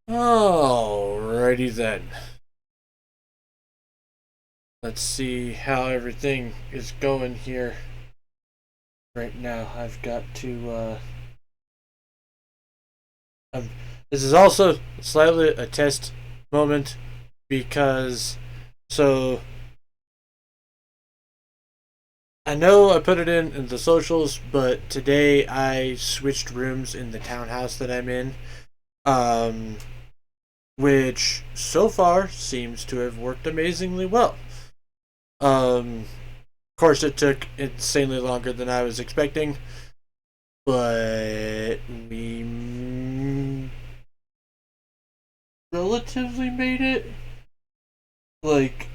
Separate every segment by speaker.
Speaker 1: Alrighty then. Let's see how everything is going here. Right now, I've got to. Um, this is also slightly a test moment because. So. I know I put it in the socials, but today I switched rooms in the townhouse that I'm in. Um, which so far seems to have worked amazingly well. Of course, it took insanely longer than I was expecting, but we relatively made it. Like,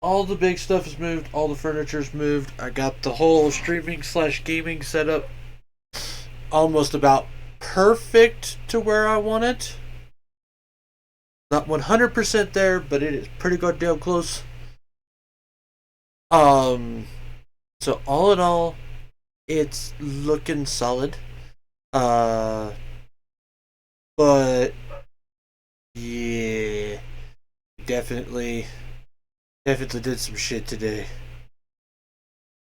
Speaker 1: all the big stuff is moved, all the furniture's moved. I got the whole streaming slash gaming setup almost about perfect to where I want it. Not 100% there, but it is pretty goddamn close. Um, so all in all, it's looking solid. Uh, but yeah, definitely, definitely did some shit today.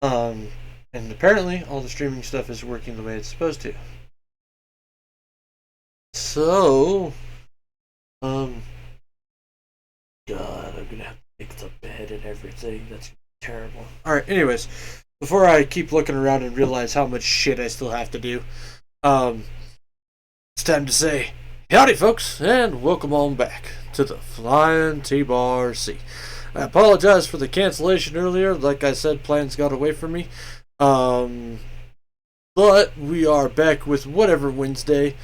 Speaker 1: Um, and apparently all the streaming stuff is working the way it's supposed to. So, um, God, I'm gonna have to make the bed and everything. That's terrible. All right. Anyways, before I keep looking around and realize how much shit I still have to do, um, it's time to say howdy, folks, and welcome on back to the Flying T-Bar C. I apologize for the cancellation earlier. Like I said, plans got away from me. Um, but we are back with Whatever Wednesday,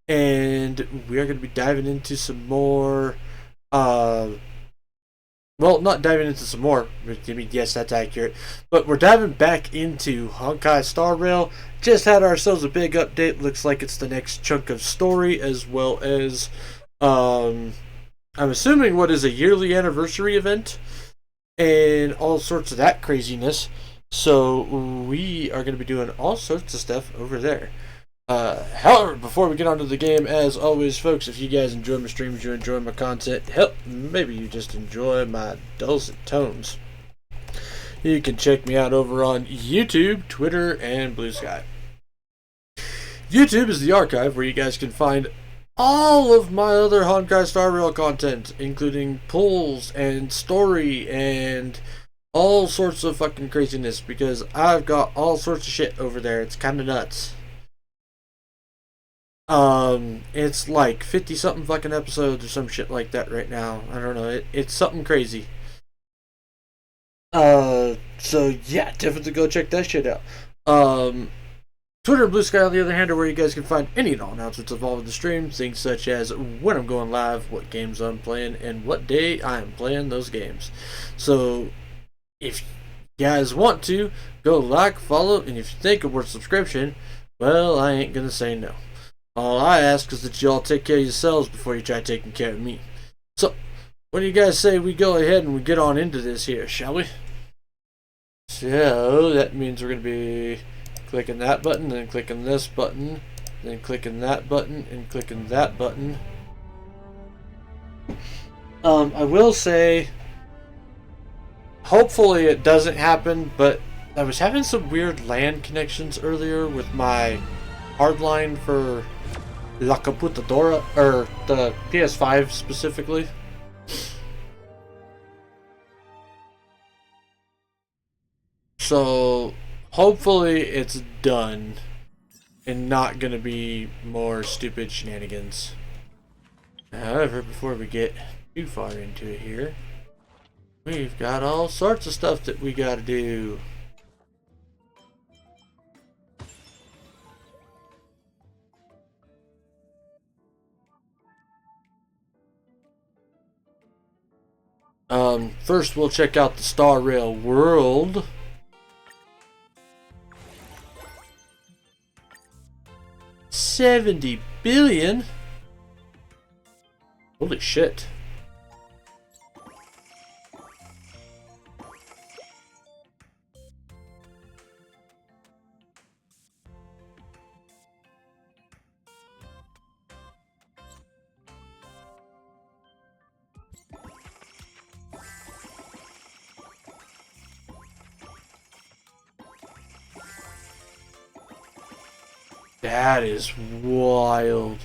Speaker 1: and we are going to be diving into some more. Uh, well, not diving into some more. I mean, yes, that's accurate. But we're diving back into Honkai Star Rail. Just had ourselves a big update. Looks like it's the next chunk of story, as well as, I'm assuming what is a yearly anniversary event and all sorts of that craziness. So we are going to be doing all sorts of stuff over there. However, before we get onto the game, as always, folks, if you guys enjoy my streams, you enjoy my content, hell, maybe you just enjoy my dulcet tones, you can check me out over on YouTube, Twitter, and Blue Sky. YouTube is the archive where you guys can find all of my other Honkai Star Rail content, including pulls and story and all sorts of fucking craziness, because I've got all sorts of shit over there. It's kind of nuts. It's like 50 something fucking episodes or some shit like that right now. I don't know. It's something crazy. So yeah, definitely go check that shit out. Um, Twitter and Blue Sky, on the other hand, are where you guys can find any and all announcements involved in the stream. Things such as when I'm going live, what games I'm playing, and what day I am playing those games. So if you guys want to, go like, follow, and if you think it worth subscription, well, I ain't gonna say no. All I ask is that y'all take care of yourselves before you try taking care of me. So, what do you guys say we go ahead and we get on into this here, shall we? So, that means we're going to be clicking that button, then clicking this button, then clicking that button, and clicking that button. I will say, hopefully it doesn't happen, but I was having some weird LAN connections earlier with my hardline for La Computadora, or the PS5 specifically. So, hopefully it's done and not gonna be more stupid shenanigans. However, before we get too far into it here, we've got all sorts of stuff that we gotta do. First we'll check out the Star Rail world. $70 billion? Holy shit. That is wild.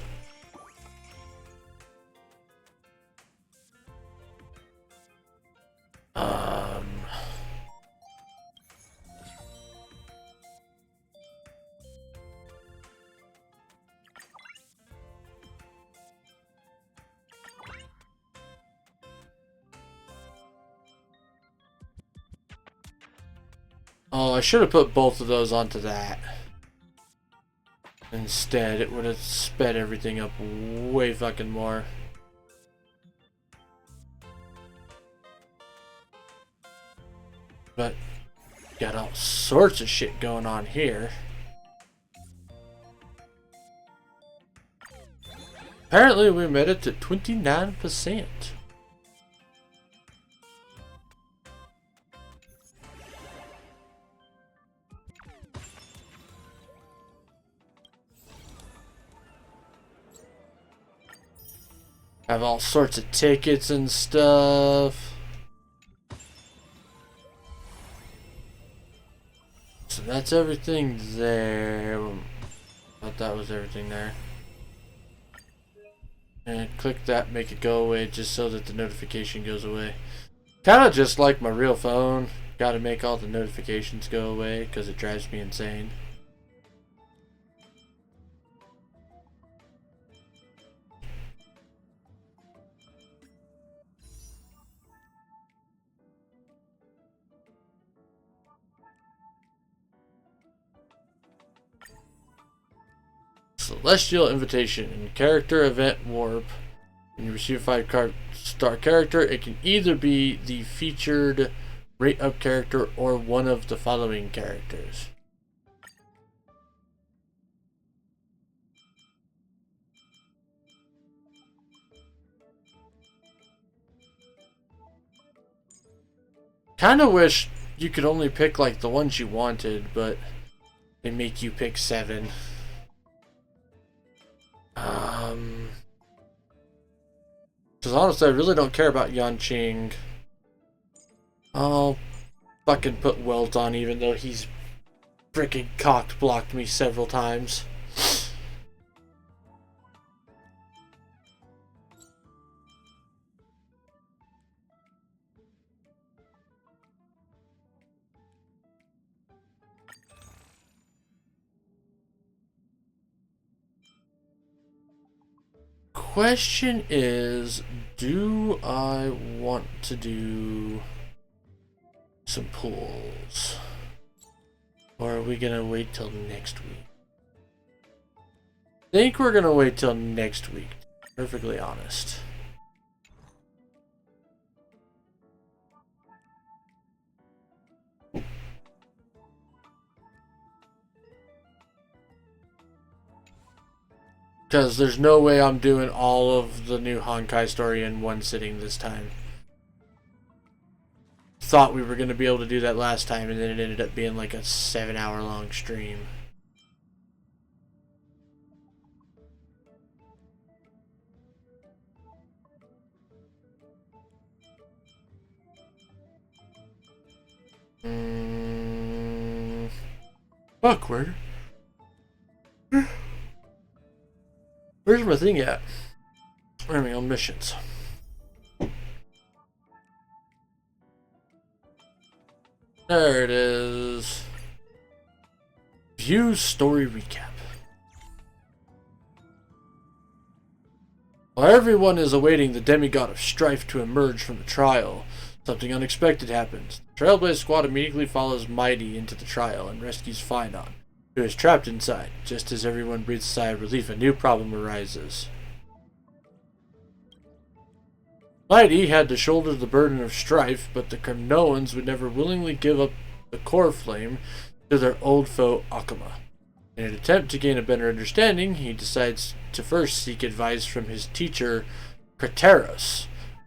Speaker 1: Oh, I should have put both of those onto that. Instead, it would have sped everything up way fucking more. But got all sorts of shit going on here. Apparently we made it to 29%. Have all sorts of tickets and stuff. So that's everything there. I thought that was everything there. And click that, make it go away just so that the notification goes away. Kind of just like my real phone. Gotta make all the notifications go away because it drives me insane. Celestial Invitation. Character Event Warp. When you receive a 5-star character, it can either be the featured rate up character or one of the following characters. Kinda wish you could only pick like the ones you wanted, but they make you pick 7. Because honestly, I really don't care about Yanqing. I'll fucking put Welt on, even though he's freaking cocked blocked me several times. Question is, do I want to do some pulls? Or are we gonna wait till next week? I think we're gonna wait till next week, to be perfectly honest. Because there's no way I'm doing all of the new Honkai story in one sitting this time. Thought we were going to be able to do that last time, and then it ended up being like a 7-hour long stream. Fuck, where's my thing at? Where am I on missions? There it is. View story recap. While everyone is awaiting the demigod of strife to emerge from the trial, something unexpected happens. The Trailblaze squad immediately follows Mighty into the trial and rescues Finon, who is trapped inside. Just as everyone breathes a sigh of relief, a new problem arises. Mighty had to shoulder the burden of strife, but the Carnoans would never willingly give up the core flame to their old foe Akuma. In an attempt to gain a better understanding, he decides to first seek advice from his teacher, Krateros,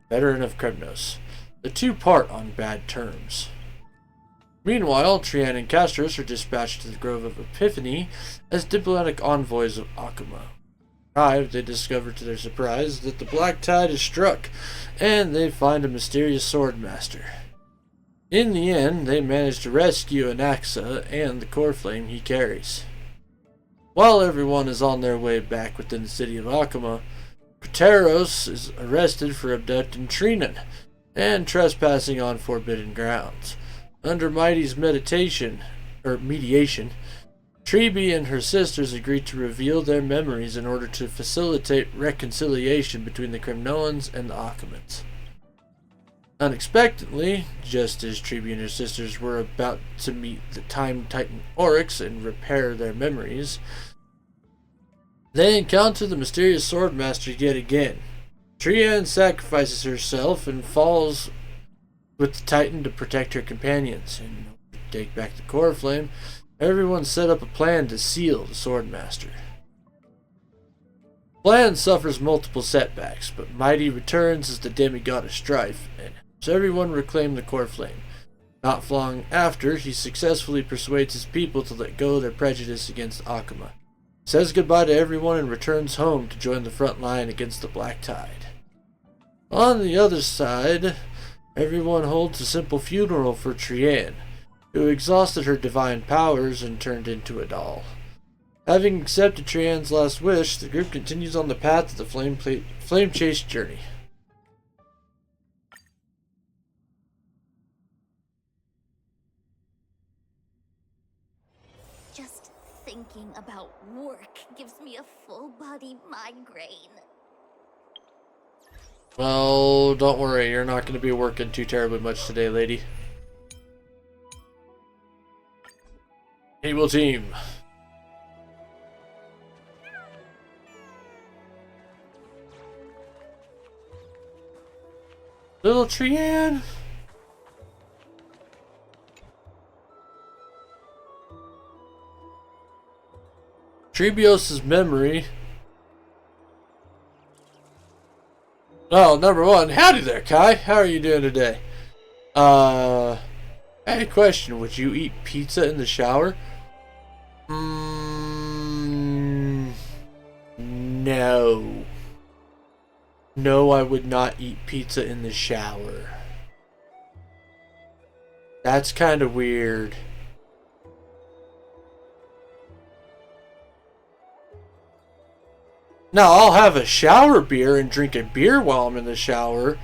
Speaker 1: veteran of Kremnos. The two part on bad terms. Meanwhile, Trian and Castros are dispatched to the Grove of Epiphany as diplomatic envoys of Akuma. Arrived, they discover to their surprise that the Black Tide is struck, and they find a mysterious sword master. In the end, they manage to rescue Anaxa and the core flame he carries. While everyone is on their way back within the city of Akuma, Pteros is arrested for abducting Trinan and trespassing on forbidden grounds. Under Mighty's mediation, Treeby and her sisters agree to reveal their memories in order to facilitate reconciliation between the Kremnoans and the Akumans. Unexpectedly, just as Treeby and her sisters were about to meet the Time Titan Oryx and repair their memories, they encounter the mysterious Swordmaster yet again. Trian sacrifices herself and falls with the Titan to protect her companions. And to take back the core flame, everyone set up a plan to seal the Swordmaster. The plan suffers multiple setbacks, but Mighty returns as the demigod of strife and helps everyone reclaim the core flame. Not long after, he successfully persuades his people to let go of their prejudice against Akuma, says goodbye to everyone, and returns home to join the front line against the Black Tide. On the other side, everyone holds a simple funeral for Trian, who exhausted her divine powers and turned into a doll. Having accepted Trian's last wish, the group continues on the path of the flame chase journey.
Speaker 2: Just thinking about work gives me a full-body migraine.
Speaker 1: Well, don't worry, you're not going to be working too terribly much today, lady. Able team. Little Trian. Trebios' memory. Oh, number one. Howdy there, Kai. How are you doing today? I had a question. Would you eat pizza in the shower? No. No, I would not eat pizza in the shower. That's kind of weird. Now, I'll have a shower beer and drink a beer while I'm in the shower,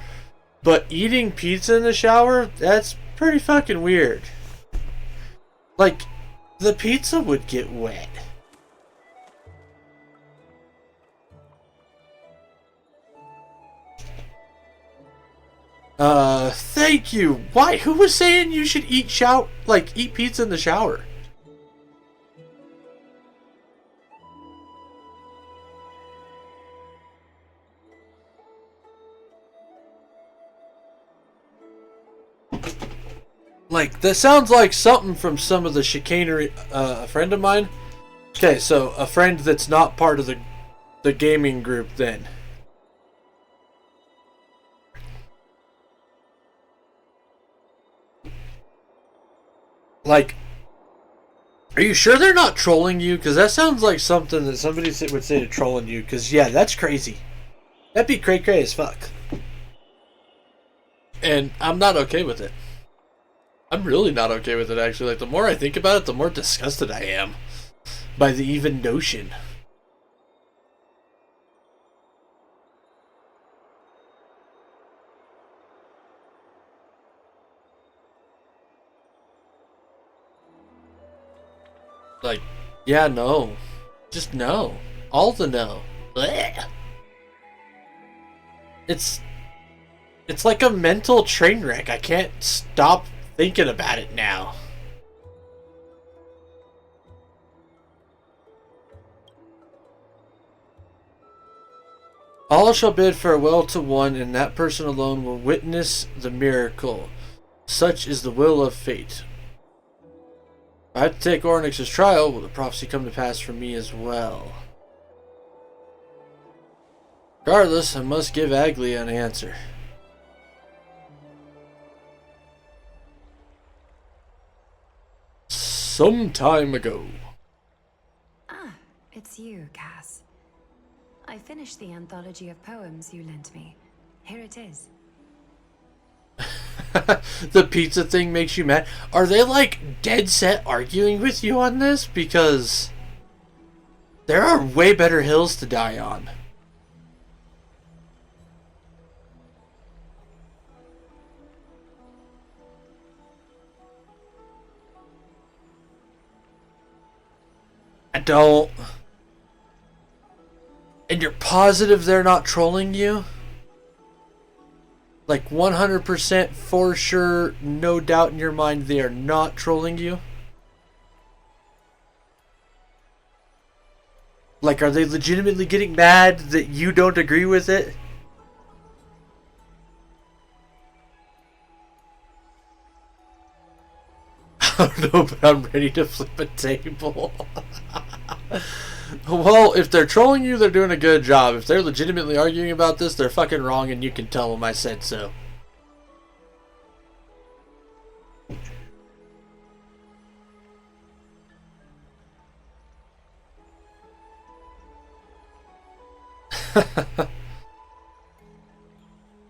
Speaker 1: but eating pizza in the shower, that's pretty fucking weird. Like, the pizza would get wet. Thank you. Why? Who was saying you should eat pizza in the shower? Like, that sounds like something from some of the chicanery. A friend of mine. Okay, so a friend that's not part of the gaming group then. Like, are you sure they're not trolling you? Because that sounds like something that somebody would say to trolling you. Because, yeah, that's crazy. That'd be cray-cray as fuck. And I'm not okay with it. I'm really not okay with it, actually. Like, the more I think about it, the more disgusted I am by the even notion. Like, yeah, no. Just no. All the no. Blech. It's like a mental train wreck. I can't stop thinking about it now. All shall bid farewell to one, and that person alone will witness the miracle. Such is the will of fate. If I have to take Ornyx's trial, will the prophecy come to pass for me as well? Regardless, I must give Aglia an answer. Some time ago.
Speaker 3: Ah, it's you, Cass. I finished the anthology of poems you lent me. Here it is.
Speaker 1: The pizza thing makes you mad? Are they like dead set arguing with you on this? Because There are way better hills to die on. I don't. And you're positive they're not trolling you? Like 100% for sure, no doubt in your mind they are not trolling you? Like, are they legitimately getting mad that you don't agree with it? I don't know, but I'm ready to flip a table. Well, if they're trolling you, they're doing a good job. If they're legitimately arguing about this, they're fucking wrong, and you can tell them I said so.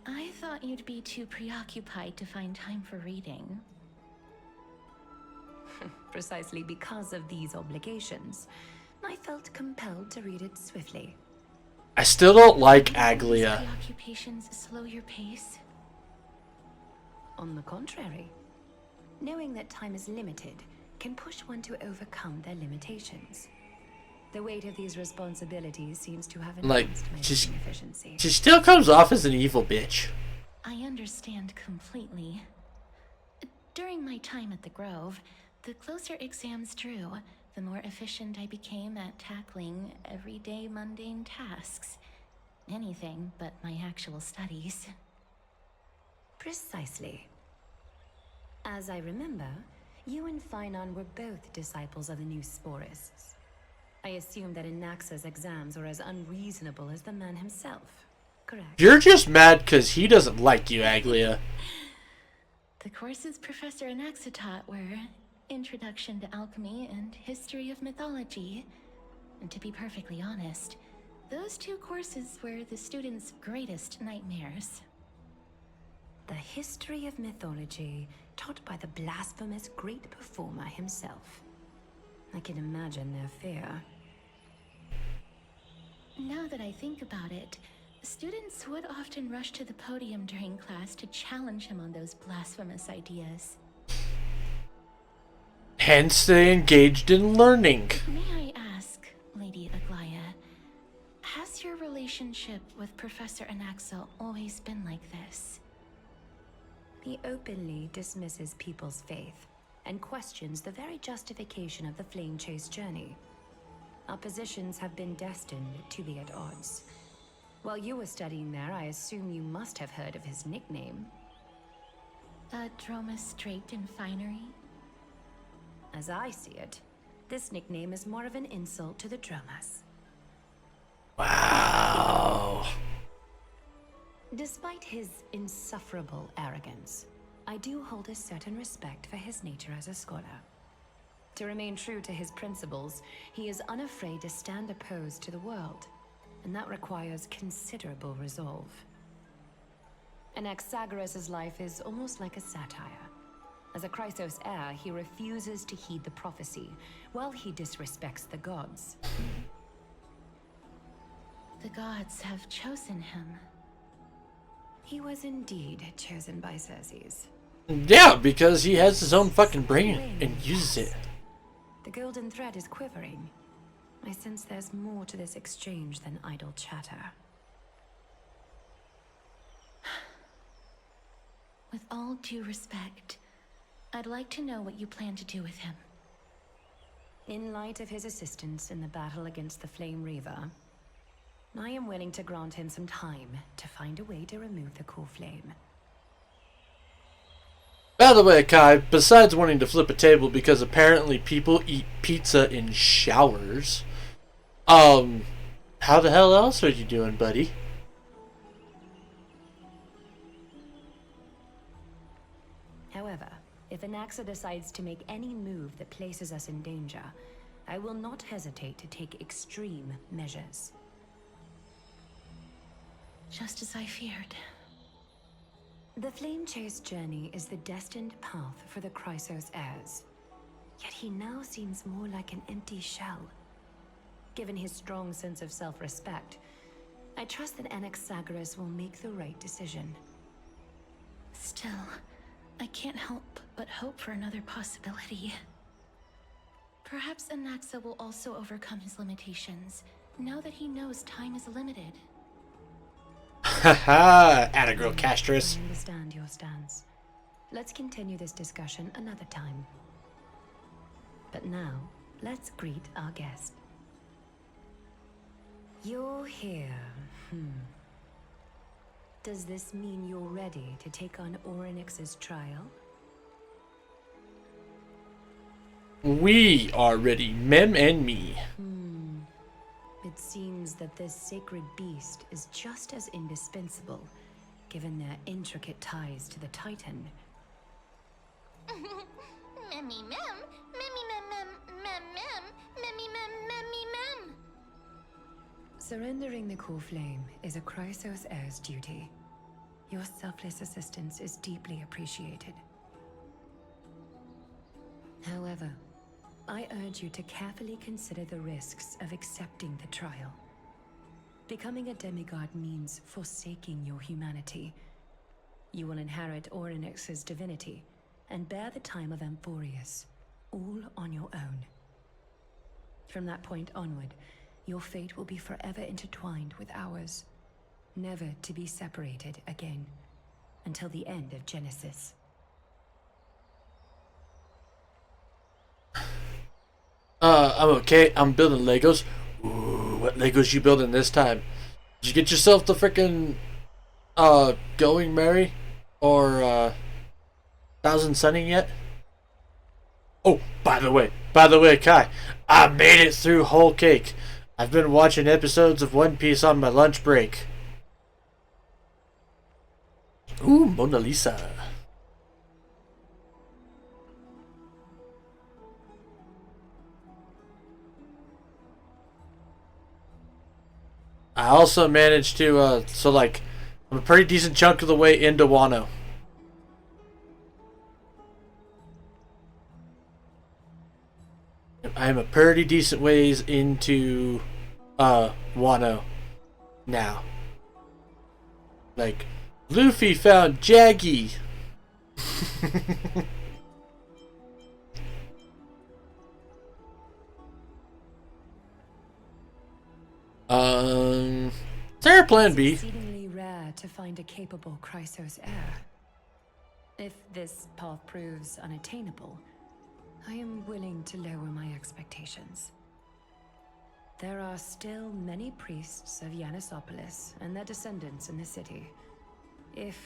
Speaker 4: I thought you'd be too preoccupied to find time for reading.
Speaker 3: Precisely because of these obligations, I felt compelled to read it swiftly.
Speaker 1: I still don't like
Speaker 4: These
Speaker 1: Aglia.
Speaker 4: preoccupations slow your pace?
Speaker 3: On the contrary, knowing that time is limited can push one to overcome their limitations. The weight of these responsibilities seems to have
Speaker 1: Like,
Speaker 3: enhanced my
Speaker 1: just-
Speaker 3: reading efficiency.
Speaker 1: She still comes off as an evil bitch.
Speaker 4: I understand completely. During my time at the Grove, the closer exams drew, the more efficient I became at tackling everyday mundane tasks. Anything but my actual studies.
Speaker 3: Precisely. As I remember, you and Finon were both disciples of the new Sporists. I assume that Anaxa's exams were as unreasonable as the man himself, correct?
Speaker 1: You're just mad because he doesn't like you, Aglia.
Speaker 4: The courses Professor Anaxa taught were Introduction to Alchemy and History of Mythology. And to be perfectly honest, those two courses were the students' greatest nightmares.
Speaker 3: The history of mythology, taught by the blasphemous great performer himself. I can imagine their fear.
Speaker 4: Now that I think about it, students would often rush to the podium during class to challenge him on those blasphemous ideas.
Speaker 1: Hence, they engaged in learning.
Speaker 4: May I ask, Lady Aglaya, has your relationship with Professor Anaxa always been like this?
Speaker 3: He openly dismisses people's faith and questions the very justification of the Flame Chase journey. Our positions have been destined to be at odds. While you were studying there, I assume you must have heard of his nickname.
Speaker 4: Dromus draped in finery?
Speaker 3: As I see it, this nickname is more of an insult to the Dromas.
Speaker 1: Wow.
Speaker 3: Despite his insufferable arrogance, I do hold a certain respect for his nature as a scholar. To remain true to his principles, he is unafraid to stand opposed to the world, and that requires considerable resolve. Anaxagoras' life is almost like a satire. As a Chrysos heir, he refuses to heed the prophecy, while he disrespects the gods.
Speaker 4: The gods have chosen him.
Speaker 3: He was indeed chosen by Circes.
Speaker 1: Yeah, because he has his own fucking brain and uses it.
Speaker 3: The golden thread is quivering. I sense there's more to this exchange than idle chatter.
Speaker 4: With all due respect, I'd like to know what you plan to do with him.
Speaker 3: In light of his assistance in the battle against the Flame Reaver, I am willing to grant him some time to find a way to remove the core flame.
Speaker 1: By the way, Kai, besides wanting to flip a table because apparently people eat pizza in showers, how the hell else are you doing, buddy?
Speaker 3: However, if Anaxa decides to make any move that places us in danger, I will not hesitate to take extreme measures.
Speaker 4: Just as I feared.
Speaker 3: The Flame Chase journey is the destined path for the Chrysos heirs. Yet he now seems more like an empty shell. Given his strong sense of self-respect, I trust that Anaxagoras will make the right decision.
Speaker 4: Still, I can't help but hope for another possibility. Perhaps Anaxa will also overcome his limitations, now that he knows time is limited.
Speaker 1: Haha, atta girl castress.
Speaker 3: I understand your stance. Let's continue this discussion another time. But now, let's greet our guest. You're here. Does this mean you're ready to take on Orynyx's trial?
Speaker 1: We are ready, Mem and me.
Speaker 3: It seems that this sacred beast is just as indispensable, given their intricate ties to the Titan.
Speaker 2: Memmy mem, memmy mem mem mem mem, memmy mem memmy mem.
Speaker 3: Surrendering the core flame is a Chrysos heir's duty. Your selfless assistance is deeply appreciated. However, I urge you to carefully consider the risks of accepting the trial. Becoming a demigod means forsaking your humanity. You will inherit Orynyx's divinity and bear the time of Amphorius, all on your own. From that point onward, your fate will be forever intertwined with ours, never to be separated again, until the end of Genesis.
Speaker 1: I'm okay. I'm building Legos. Ooh, what Legos you building this time? Did you get yourself the frickin' Going Merry or Thousand Sunny yet? Oh, by the way, Kai, I made it through Whole Cake. I've been watching episodes of One Piece on my lunch break. Ooh, Mona Lisa. I also managed to, I'm a pretty decent chunk of the way into Wano. I'm a pretty decent ways into, Wano now. Like, Luffy found Jaggy. Is there a plan B?
Speaker 3: It's exceedingly rare to find a capable Chrysos heir. If this path proves unattainable, I am willing to lower my expectations. There are still many priests of Yanissopolis and their descendants in the city. If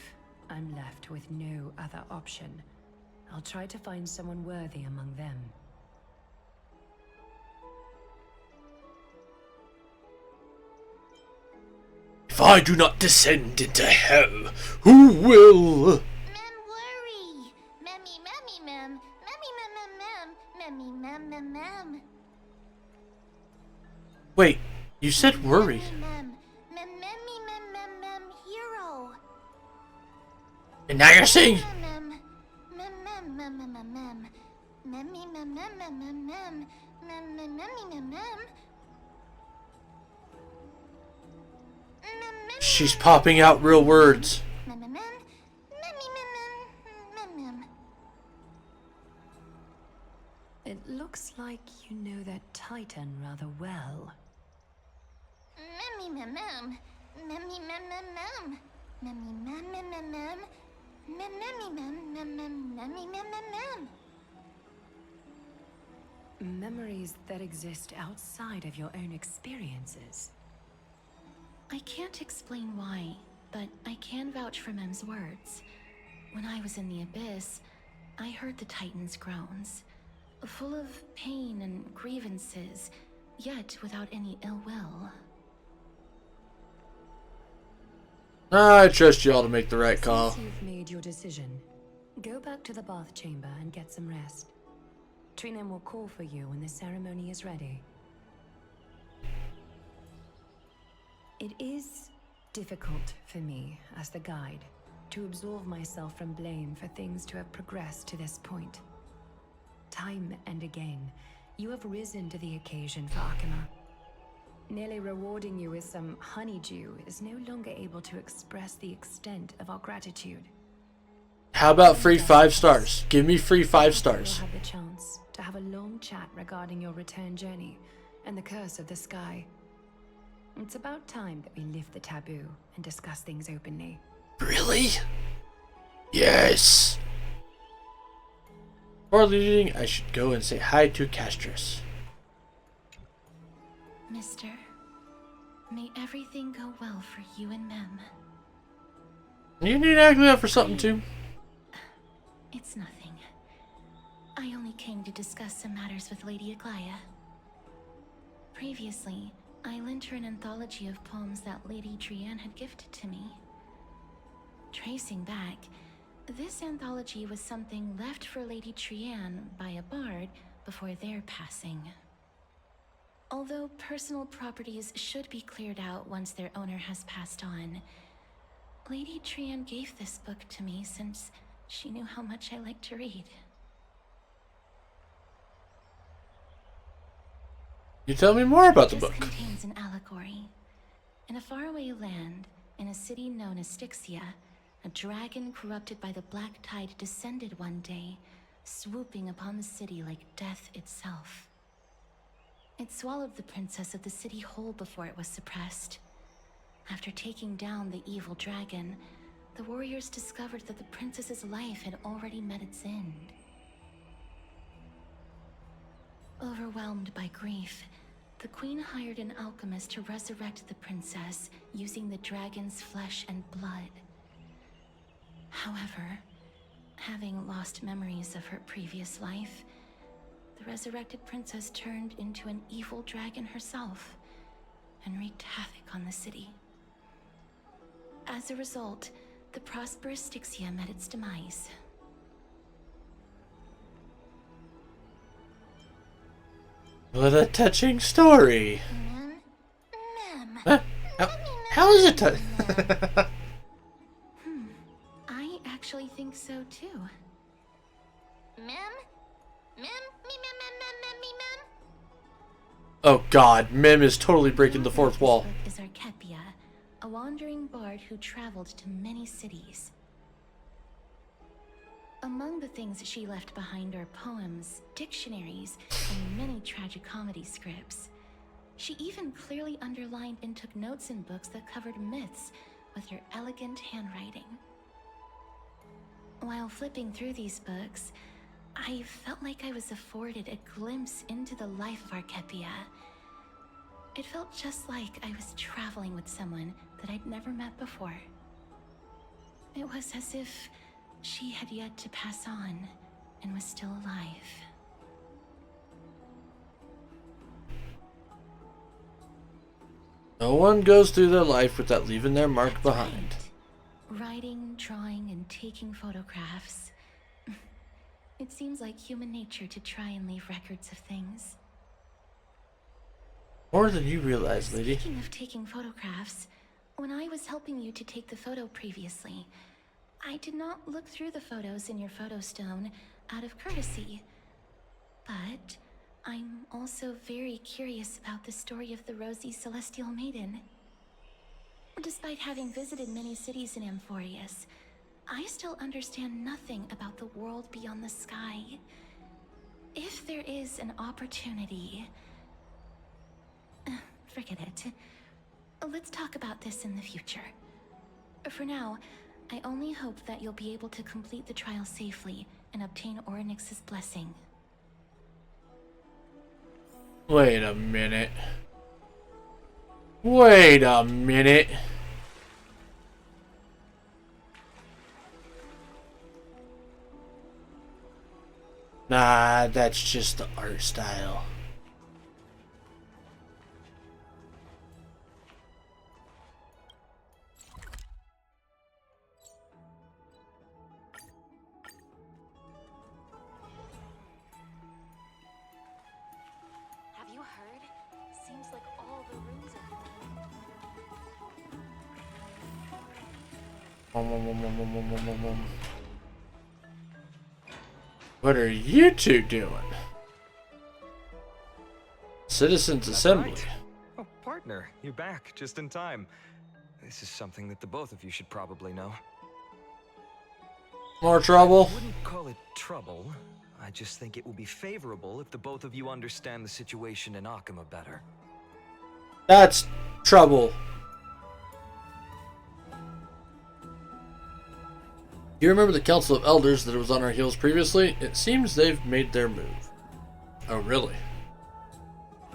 Speaker 3: I'm left with no other option, I'll try to find someone worthy among them.
Speaker 1: If I do not descend into hell, who will?
Speaker 2: Mem worry. Memmy memmy mem, memmy mem mem mem, memmy mem mem mem.
Speaker 1: Wait, you said worry.
Speaker 2: Mem, mem memmy mem mem mem hero.
Speaker 1: And now you're saying...
Speaker 2: Mem mem mem mem mem mem mem, memmy mem mem mem mem mem, mem mem memmy mem mem.
Speaker 1: She's popping out real words.
Speaker 3: It looks like you know that Titan rather well. Memories that exist outside of your own experiences.
Speaker 4: I can't explain why, but I can vouch for Mem's words. When I was in the Abyss, I heard the Titan's groans, full of pain and grievances, yet without any ill will.
Speaker 1: I trust y'all to make the right call.
Speaker 3: Since you've made your decision, go back to the bath chamber and get some rest. Trinem will call for you when the ceremony is ready. It is difficult for me, as the guide, to absolve myself from blame for things to have progressed to this point. Time and again, you have risen to the occasion for Akima, Nearly rewarding you with some honeydew is no longer able to express the extent of our gratitude.
Speaker 1: How about free 5 stars? Give me free 5 stars.
Speaker 3: You'll have the chance to have a long chat regarding your return journey and the curse of the sky. It's about time that we lift the taboo and discuss things openly.
Speaker 1: Really? Yes. Before leaving, I should go and say hi to Castris.
Speaker 4: Mister, may everything go well for you and Mem.
Speaker 1: You need Aglia for something too.
Speaker 4: It's nothing. I only came to discuss some matters with Lady Aglia. Previously, I lent her an anthology of poems that Lady Drian had gifted to me. Tracing back, this anthology was something left for Lady Drian by a bard before their passing. Although personal properties should be cleared out once their owner has passed on, Lady Drian gave this book to me since she knew how much I like to read.
Speaker 1: You tell me more about the
Speaker 4: This
Speaker 1: book.
Speaker 4: contains an allegory. In a faraway land, in a city known as Styxia, a dragon corrupted by the black tide descended one day, swooping upon the city like death itself. It swallowed the princess of the city whole before it was suppressed. After taking down the evil dragon, the warriors discovered that the princess's life had already met its end. Overwhelmed by grief, the queen hired an alchemist to resurrect the princess using the dragon's flesh and blood. However, having lost memories of her previous life, the resurrected princess turned into an evil dragon herself and wreaked havoc on the city. As a result, the prosperous Styxia met its demise.
Speaker 1: What a touching story.
Speaker 2: Mem.
Speaker 1: Huh? How is it
Speaker 4: I actually think so too.
Speaker 2: Mem? Mem? Mem?
Speaker 1: Oh god, Mim is totally breaking the fourth wall.
Speaker 4: This book is Archepia, a wandering bard who traveled to many cities. Among the things she left behind are poems, dictionaries, and many tragicomedy scripts. She even clearly underlined and took notes in books that covered myths with her elegant handwriting. While flipping through these books, I felt like I was afforded a glimpse into the life of Archepia. It felt just like I was traveling with someone that I'd never met before. It was as if she had yet to pass on and was still alive.
Speaker 1: No one goes through their life without leaving their mark
Speaker 4: That's
Speaker 1: behind.
Speaker 4: right. Writing, drawing, and taking photographs. It seems like human nature to try and leave records of things.
Speaker 1: More than you realize, lady.
Speaker 4: Speaking of taking photographs, when I was helping you to take the photo previously, I did not look through the photos in your photo stone out of courtesy. But I'm also very curious about the story of the Rosy Celestial Maiden. Despite having visited many cities in Amphorius, I still understand nothing about the world beyond the sky. If there is an opportunity... forget it. Let's talk about this in the future. For now, I only hope that you'll be able to complete the trial safely and obtain Orynyx's blessing.
Speaker 1: Wait a minute. Wait a minute. Nah, that's just the art style.
Speaker 4: Have you heard? Seems like all the rooms are
Speaker 1: What are you two doing? Citizens Assembly.
Speaker 5: Right. Oh, pardon you're back just in time. This is something that the both of you should probably know.
Speaker 1: More trouble?
Speaker 5: I wouldn't call it trouble. I just think it will be favorable if the both of you understand the situation in Akima better.
Speaker 1: That's trouble. You remember the Council of Elders that was on our heels previously? It seems they've made their move. Oh, really?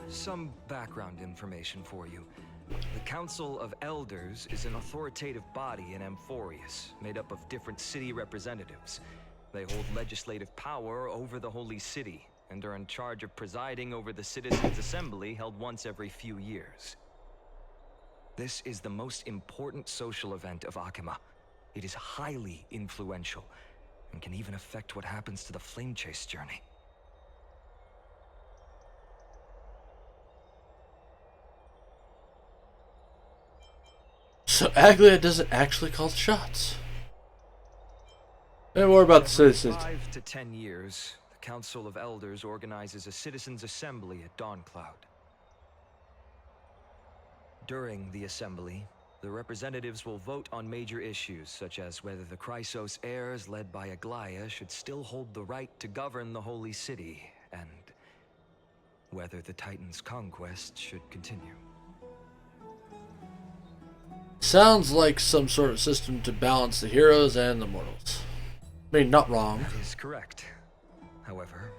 Speaker 5: Some background information for you. The Council of Elders is an authoritative body in Amphorius, made up of different city representatives. They hold legislative power over the Holy City, and are in charge of presiding over the Citizens' Assembly held once every few years. This is the most important social event of Akima. It is highly influential, and can even affect what happens to the Flame Chase journey.
Speaker 1: So Aglia doesn't actually call the shots. And more about the citizens.
Speaker 5: 5 to 10 years, the Council of Elders organizes a Citizens' Assembly at Dawncloud. During the assembly, the representatives will vote on major issues, such as whether the Chrysos heirs led by Aglaia should still hold the right to govern the Holy City, and whether the Titan's conquest should continue.
Speaker 1: Sounds like some sort of system to balance the heroes and the mortals. I mean, not wrong.
Speaker 5: That is correct. However,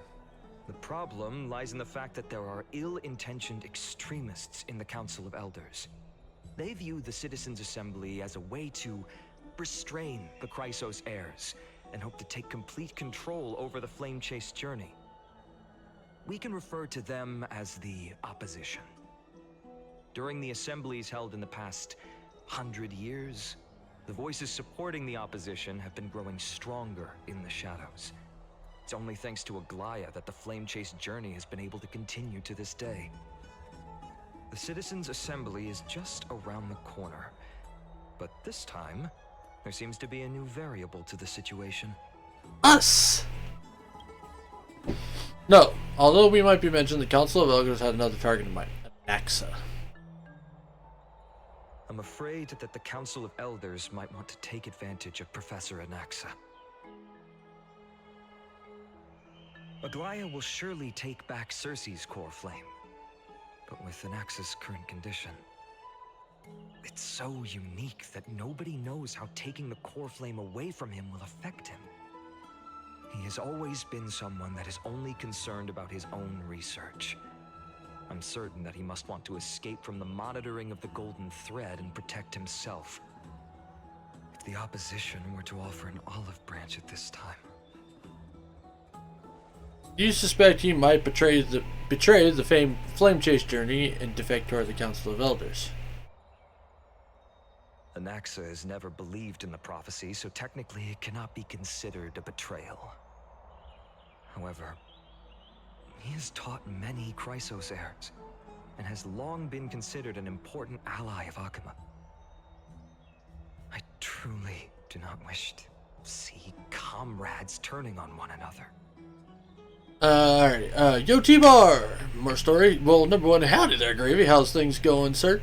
Speaker 5: the problem lies in the fact that there are ill-intentioned extremists in the Council of Elders. They view the Citizens' Assembly as a way to restrain the Chrysos heirs, and hope to take complete control over the Flame Chase journey. We can refer to them as the Opposition. During the assemblies held in the past 100 years, the voices supporting the Opposition have been growing stronger in the shadows. It's only thanks to Aglaia that the Flame Chase journey has been able to continue to this day. The Citizens' Assembly is just around the corner, but this time, there seems to be a new variable to the situation.
Speaker 1: Us! No, although we might be mentioned, the Council of Elders had another target in mind. Anaxa.
Speaker 5: I'm afraid that the Council of Elders might want to take advantage of Professor Anaxa. Aglaia will surely take back Cersei's core flame, but with Anaxa's current condition, it's so unique that nobody knows how taking the core flame away from him will affect him. He has always been someone that is only concerned about his own research. I'm certain that he must want to escape from the monitoring of the Golden Thread and protect himself. If the Opposition were to offer an olive branch at this time...
Speaker 1: You suspect he might betray the Flame Chase journey and defect toward the Council of Elders.
Speaker 5: Anaxa has never believed in the prophecy, so technically it cannot be considered a betrayal. However, he has taught many Chrysos heirs, and has long been considered an important ally of Akima. I truly do not wish to see comrades turning on one another.
Speaker 1: Alrighty, yo T-Bar! More story? Well, number one, howdy there, Gravy. How's things going, sir?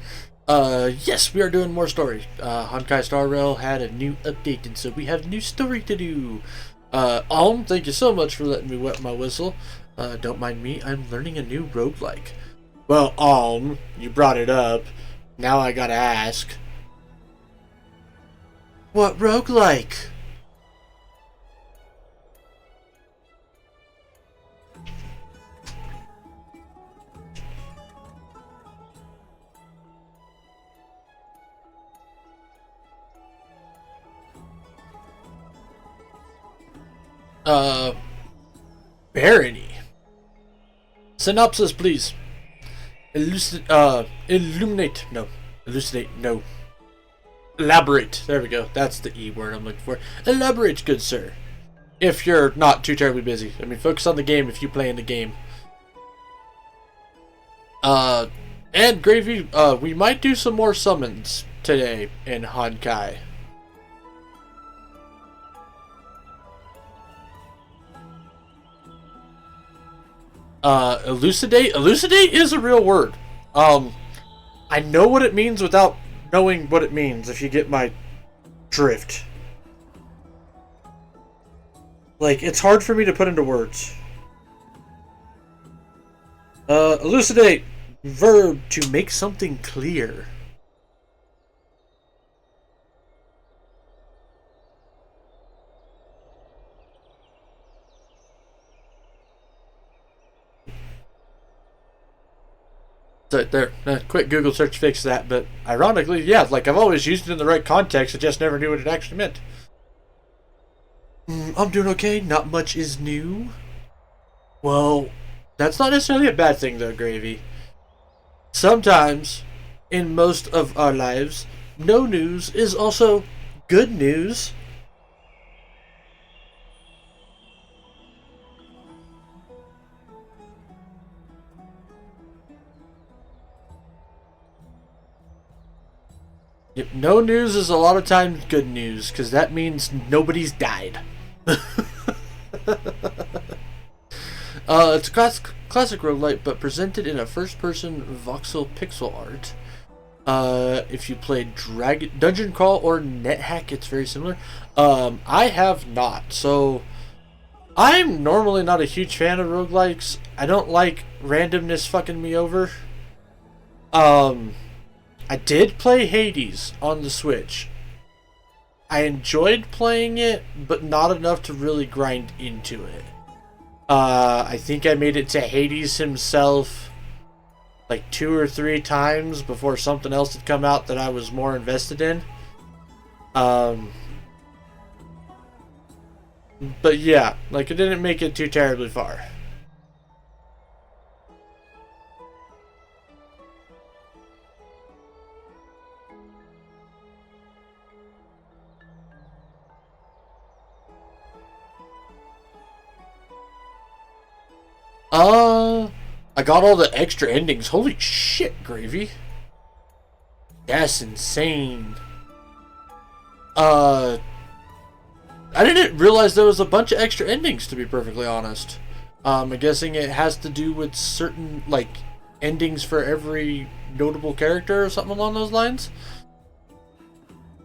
Speaker 1: Yes, we are doing more story. Honkai Star Rail had a new update, and so we have a new story to do. Thank you so much for letting me wet my whistle. Don't mind me, I'm learning a new roguelike. Well, you brought it up. Now I gotta ask. What roguelike? Barony. Synopsis, please. Illuminate. No. Elucidate. No. Elaborate. There we go. That's the E word I'm looking for. Elaborate, good sir. If you're not too terribly busy. I mean, focus on the game if you play in the game. And Gravy, we might do some more summons today in Honkai. Elucidate? Elucidate is a real word. I know what it means without knowing what it means, if you get my drift. Like, it's hard for me to put into words. Elucidate. Verb, to make something clear. So there, quick Google search fixed that, but ironically, yeah, like I've always used it in the right context, I just never knew what it actually meant. I'm doing okay, not much is new. Well, that's not necessarily a bad thing though, Gravy. Sometimes, in most of our lives, no news is also good news. Yep, no news is a lot of times good news, because that means nobody's died. It's a classic roguelite, but presented in a first-person voxel pixel art. If you played Dungeon Crawl or NetHack, it's very similar. I have not, so I'm normally not a huge fan of roguelikes. I don't like randomness fucking me over. I did play Hades on the Switch. I enjoyed playing it, but not enough to really grind into it. I think I made it to Hades himself like 2 or 3 times before something else had come out that I was more invested in. But yeah, like, it didn't make it too terribly far. I got all the extra endings. Holy shit, Gravy. That's insane. I didn't realize there was a bunch of extra endings, to be perfectly honest. I'm guessing it has to do with certain, like, endings for every notable character or something along those lines.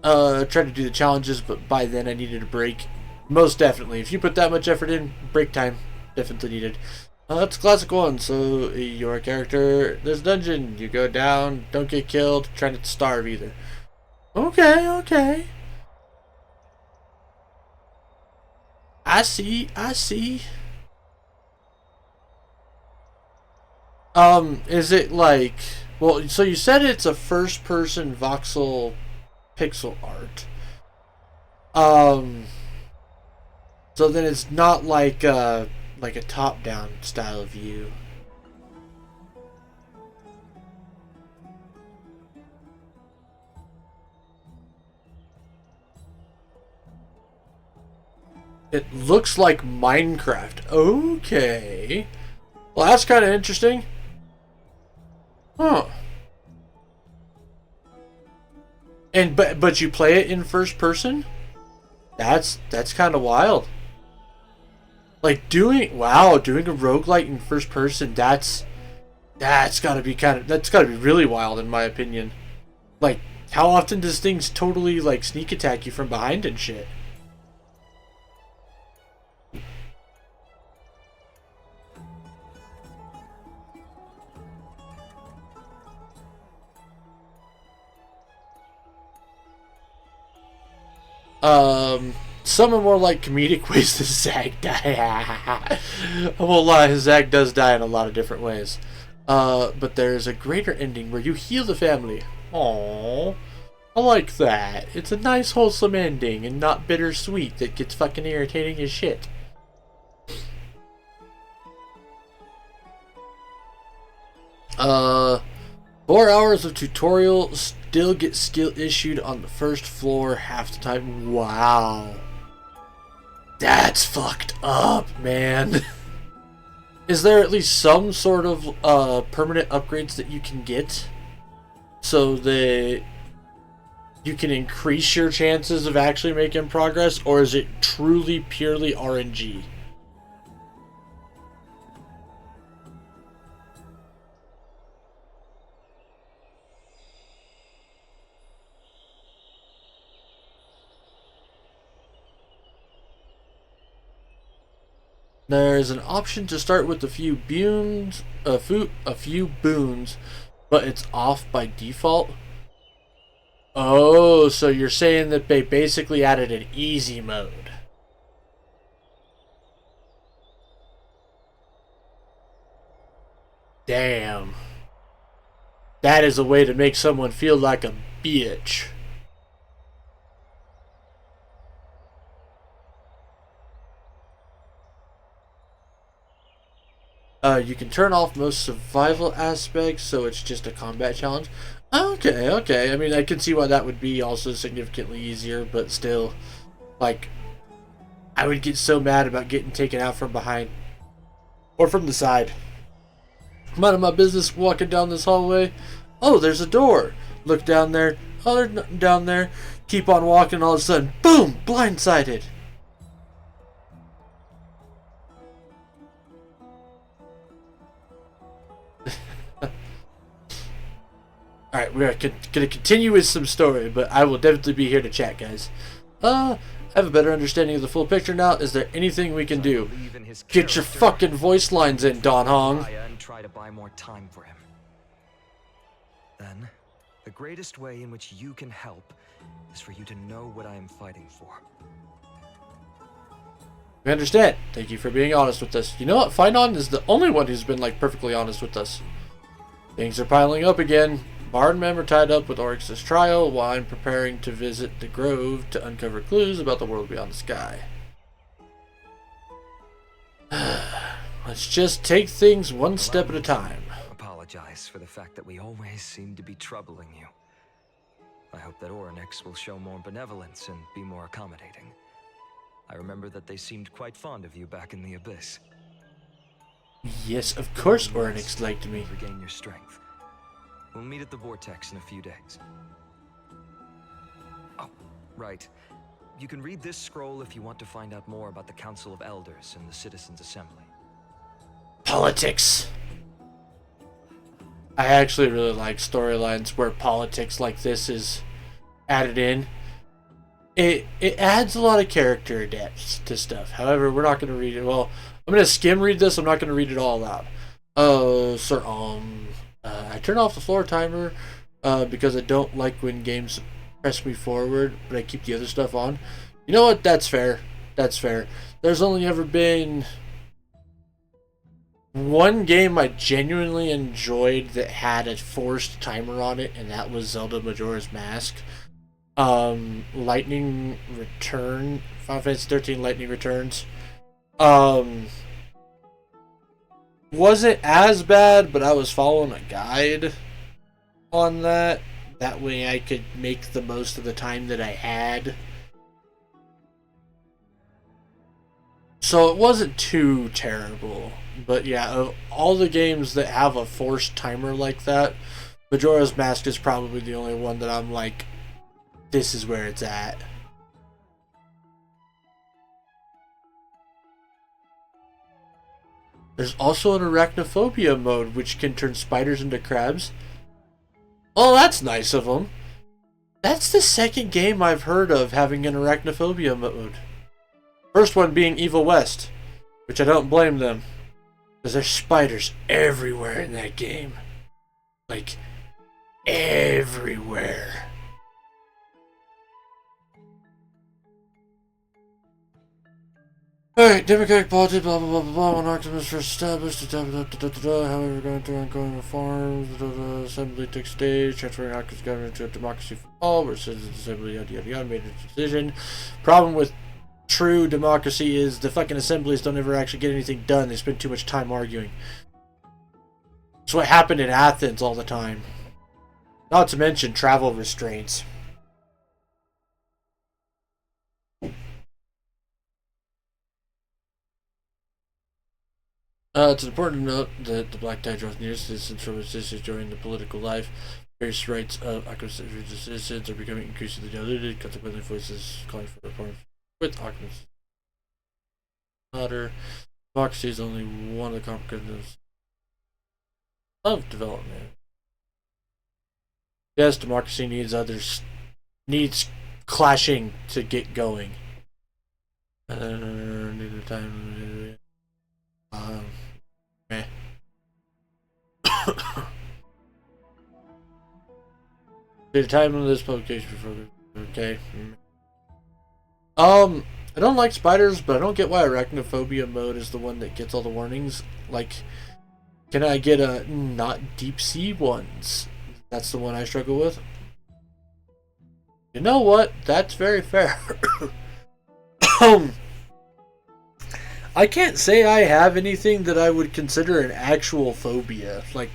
Speaker 1: Tried to do the challenges, but by then I needed a break. Most definitely. If you put that much effort in, break time. Definitely needed. That's a classic one. So, your character, there's a dungeon. You go down, don't get killed, try not to starve either. Okay, okay. I see, I see. Is it like... Well, so you said it's a first-person voxel pixel art. So then it's not like a top-down style view. It looks like Minecraft. Okay. Well, that's kind of interesting. Huh. And but you play it in first person? That's kind of wild. Like doing a roguelite in first person, that's got to be really wild in my opinion. Like, how often does things totally like sneak attack you from behind and shit? Some are more like comedic ways that Zag die. I won't lie, Zag does die in a lot of different ways. But there's a greater ending where you heal the family. Aww. I like that. It's a nice wholesome ending and not bittersweet that gets fucking irritating as shit. Uh... 4 hours of tutorial, still get skill issued on the first floor half the time. Wow. That's fucked up, man. Is there at least some sort of permanent upgrades that you can get so that you can increase your chances of actually making progress, or is it truly purely RNG? There's an option to start with a few boons, but it's off by default. Oh, so you're saying that they basically added an easy mode. Damn. That is a way to make someone feel like a bitch. You can turn off most survival aspects, so it's just a combat challenge. Okay, okay. I mean, I can see why that would be also significantly easier, but still, like, I would get so mad about getting taken out from behind or from the side. Minding my business, walking down this hallway. Oh, there's a door. Look down there. Oh, there's nothing down there. Keep on walking, all of a sudden, boom! Blindsided. Alright, we're gonna continue with some story, but I will definitely be here to chat, guys. I have a better understanding of the full picture now. Is there anything we can do? Get your fucking voice lines in, Don Hong.
Speaker 5: And try to buy more time for him. Then, the greatest way in which you can help is for you to know what I am fighting for.
Speaker 1: We understand. Thank you for being honest with us. You know what? Finon is the only one who's been, like, perfectly honest with us. Things are piling up again. Bard and Mem are tied up with Oryx's trial while I'm preparing to visit the Grove to uncover clues about the world beyond the sky. Let's just take things one step at a time.
Speaker 5: Apologize for the fact that we always seem to be troubling you. I hope that Oryx will show more benevolence and be more accommodating. I remember that they seemed quite fond of you back in the Abyss.
Speaker 1: Yes, of course Oryx liked me.
Speaker 5: Regain your strength. We'll meet at the Vortex in a few days. Oh, right. You can read this scroll if you want to find out more about the Council of Elders and the Citizens' Assembly.
Speaker 1: Politics. I actually really like storylines where politics like this is added in. It adds a lot of character depth to stuff. However, we're not going to read it. Well, I'm going to skim read this. I'm not going to read it all out. I turn off the floor timer because I don't like when games press me forward, but I keep the other stuff on. You know what? That's fair. That's fair. There's only ever been one game I genuinely enjoyed that had a forced timer on it, and that was Zelda Majora's Mask. Lightning Return, Final Fantasy 13 Lightning Returns. Wasn't as bad, but I was following a guide on that. That way I could make the most of the time that I had. So it wasn't too terrible. But yeah, of all the games that have a forced timer like that, Majora's Mask is probably the only one that I'm like, this is where it's at. There's also an arachnophobia mode, which can turn spiders into crabs. Oh, that's nice of them. That's the second game I've heard of having an arachnophobia mode. First one being Evil West, which I don't blame them, because there's spiders everywhere in that game. Like, everywhere. Alright, democratic politics, blah blah blah blah blah. When Optimus first established, however, going through ongoing reforms, the assembly took stage, transferring Optimus government to a democracy for all, where citizens assembly yada yada yada made a decision. Problem with true democracy is the fucking assemblies don't ever actually get anything done. They spend too much time arguing. That's what happened in Athens all the time. Not to mention travel restraints. It's important to note that the Black Tide draws near citizens from its citizens during the political life. Various rights of citizens are becoming increasingly diluted. Consequently, voices calling for reform with Oculus. Democracy is only one of the components of development. Yes, democracy needs clashing to get going. The time of this publication before. Okay. I don't like spiders, but I don't get why arachnophobia mode is the one that gets all the warnings. Like, can I get a not deep sea ones? That's the one I struggle with. You know what? That's very fair. I can't say I have anything that I would consider an actual phobia. Like,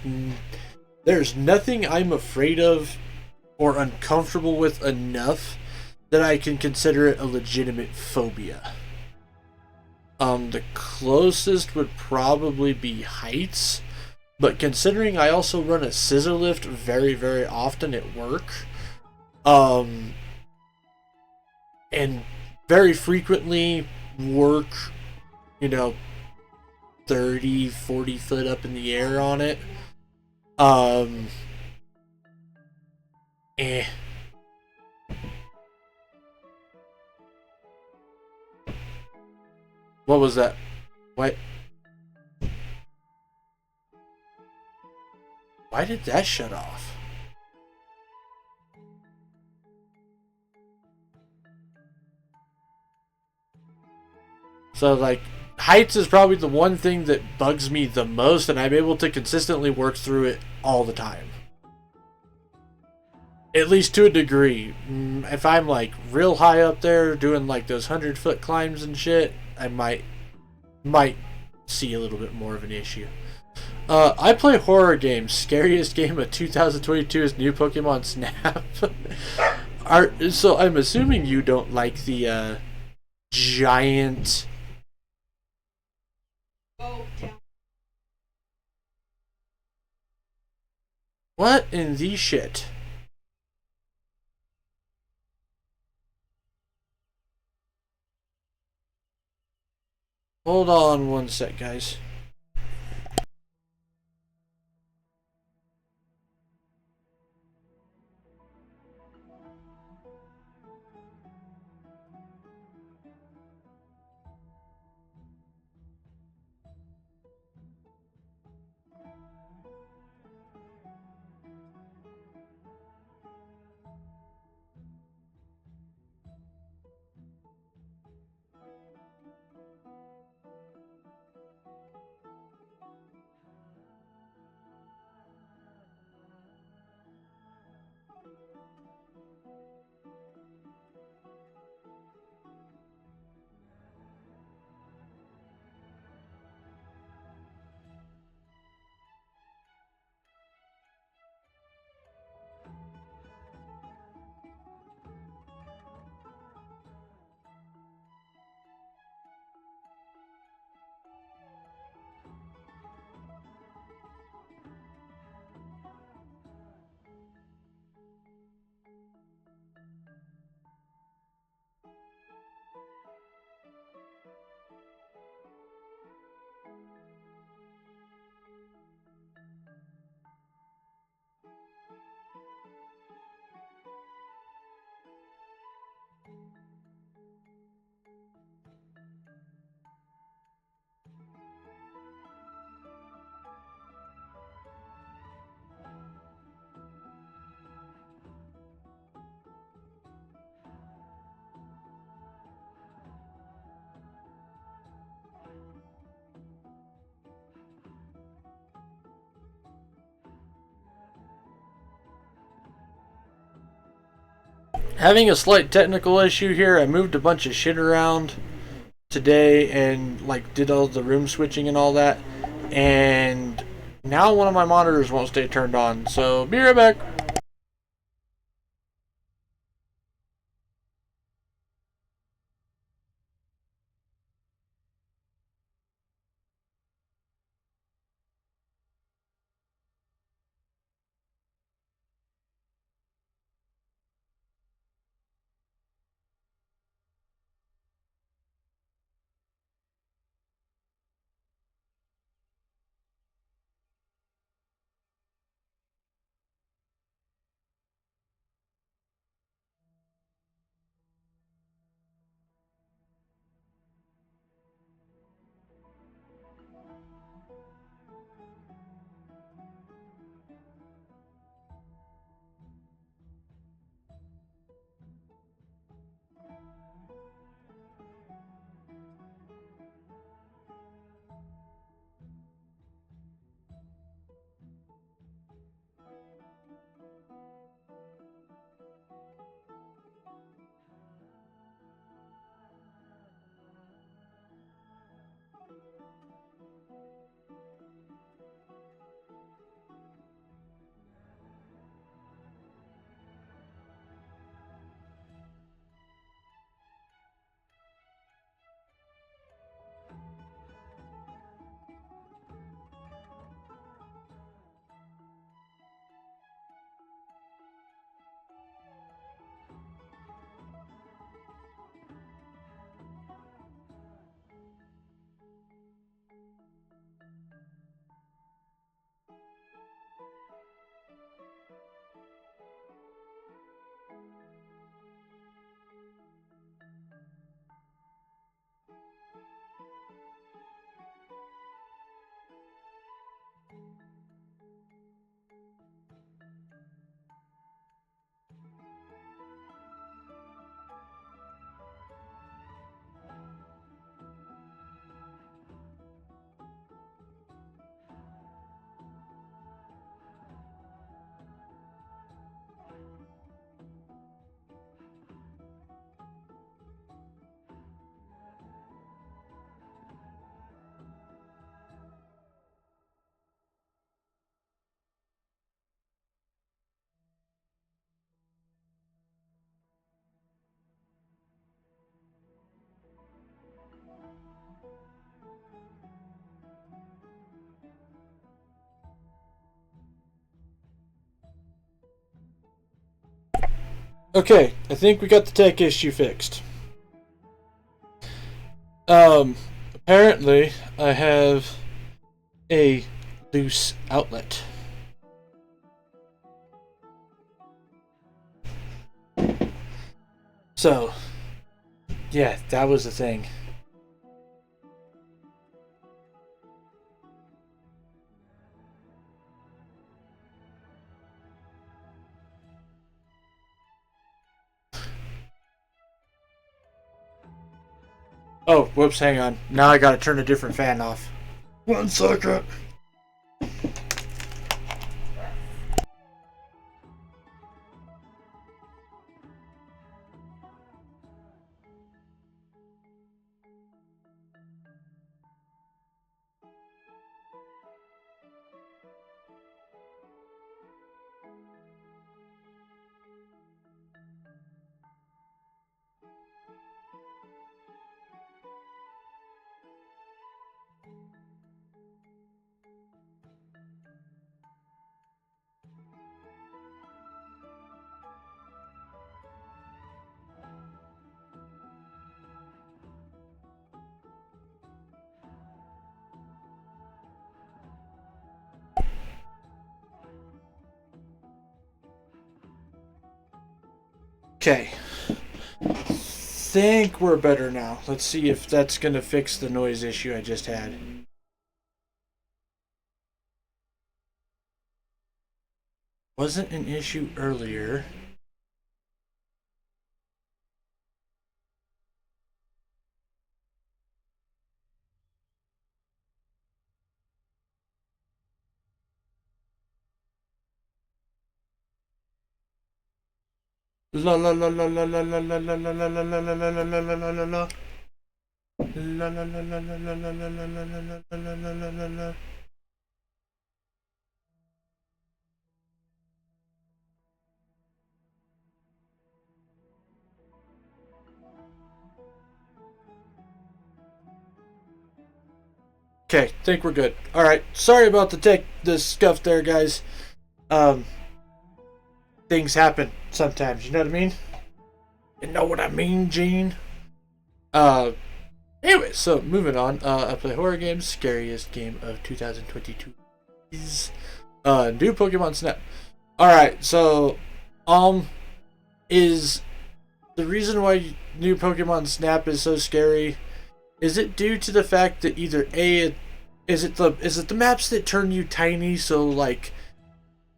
Speaker 1: there's nothing I'm afraid of or uncomfortable with enough that I can consider it a legitimate phobia. The closest would probably be heights, but considering I also run a scissor lift very, very often at work, and very frequently work, 30, 40 foot up in the air on it, eh. What was that? What? Why did that shut off? So, like, heights is probably the one thing that bugs me the most, and I'm able to consistently work through it all the time. At least to a degree. If I'm, like, real high up there doing, like, those 100-foot climbs and shit, I might see a little bit more of an issue. I play horror games. Scariest game of 2022 is new Pokemon Snap. So I'm assuming you don't like the giant. What in the shit? Hold on one sec, guys. Having a slight technical issue here. I moved a bunch of shit around today and like did all the room switching and all that, and now one of my monitors won't stay turned on. So be right back. Okay, I think we got the tech issue fixed. Apparently, I have a loose outlet. So, yeah, that was the thing. Oh, whoops, hang on. Now I gotta turn a different fan off. 1 second. Okay. Think we're better now. Let's see if that's gonna fix the noise issue I just had. Wasn't an issue earlier. La la la la la la la la la la la la la la la la la la la la. La la la la la la la la la la la la la la la la. Okay, think we're good. All right, sorry about the scuff there, guys. Um, things happen sometimes. You know what I mean? You know what I mean, Gene? Uh, anyway, so moving on. I play horror games. Scariest game of 2022 is new Pokemon Snap. All right, so is the reason why new Pokemon Snap is so scary? Is it due to the fact that either A, is it the maps that turn you tiny, so like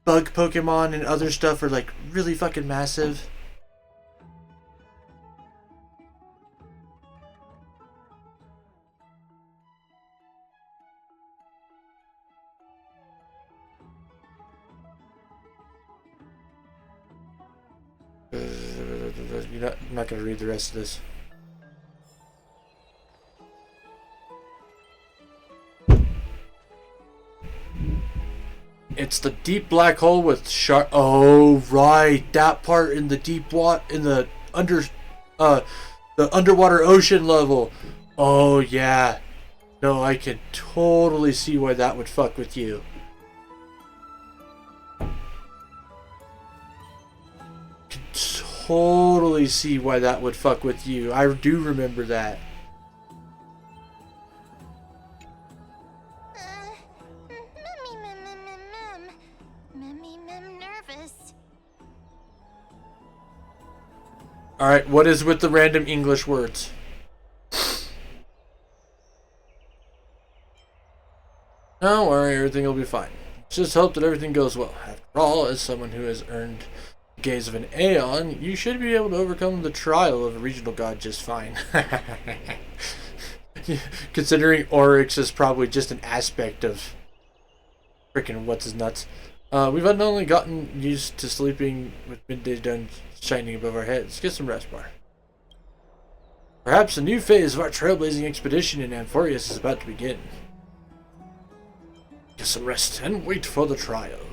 Speaker 1: bug Pokemon and other stuff are like really fucking massive? I'm not gonna read the rest of this. It's the deep black hole with shark. Oh right, that part in the deep water, in the the underwater ocean level. Oh yeah, no, I can totally see why that would fuck with you. Can totally see why that would fuck with you. I do remember that.
Speaker 2: Nervous.
Speaker 1: Alright, what is with the random English words? Don't worry, everything will be fine. Just hope that everything goes well. After all, as someone who has earned the gaze of an Aeon, you should be able to overcome the trial of a regional god just fine. Considering Oryx is probably just an aspect of freaking what's his nuts. We've unknowingly gotten used to sleeping with midday sun shining above our heads. Get some rest, Bar. Perhaps a new phase of our trailblazing expedition in Amphorius is about to begin. Get some rest and wait for the trial.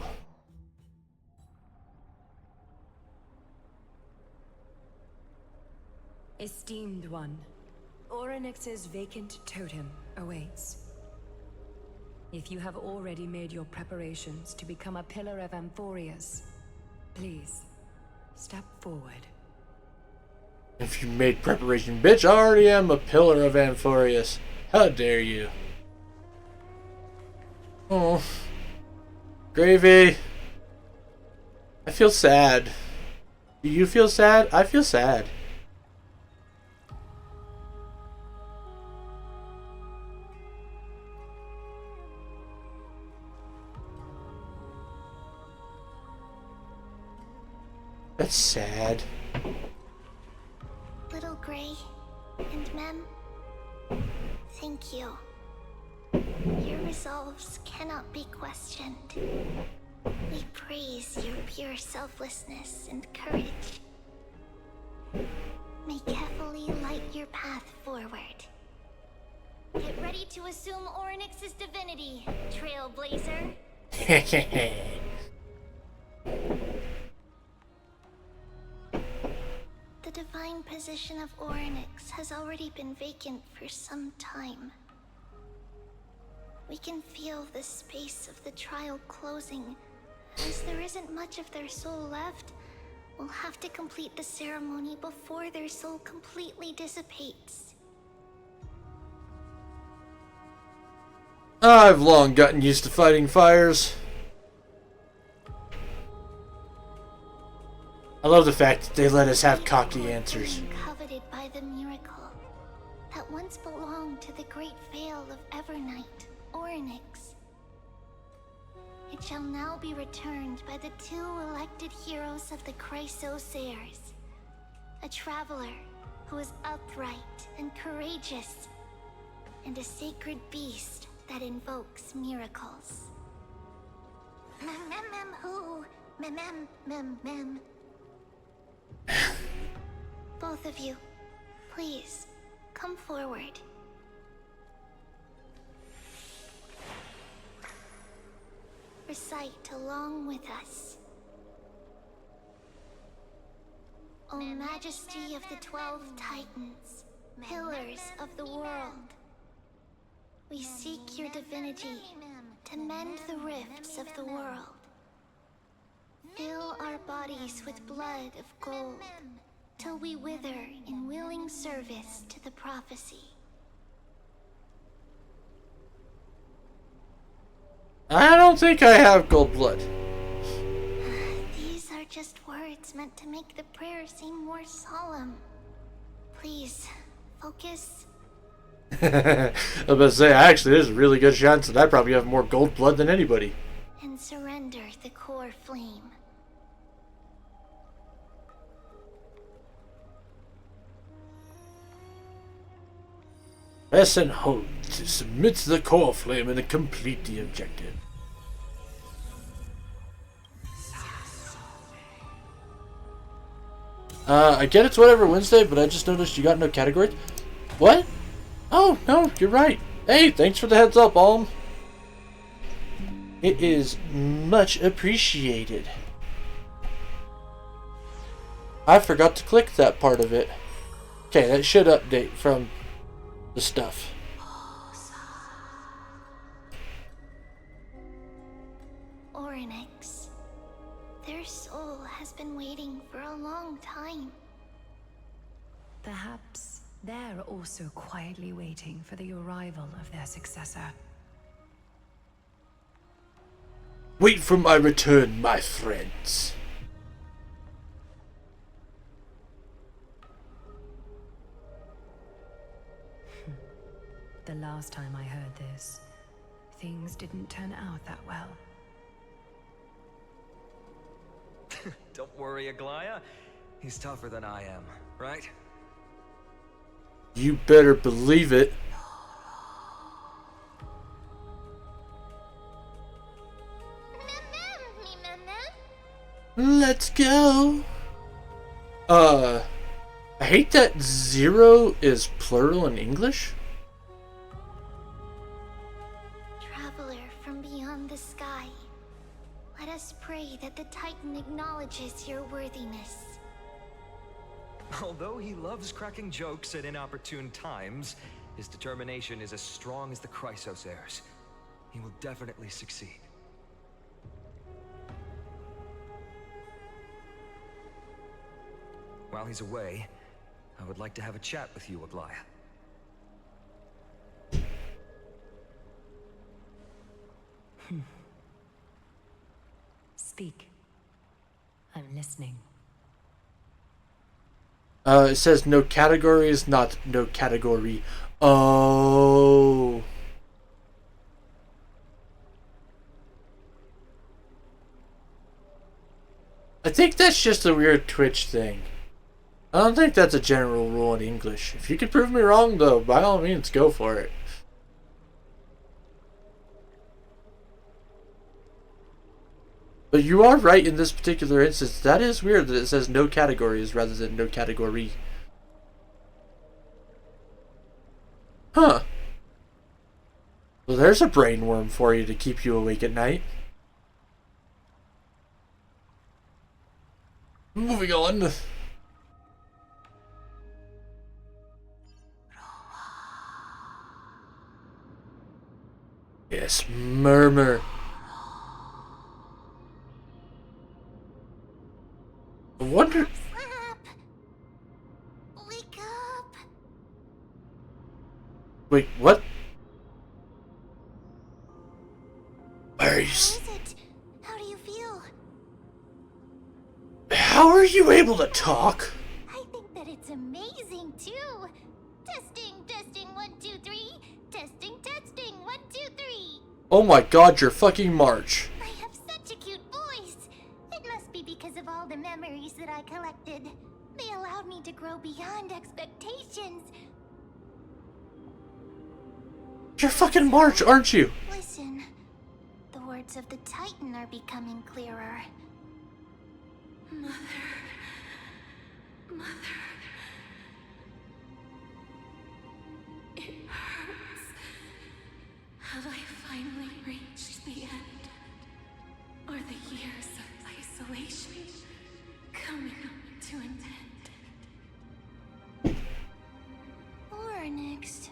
Speaker 3: Esteemed one, Oryx's vacant totem awaits. If you have already made your preparations to become a pillar of Amphorius, please Step forward.
Speaker 1: If you made preparation, bitch, I already am a pillar of Amphorius. How dare you? Oh. Gravy. I feel sad. Do you feel sad? I feel sad. That's sad.
Speaker 2: Little Gray and Mem, thank you. Your resolves cannot be questioned. We praise your pure selflessness and courage. May carefully light your path forward. Get ready to assume Orynyx's divinity, Trailblazer. The divine position of Orynyx has already been vacant for some time. We can feel the space of the trial closing. As there isn't much of their soul left, we'll have to complete the ceremony before their soul completely dissipates.
Speaker 1: I've long gotten used to fighting fires. I love the fact that they let us have cocky answers.
Speaker 2: Coveted by the miracle that once belonged to the great Vale of Evernight, Orynyx. It shall now be returned by the two elected heroes of the Chrysoseirs. A traveler who is upright and courageous, and a sacred beast that invokes miracles. Mem who? Mem. Both of you, please, come forward. Recite along with us. O Majesty of the 12 Titans, pillars of the world, we seek your divinity to mend the rifts of the world. Fill our bodies with blood of gold, till we wither in willing service to the prophecy.
Speaker 1: I don't think I have gold blood.
Speaker 2: These are just words meant to make the prayer seem more solemn. Please, focus.
Speaker 1: I was about to say, actually, there's a really good chance that I probably have more gold blood than anybody.
Speaker 2: And surrender the core flame.
Speaker 1: Press and hold to submit to the core flame and complete the objective. I get it's whatever Wednesday, but I just noticed you got no categories. What? Oh, no, you're right. Hey, thanks for the heads up, Alm. It is much appreciated. I forgot to click that part of it. Okay, that should update from the stuff.
Speaker 2: Orynyx. Their soul has been waiting for a long time.
Speaker 3: Perhaps they're also quietly waiting for the arrival of their successor.
Speaker 1: Wait for my return, my friends.
Speaker 3: The last time I heard this, things didn't turn out that well.
Speaker 5: Don't worry, Aglaya. He's tougher than I am, right?
Speaker 1: You better believe it. Let's go. I hate that zero is plural in English.
Speaker 2: Traveler from beyond the sky, let us pray that the Titan acknowledges your worthiness.
Speaker 5: Although he loves cracking jokes at inopportune times, his determination is as strong as the Chrysoseirs. He will definitely succeed. while he's away, I would like to have a chat with you, Aglaya.
Speaker 3: Speak. I'm listening.
Speaker 1: It says no categories, not no category. Oh. I think that's just a weird Twitch thing. I don't think that's a general rule in English. If you could prove me wrong, though, by all means, go for it. But you are right in this particular instance. That is weird that it says no categories rather than no category. Huh. Well, there's a brain worm for you to keep you awake at night. Moving on. Yes, murmur. I wonder.
Speaker 2: Slap! Wake up!
Speaker 1: Wait, what? Are you?
Speaker 2: How is it? How do you feel?
Speaker 1: How are you able to talk?
Speaker 2: I think that it's amazing too. Testing, 1, 2, 3. Testing, 1, 2, 3.
Speaker 1: Oh my god, you're fucking March.
Speaker 2: I have such a cute voice. It must be because of all the memories that I collected. They allowed me to grow beyond expectations.
Speaker 1: You're fucking March, aren't you?
Speaker 2: Listen, the words of the Titan are becoming clearer.
Speaker 4: Mother. It hurts. Have I finally reached the end? Are the years of isolation coming to an end?
Speaker 2: Or next.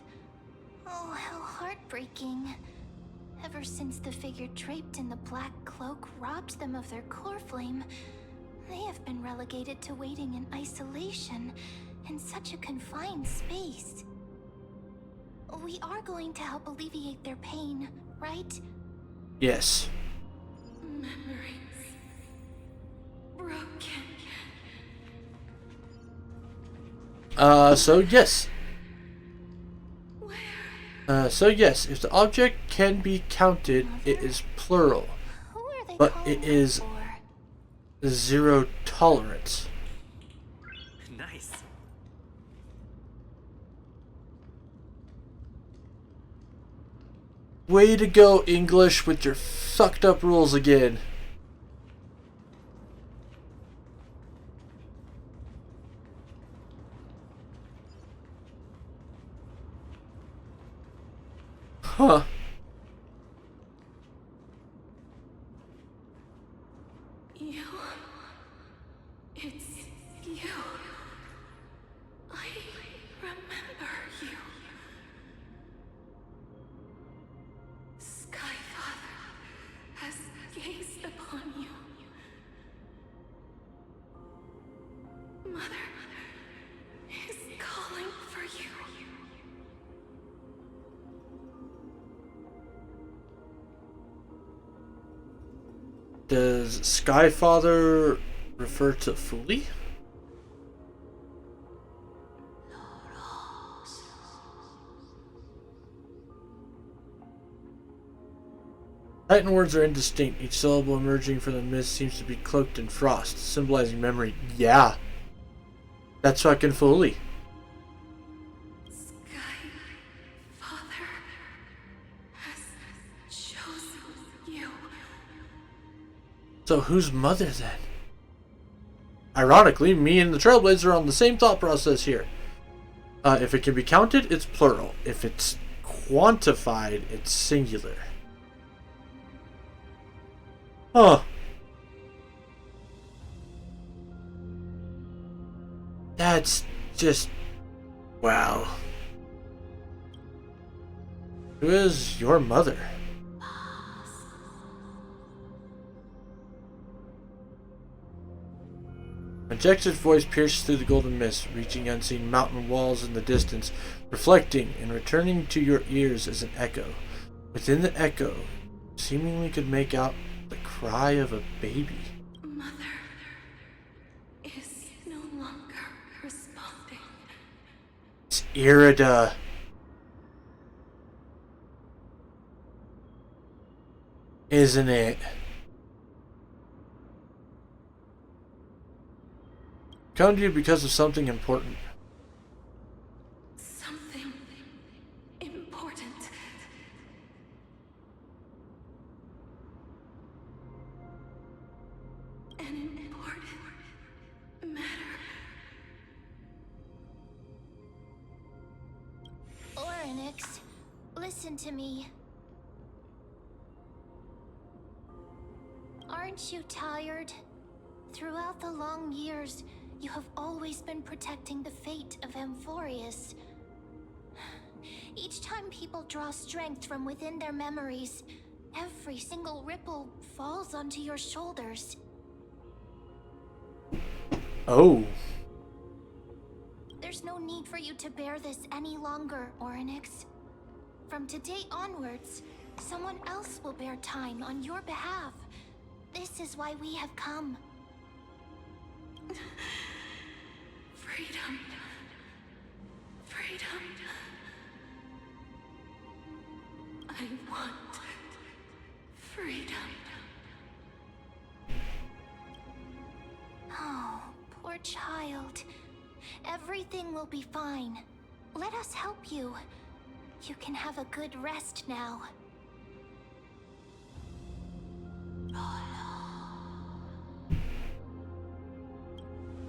Speaker 2: Oh, how heartbreaking. Ever since the figure draped in the black cloak robbed them of their core flame, they have been relegated to waiting in isolation in such a confined space. We are going to help alleviate their pain, right?
Speaker 1: Yes.
Speaker 4: Memories broken.
Speaker 1: So yes.
Speaker 4: Where?
Speaker 1: So yes, if the object can be counted, it is plural.
Speaker 2: Who are they
Speaker 1: But
Speaker 2: calling
Speaker 1: it
Speaker 2: her
Speaker 1: is
Speaker 2: for?
Speaker 1: zero tolerance.
Speaker 5: Nice.
Speaker 1: Way to go, English, with your fucked up rules again. Huh.
Speaker 4: You. It's you. I remember you. Skyfather has gazed upon you. Mother is calling for you.
Speaker 1: Does Skyfather refer to Fuli? Titan words are indistinct. Each syllable emerging from the mist seems to be cloaked in frost, symbolizing memory. Yeah. That's fucking Fuli.
Speaker 4: Skyfather has chosen you.
Speaker 1: So who's mother then? Ironically, me and the Trailblazer are on the same thought process here. If it can be counted, it's plural. If it's quantified, it's singular. Huh. That's just... wow. Who is your mother? Majestic voice pierces through the golden mist, reaching unseen mountain walls in the distance, reflecting and returning to your ears as an echo. Within the echo, seemingly could make out the cry of a baby.
Speaker 4: Mother is no longer responding.
Speaker 1: It's Irida. Isn't it? Come to you because of something important.
Speaker 4: Something important. An important matter.
Speaker 2: Orynyx, listen to me. Aren't you tired? Throughout the long years, you have always been protecting the fate of Amphorius. Each time people draw strength from within their memories, every single ripple falls onto your shoulders.
Speaker 1: Oh.
Speaker 2: There's no need for you to bear this any longer, Orynyx. From today onwards, someone else will bear time on your behalf. This is why we have come.
Speaker 4: Freedom. Freedom. I want freedom.
Speaker 2: Oh, poor child. Everything will be fine. Let us help you. You can have a good rest now.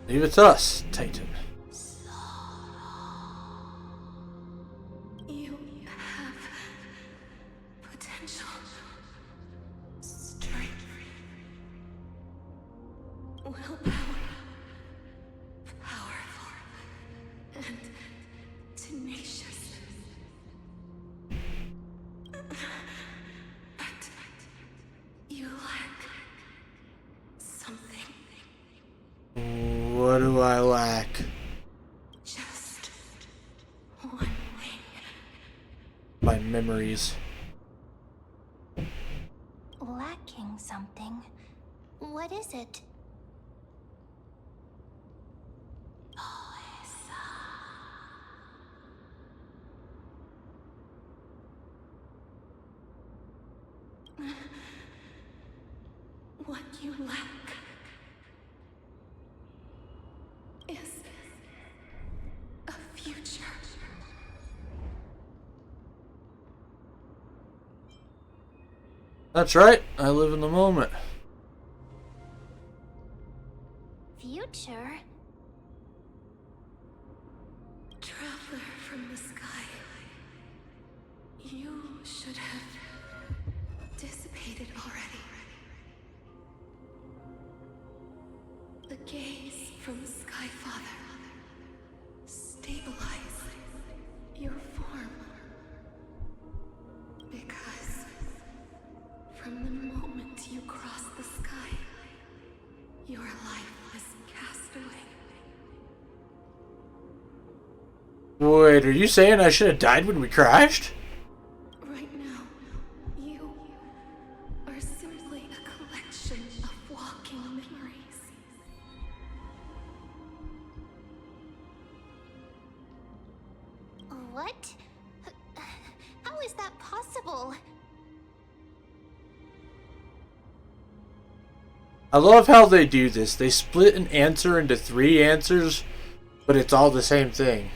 Speaker 1: Leave it to us, Titan.
Speaker 4: You have potential, strength, willpower, powerful, and tenacious. But you lack something.
Speaker 1: What do I lack?
Speaker 4: Just one thing.
Speaker 1: My memories.
Speaker 2: Lacking something. What is it?
Speaker 4: What you lack is a future.
Speaker 1: That's right, I live in the moment.
Speaker 2: Future?
Speaker 4: Traveler from the sky, you should have dissipated already. The gaze from Sky Father stabilize your form. Because from the moment you cross the sky, your life was cast away.
Speaker 1: Wait, are you saying I should have died when we crashed?
Speaker 4: Right now, you are simply a collection of walking memories.
Speaker 2: What? How is that possible?
Speaker 1: I love how they do this. They split an answer into 3 answers, but it's all the same thing.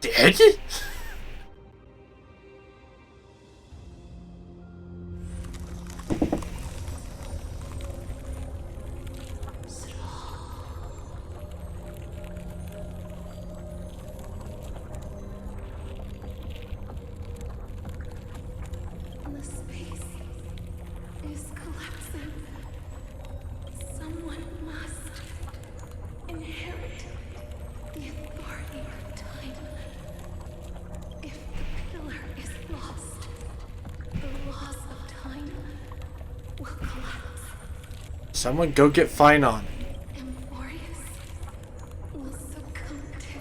Speaker 1: Dead?
Speaker 4: The space is collapsing. Someone must inherit the authority of time.
Speaker 1: Someone go get Finon.
Speaker 4: Amphorius will succumb to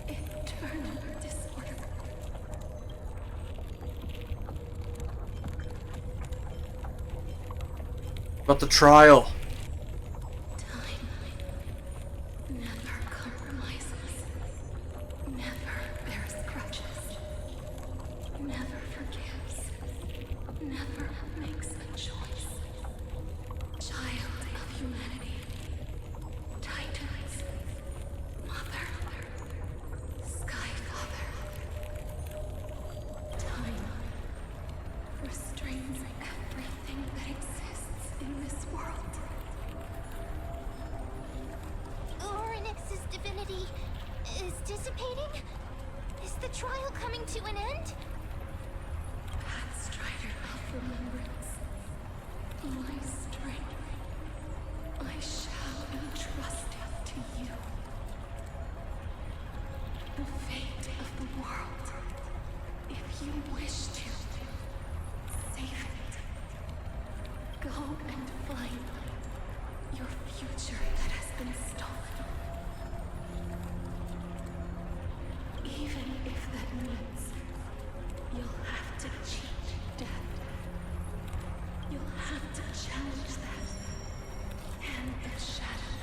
Speaker 4: eternal disorder.
Speaker 1: About the trial.
Speaker 4: Time never compromises, never bears grudges, never forgives, never makes a choice. Child of humanity, Titans, Mother, Sky Father. Time restrains everything that exists in this world.
Speaker 2: Oryx's divinity is dissipating? Is the trial coming to an end?
Speaker 4: Pathstrider of remembrance, my strength, I shall entrust it to you. The fate of the world, if you wish to, save it. Go and find your future that has been stolen. Even if that means you'll have to cheat death. You'll have to challenge that. Hand of shadow,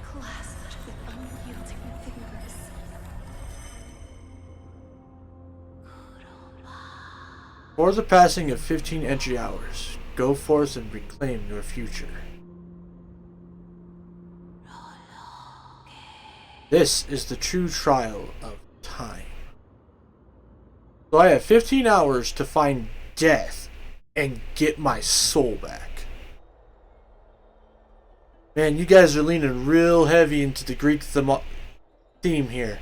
Speaker 4: clasped with unyielding fingers.
Speaker 1: For the passing of 15 entry hours, go forth and reclaim your future. This is the true trial of time. So I have 15 hours to find death and get my soul back. Man, you guys are leaning real heavy into the Greek theme here.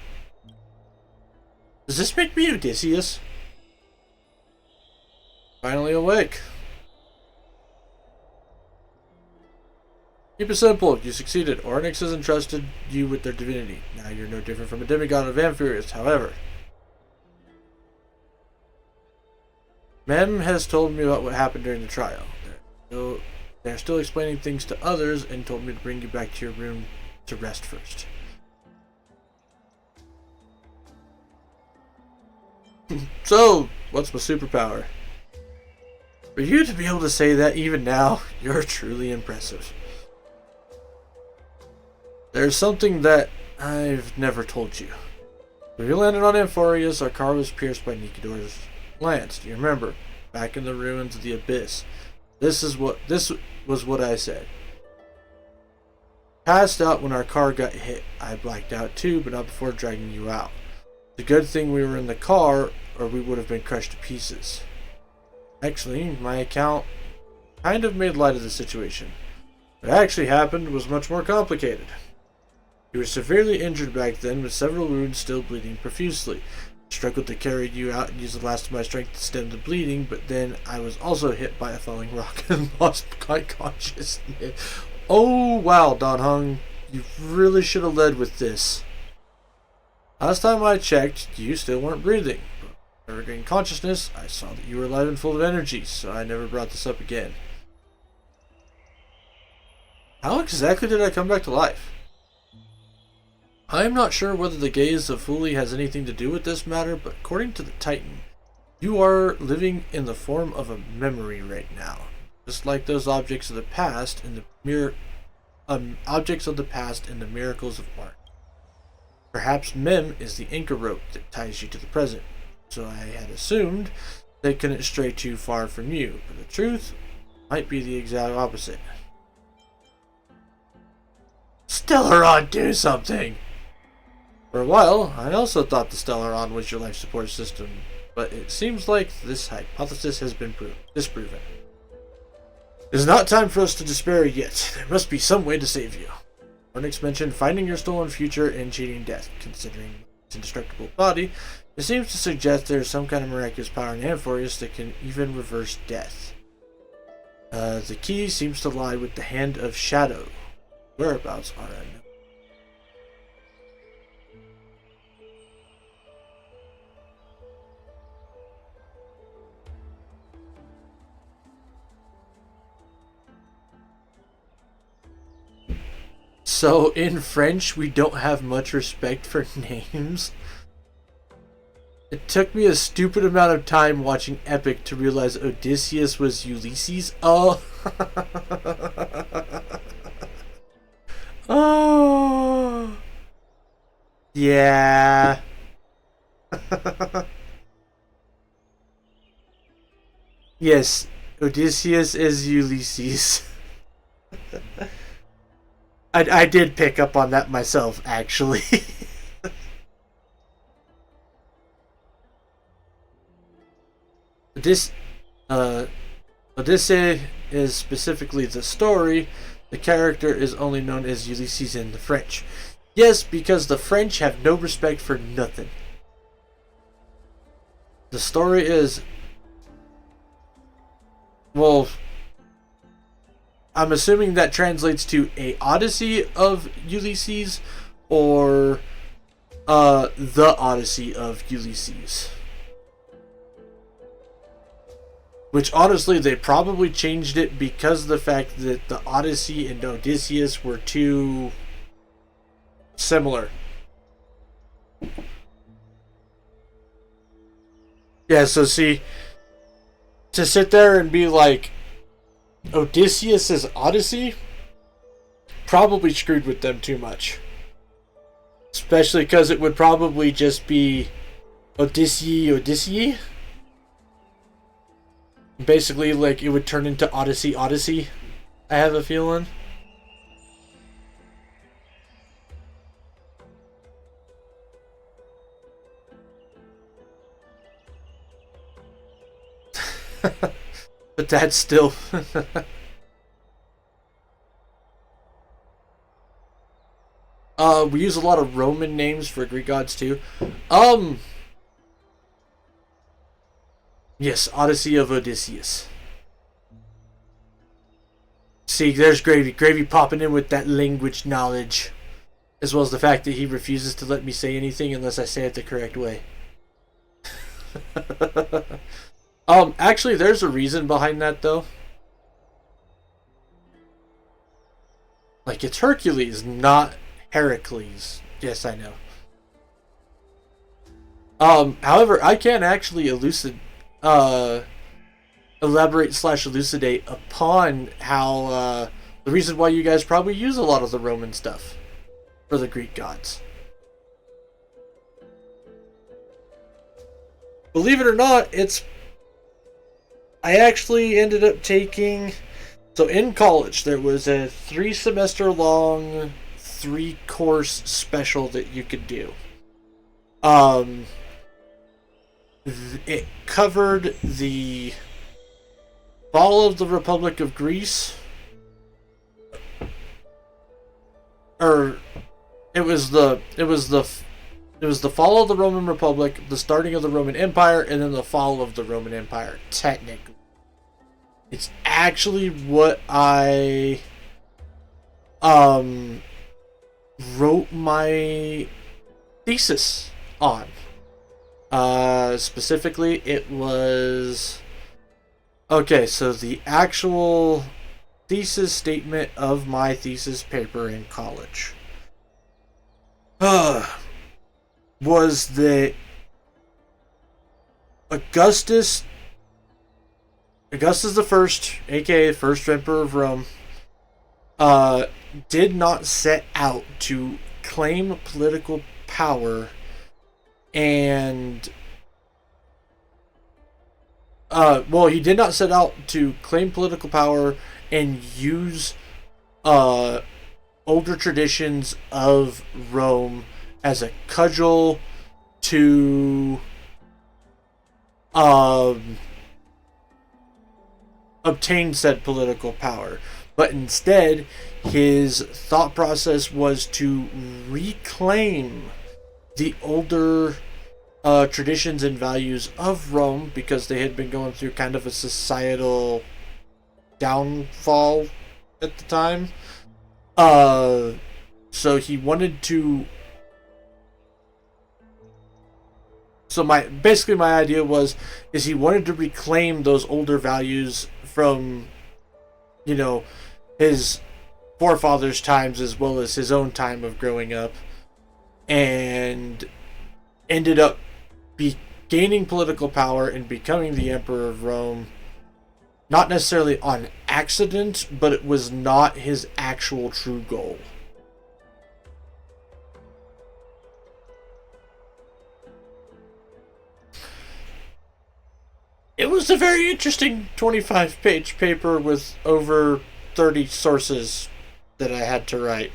Speaker 1: Does this make me Odysseus? Finally awake. Keep it simple. You succeeded. Ornyx has entrusted you with their divinity. Now you're no different from a demigod of Amphirius, however. Mem has told me about what happened during the trial. They're still explaining things to others and told me to bring you back to your room to rest first. So, what's my superpower? For you to be able to say that even now, you're truly impressive. There's something that I've never told you. When we landed on Amphorius, our car was pierced by Nikidor's lance. Do you remember? Back in the ruins of the Abyss. This was what I said. Passed out when our car got hit. I blacked out too, but not before dragging you out. The good thing we were in the car, or we would have been crushed to pieces. Actually, my account kind of made light of the situation. What actually happened was much more complicated. You were severely injured back then, with several wounds still bleeding profusely. I struggled to carry you out and use the last of my strength to stem the bleeding, but then I was also hit by a falling rock and lost my consciousness. Oh wow, Don Hung, you really should have led with this. Last time I checked, you still weren't breathing. When I regained consciousness, I saw that you were alive and full of energy, so I never brought this up again. How exactly did I come back to life? I am not sure whether the gaze of Fuli has anything to do with this matter, but according to the Titan, you are living in the form of a memory right now, just like those objects of the past in the miracles of art. Perhaps Mem is the anchor rope that ties you to the present, so I had assumed they couldn't stray too far from you, but the truth might be the exact opposite. Stellaron, do something! For a while, I also thought the Stellaron was your life support system, but it seems like this hypothesis has been disproven. It is not time for us to despair yet. There must be some way to save you. Ornyx mentioned finding your stolen future and cheating death. Considering its indestructible body, it seems to suggest there is some kind of miraculous power in Amphorius that can even reverse death. The key seems to lie with the Hand of Shadow. Whereabouts are unknown. So in French, we don't have much respect for names. It took me a stupid amount of time watching Epic to realize Odysseus was Ulysses. Oh. Oh. Yeah. Yes, Odysseus is Ulysses. I did pick up on that myself, actually. This, Odyssey is specifically the story. The character is only known as Ulysses in the French. Yes, because the French have no respect for nothing. The story is... Well, I'm assuming that translates to a Odyssey of Ulysses or the Odyssey of Ulysses. Which honestly, they probably changed it because of the fact that the Odyssey and Odysseus were too similar. Yeah, so see, to sit there and be like, Odysseus' Odyssey, probably screwed with them too much. Especially because it would probably just be Odyssey. Basically, like, it would turn into Odyssey. I have a feeling. But that's still... we use a lot of Roman names for Greek gods too. Yes, Odyssey of Odysseus. See, there's Gravy. Gravy popping in with that language knowledge. As well as the fact that he refuses to let me say anything unless I say it the correct way. Actually, there's a reason behind that, though. Like, it's Hercules, not Heracles. Yes, I know. However, I can actually elaborate/elucidate upon how, the reason why you guys probably use a lot of the Roman stuff for the Greek gods. Believe it or not, I actually ended up taking... So in college, there was a 3-semester long, 3-course special that you could do. It covered the fall of the Republic of Greece. Or it was the fall of the Roman Republic, the starting of the Roman Empire, and then the fall of the Roman Empire, technically. It's actually what I wrote my thesis on. Specifically, it was... Okay, so the actual thesis statement of my thesis paper in college was that Augustus the First, aka First Emperor of Rome, did not set out to claim political power and he did not set out to claim political power and use older traditions of Rome as a cudgel to obtain said political power. But instead, his thought process was to reclaim the older traditions and values of Rome, because they had been going through kind of a societal downfall at the time. So he wanted to... So my idea is he wanted to reclaim those older values from, his forefathers' times as well as his own time of growing up, and ended up gaining political power and becoming the Emperor of Rome, not necessarily on accident, but it was not his actual true goal. It was a very interesting 25-page paper with over 30 sources that I had to write.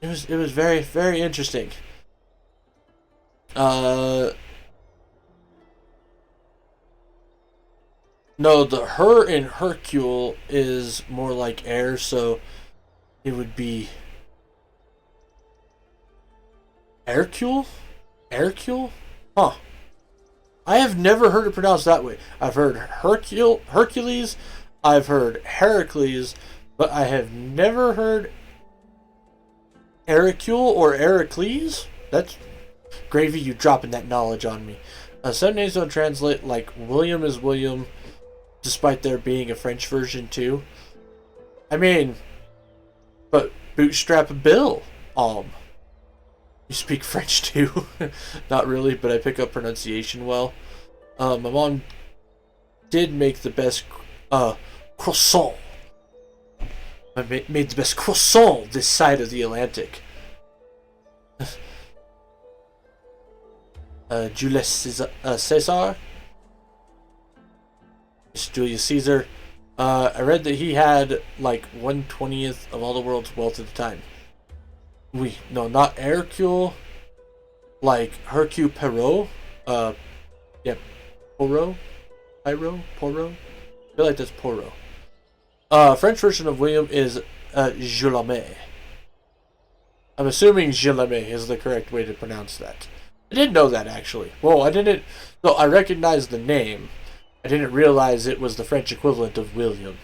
Speaker 1: It was very, very interesting. No, the her in Hercule is more like air, so it would be Hercule? Hercule? Huh. I have never heard it pronounced that way. I've heard Hercules, I've heard Heracles, but I have never heard Hercule or Heracles? That's gravy, you dropping that knowledge on me. Some names don't translate, like William is William, despite there being a French version too. I mean, but Bootstrap Bill, you speak French too? Not really, but I pick up pronunciation well. My mom did make the best croissant. I made the best croissant this side of the Atlantic. Julius Caesar? It's Julius Caesar. I read that he had like 1/20th of all the world's wealth at the time. No, not Hercule. Like Hercule Poirot. Yeah, Poirot. I feel like that's Poirot. French version of William is Guillaume. I'm assuming Guillaume is the correct way to pronounce that. I didn't know that actually. Well, I didn't. No, I recognized the name. I didn't realize it was the French equivalent of William.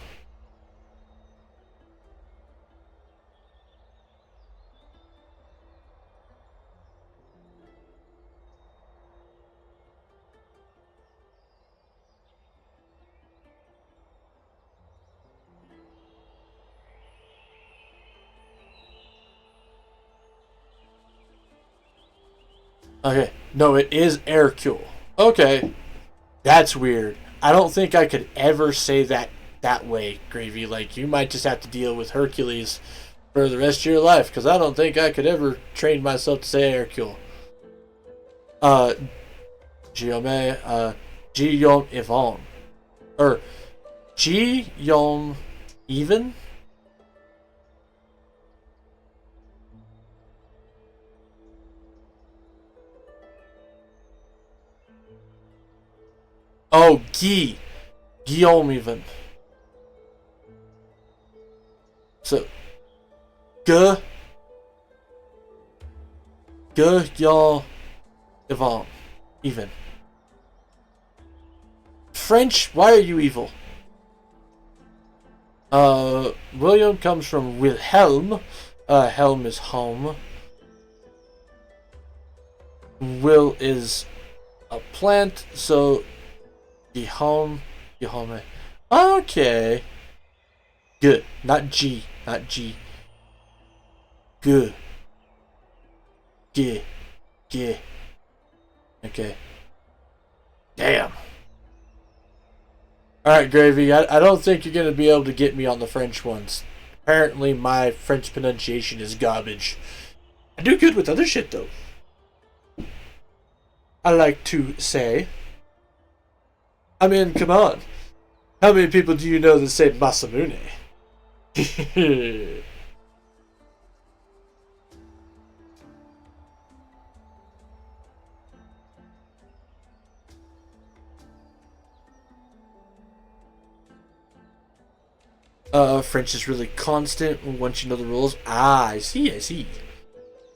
Speaker 1: Okay, no, it is Hercule. Okay, that's weird. I don't think I could ever say that way, Gravy. Like, you might just have to deal with Hercules for the rest of your life, because I don't think I could ever train myself to say Hercule. Guillaume, Guillaume Yvon. Or, Guillaume Even? Oh, Guillaume even. So, Guillaume even. French, why are you evil? William comes from Wilhelm. Helm is home. Will is a plant, so Guillaume. Okay. Good. Not G. Good. G. Okay. Damn. Alright, Gravy, I don't think you're going to be able to get me on the French ones. Apparently, my French pronunciation is garbage. I do good with other shit, though. I like to say. I mean, come on. How many people do you know that say Masamune? French is really constant once you know the rules. Ah, I see.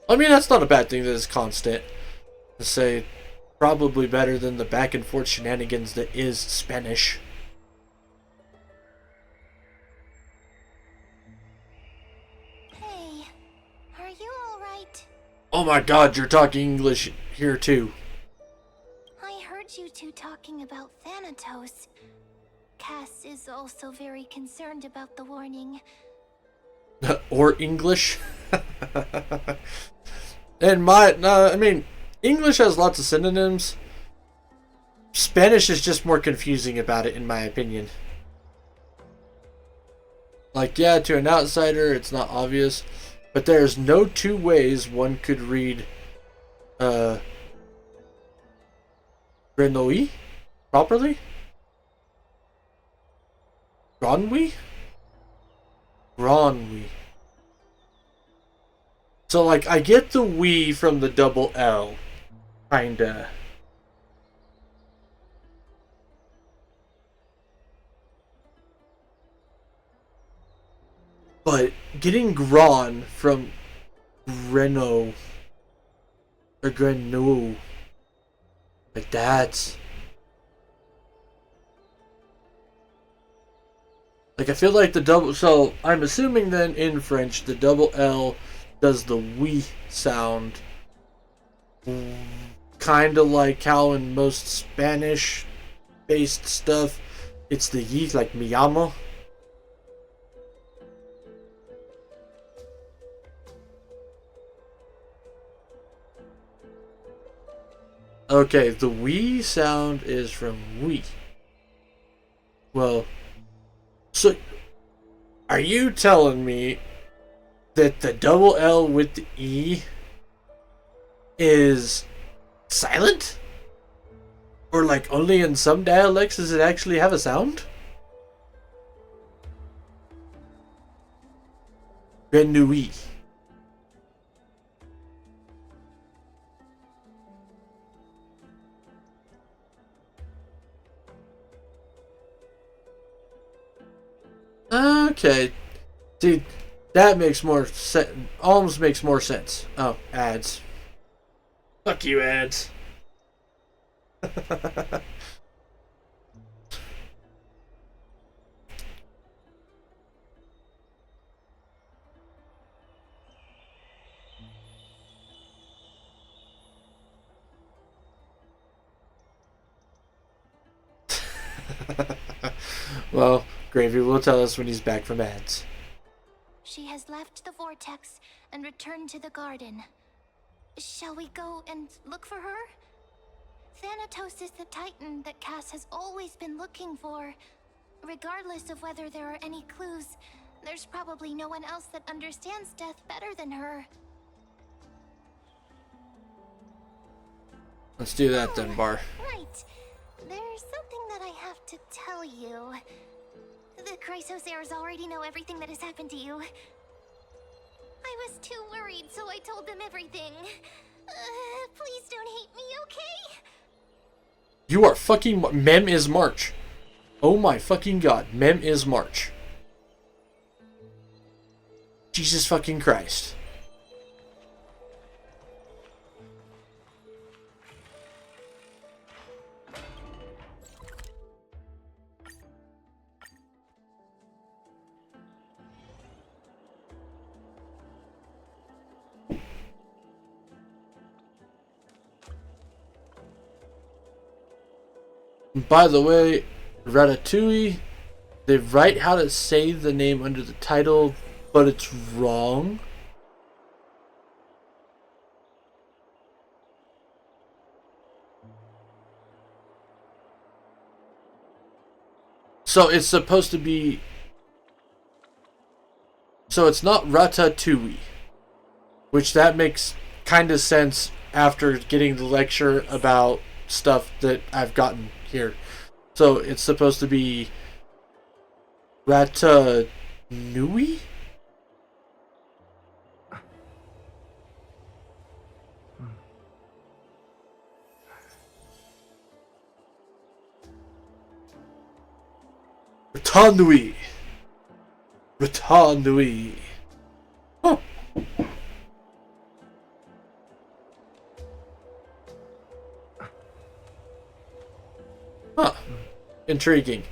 Speaker 1: I mean, that's not a bad thing that it's constant. To say, probably better than the back and forth shenanigans that is Spanish.
Speaker 2: Hey, are you alright?
Speaker 1: Oh my god, you're talking English here too.
Speaker 2: I heard you warning about Thanatos. Cass is also very concerned about the warning.
Speaker 1: Or English. And I mean, English has lots of synonyms. Spanish is just more confusing about it, in my opinion. Like, yeah, to an outsider, it's not obvious, but there's no two ways one could read Grenouille properly. Gronwy? Gronwy. So, like, I get the we from the double L. Kinda. But getting Gron from Greno or Greno, like that. Like, I feel like the double. So I'm assuming then in French the double L does the we sound, kind of like how in most Spanish-based stuff it's the ye, like mi llamo. Okay, the we sound is from we. Well, so are you telling me that the double L with the E is silent? Or like only in some dialects does it actually have a sound? Grenouille. Okay. Dude, that makes more sense. Almost makes more sense. Oh, ads. Fuck you, ads. Well, Gravy will tell us when he's back from ads.
Speaker 2: She has left the vortex and returned to the garden. Shall we go and look for her? Thanatos is the Titan that Cass has always been looking for. Regardless of whether there are any clues, there's probably no one else that understands death better than her.
Speaker 1: Let's do that then, Bar.
Speaker 2: Right. There's something that I have to tell you. The Chrysosaurs already know everything that has happened to you. I was too worried, so I told them everything. Please don't hate me, okay?
Speaker 1: You are fucking... Mem is March. Oh my fucking god. Mem is March. Jesus fucking Christ. By the way, Ratatouille, they write how to say the name under the title, but it's wrong. So it's supposed to be... So it's not Ratatouille, which that makes kind of sense after getting the lecture about stuff that I've gotten here. So it's supposed to be Ratanui? Ratanui. Ratanui. Huh. Huh. Intriguing.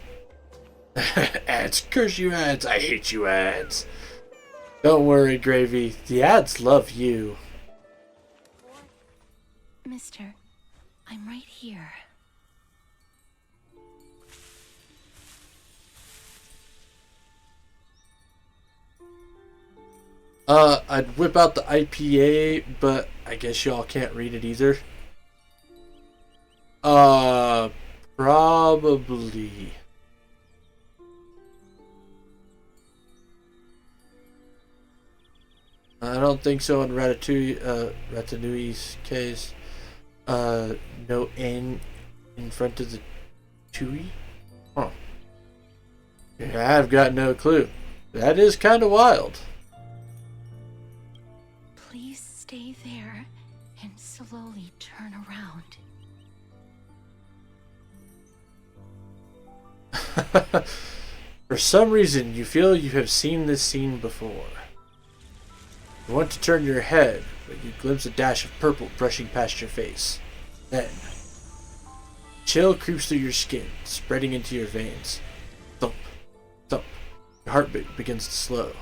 Speaker 1: Ads. Curse you, ads. I hate you, ads. Don't worry, Gravy. The ads love you.
Speaker 4: Mister, I'm right here.
Speaker 1: I'd whip out the IPA, but I guess y'all can't read it either. Probably. I don't think so in Ratanui's case. No N in front of the Tui? Huh. Yeah, I've got no clue. That is kind of wild.
Speaker 4: Please stay there and slowly turn around.
Speaker 1: For some reason, you feel you have seen this scene before. You want to turn your head, but you glimpse a dash of purple brushing past your face. Then, chill creeps through your skin, spreading into your veins. Thump, thump. Your heartbeat begins to slow.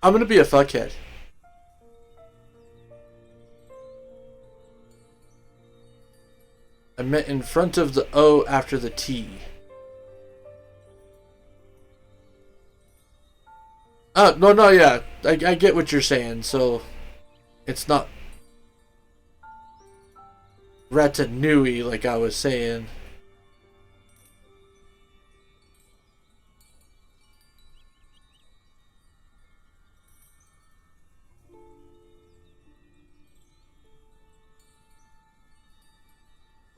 Speaker 1: I'm gonna be a fuckhead. I meant in front of the O after the T. No, yeah. I get what you're saying, so it's not Ratanui like I was saying.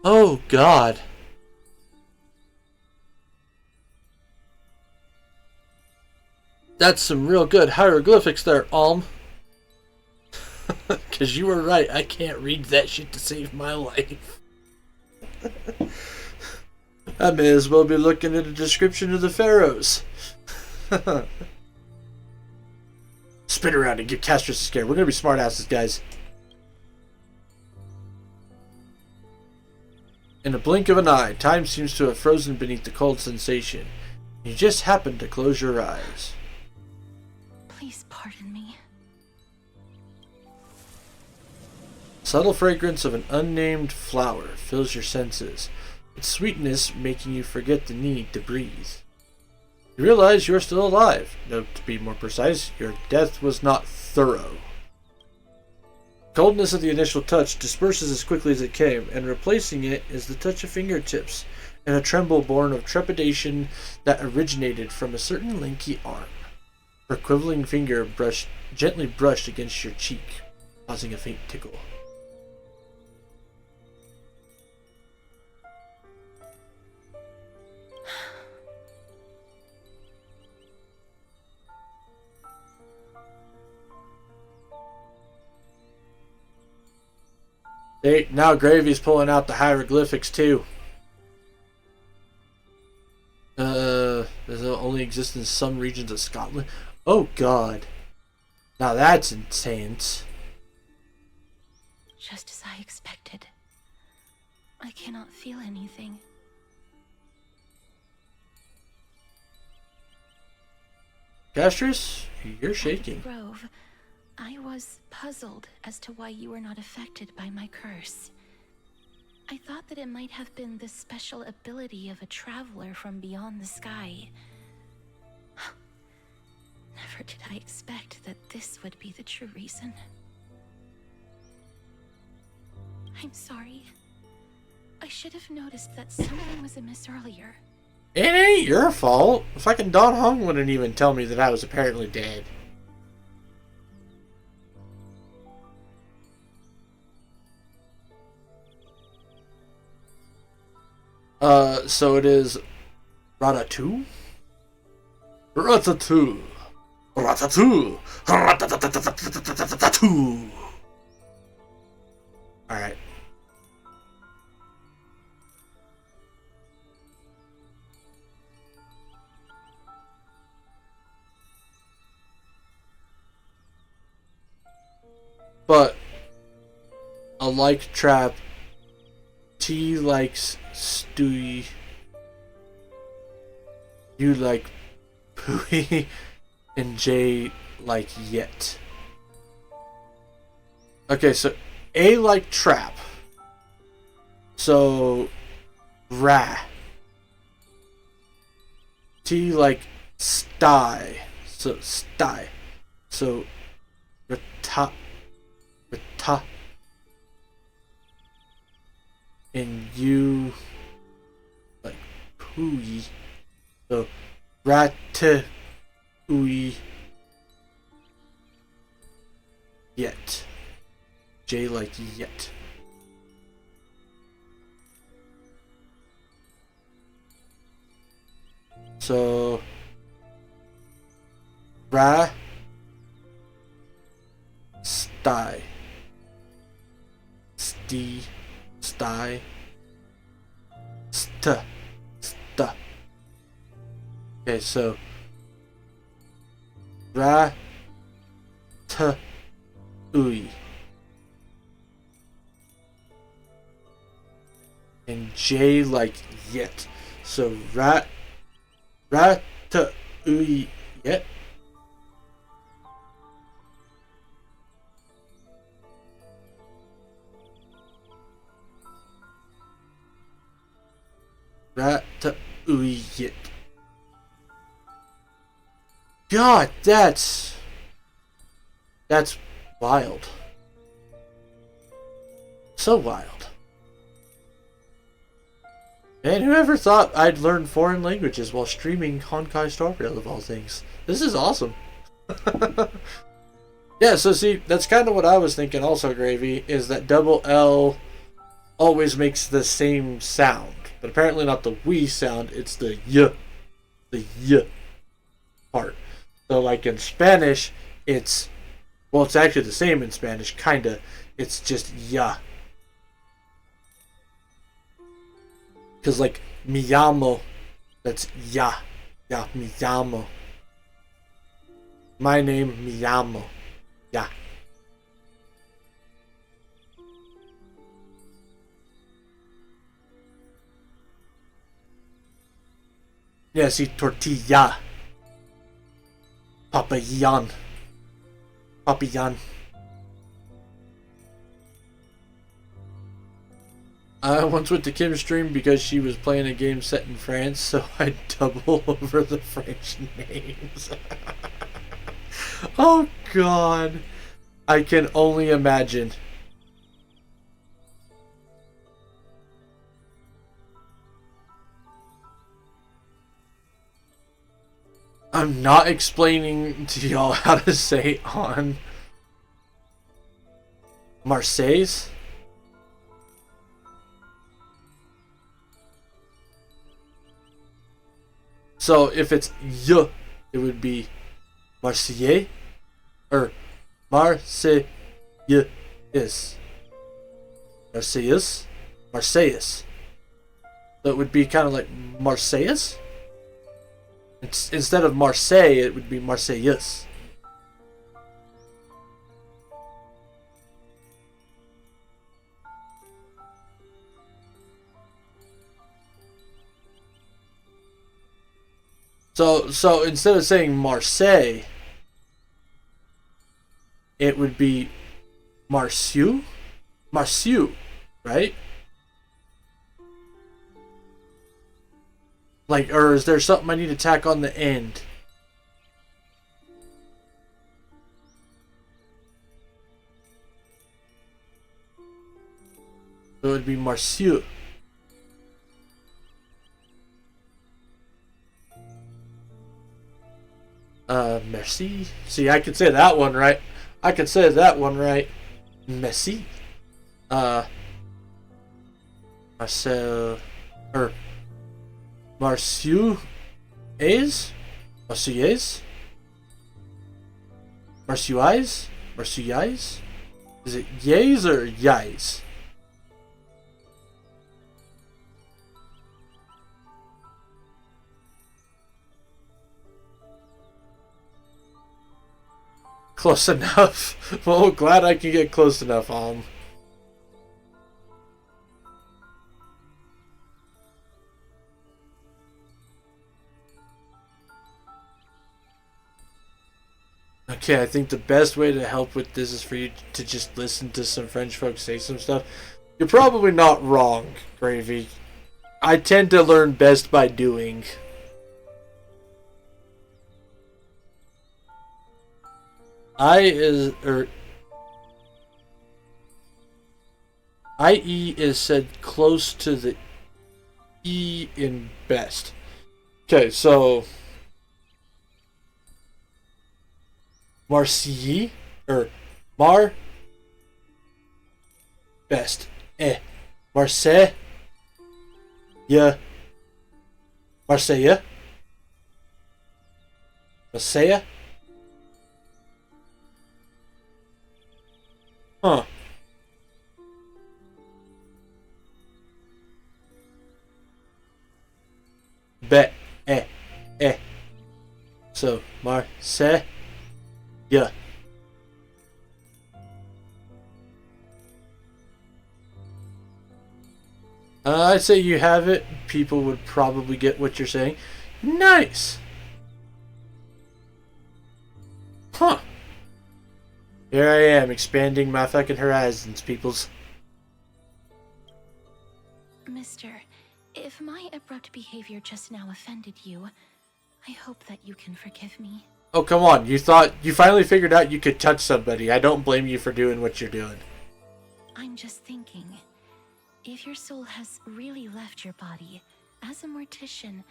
Speaker 1: Oh, God. That's some real good hieroglyphics there, Alm. Because you were right. I can't read that shit to save my life. I may as well be looking at a description of the pharaohs. Spin around and give Castris a scare. We're going to be smartasses, guys. In a blink of an eye, time seems to have frozen beneath the cold sensation. You just happen to close your eyes.
Speaker 4: Please pardon me.
Speaker 1: Subtle fragrance of an unnamed flower fills your senses, its sweetness making you forget the need to breathe. You realize you're still alive. No, to be more precise, your death was not thorough. Coldness of the initial touch disperses as quickly as it came, and replacing it is the touch of fingertips and a tremble born of trepidation that originated from a certain lanky arm. Her quivering finger gently brushed against your cheek, causing a faint tickle. Now Gravy's pulling out the hieroglyphics too. Does it only exist in some regions of Scotland? Oh God. Now that's insane.
Speaker 4: Just as I expected. I cannot feel anything.
Speaker 1: Castris, you're shaking.
Speaker 4: Grove, I was puzzled as to why you were not affected by my curse. I thought that it might have been the special ability of a traveler from beyond the sky. Never did I expect that this would be the true reason. I'm sorry. I should have noticed that something was amiss earlier.
Speaker 1: It ain't your fault. Fucking Don Hung wouldn't even tell me that I was apparently dead. So it is Ratatouille? Ratatouille. Ratatouille. Ratatouille. Alright. But a like trap, T likes Stewie, you like Pooey, and J like Yet. Okay, so A like trap. So Ra. T like sty. So sty. So rata. Rata. And you like pooey. So ratatouille. Yet. J like yet. So ra sty sti sty st st. Okay, so ra t ui and J like yet. So rat ta ui yet. Rat ta ui yet. God, that's wild. So wild. Man, whoever thought I'd learn foreign languages while streaming Honkai Star Rail of all things? This is awesome. Yeah, so see, that's kind of what I was thinking also, Gravy, is that double L always makes the same sound. But apparently not the we sound, it's the y part. So like in Spanish, it's actually the same in Spanish, kinda. It's just ya. Because like mi llamo, that's ya. Ya, mi llamo. My name, mi llamo. Ya. Yeah, see, tortilla. Papillon. Papillon. I once went to Kim's stream because she was playing a game set in France, so I double over the French names. Oh God. I can only imagine. I'm not explaining to y'all how to say on Marseilles. So if it's y, it would be Marseillais or Marseillais. Marseilles. Marseilles. So it would be kind of like Marseilles. Instead of Marseille, it would be Marseilles. So instead of saying Marseille, it would be Marciu? Marciu, right? Like, or is there something I need to tack on the end? So it would be Marciu. Merci. See, I could say that one right. I could say that one right. Merci. Marcel, or Marciu is? Marciuais? Marciuais? Marciuais? Is it yays or yais? Close enough. Well, glad I can get close enough on. Okay, I think the best way to help with this is for you to just listen to some French folks say some stuff. You're probably not wrong, Gravy. I tend to learn best by doing. IE is said close to the E in best. Okay, so Marseille or Mar best. Marseille. Yeah. Marseille. Marseille. Huh. Bet. So, Marseille. Yeah. I'd say you have it. People would probably get what you're saying. Nice. Huh. Here I am, expanding my fucking horizons, peoples.
Speaker 4: Mister, if my abrupt behavior just now offended you, I hope that you can forgive me.
Speaker 1: Oh, come on. You thought you finally figured out you could touch somebody. I don't blame you for doing what you're doing.
Speaker 4: I'm just thinking, if your soul has really left your body, as a mortician,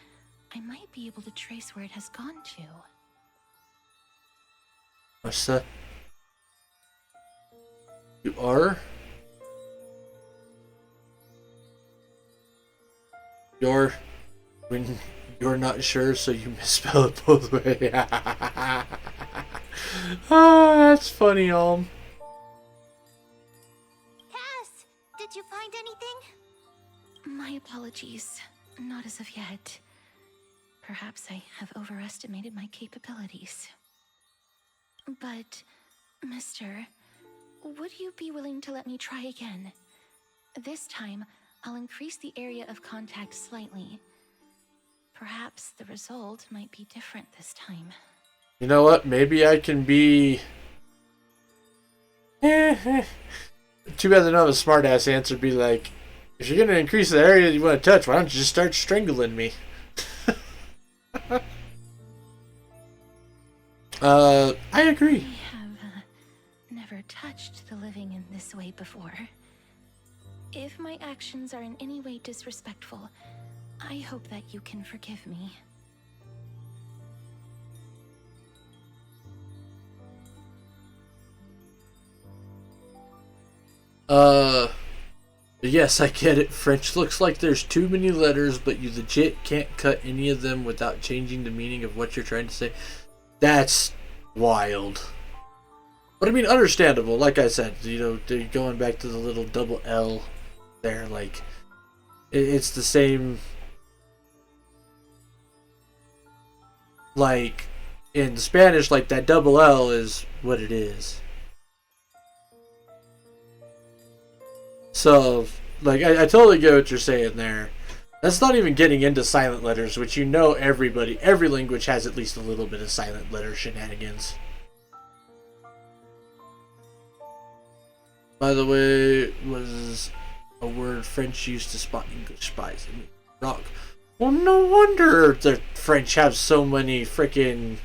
Speaker 4: I might be able to trace where it has gone to.
Speaker 1: What's that? You are? When you're not sure, so you misspell it both ways. Oh, that's funny,
Speaker 2: Cass, did you find anything?
Speaker 4: My apologies. Not as of yet. Perhaps I have overestimated my capabilities. But, mister, would you be willing to let me try again? This time, I'll increase the area of contact slightly. Perhaps the result might be different this time.
Speaker 1: You know what? Maybe I can be... Too bad I don't have a smart-ass answer. Be like, if you're going to increase the area you want to touch, why don't you just start strangling me? I agree.
Speaker 4: I have never touched the living in this way before. If my actions are in any way disrespectful, I hope that you can forgive me.
Speaker 1: Yes, I get it. French looks like there's too many letters, but you legit can't cut any of them without changing the meaning of what you're trying to say. That's wild. But I mean, understandable. Like I said, you know, they're going back to the little double L there. Like, it's the same. Like, in Spanish, like, that double L is what it is. So, like, I totally get what you're saying there. That's not even getting into silent letters, which you know every language has at least a little bit of silent letter shenanigans. By the way, was a word French used to spot English spies in rock. Well, no wonder the French have so many freaking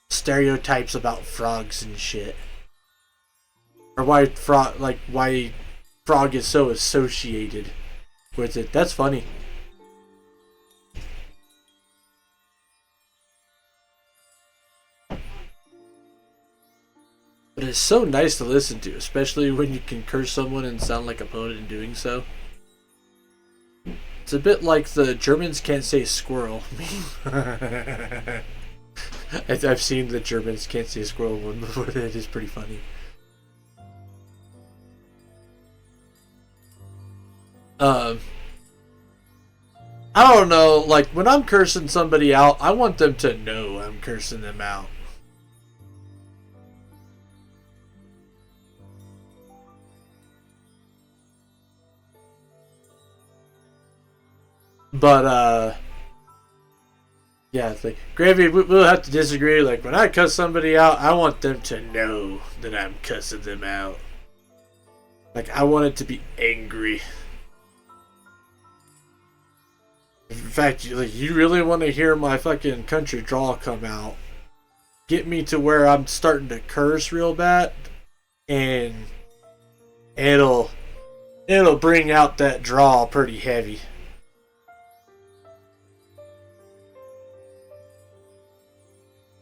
Speaker 1: stereotypes about frogs and shit. Or why frog is so associated with it. That's funny. But it's so nice to listen to, especially when you can curse someone and sound like a poet in doing so. It's a bit like the Germans can't say squirrel. I've seen the Germans can't say squirrel one before. That is pretty funny. I don't know, like, when I'm cursing somebody out, I want them to know I'm cursing them out. But, yeah, it's like, Gravy, we'll have to disagree. Like, when I cuss somebody out, I want them to know that I'm cussing them out. Like, I want it to be angry. In fact, you really want to hear my fucking country drawl come out, get me to where I'm starting to curse real bad, and it'll bring out that drawl pretty heavy.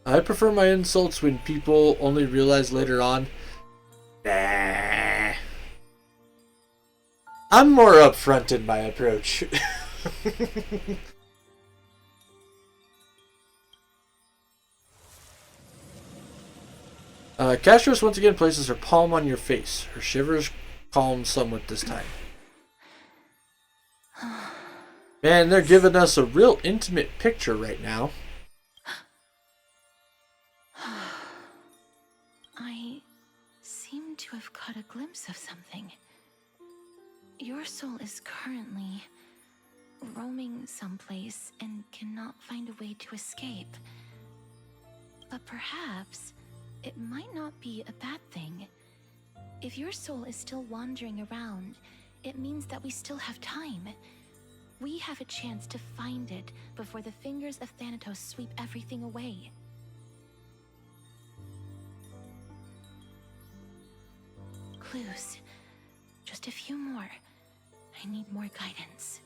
Speaker 1: I prefer my insults when people only realize later on. Nah. I'm more upfront in my approach. Castros once again places her palm on your face. Her shivers calm somewhat this time. Man, they're giving us a real intimate picture right now.
Speaker 4: I seem to have caught a glimpse of something. Your soul is currently roaming someplace and cannot find a way to escape. But perhaps it might not be a bad thing. If your soul is still wandering around, it means that we still have time. We have a chance to find it before the fingers of Thanatos sweep everything away. Clues. Just a few more. I need more guidance.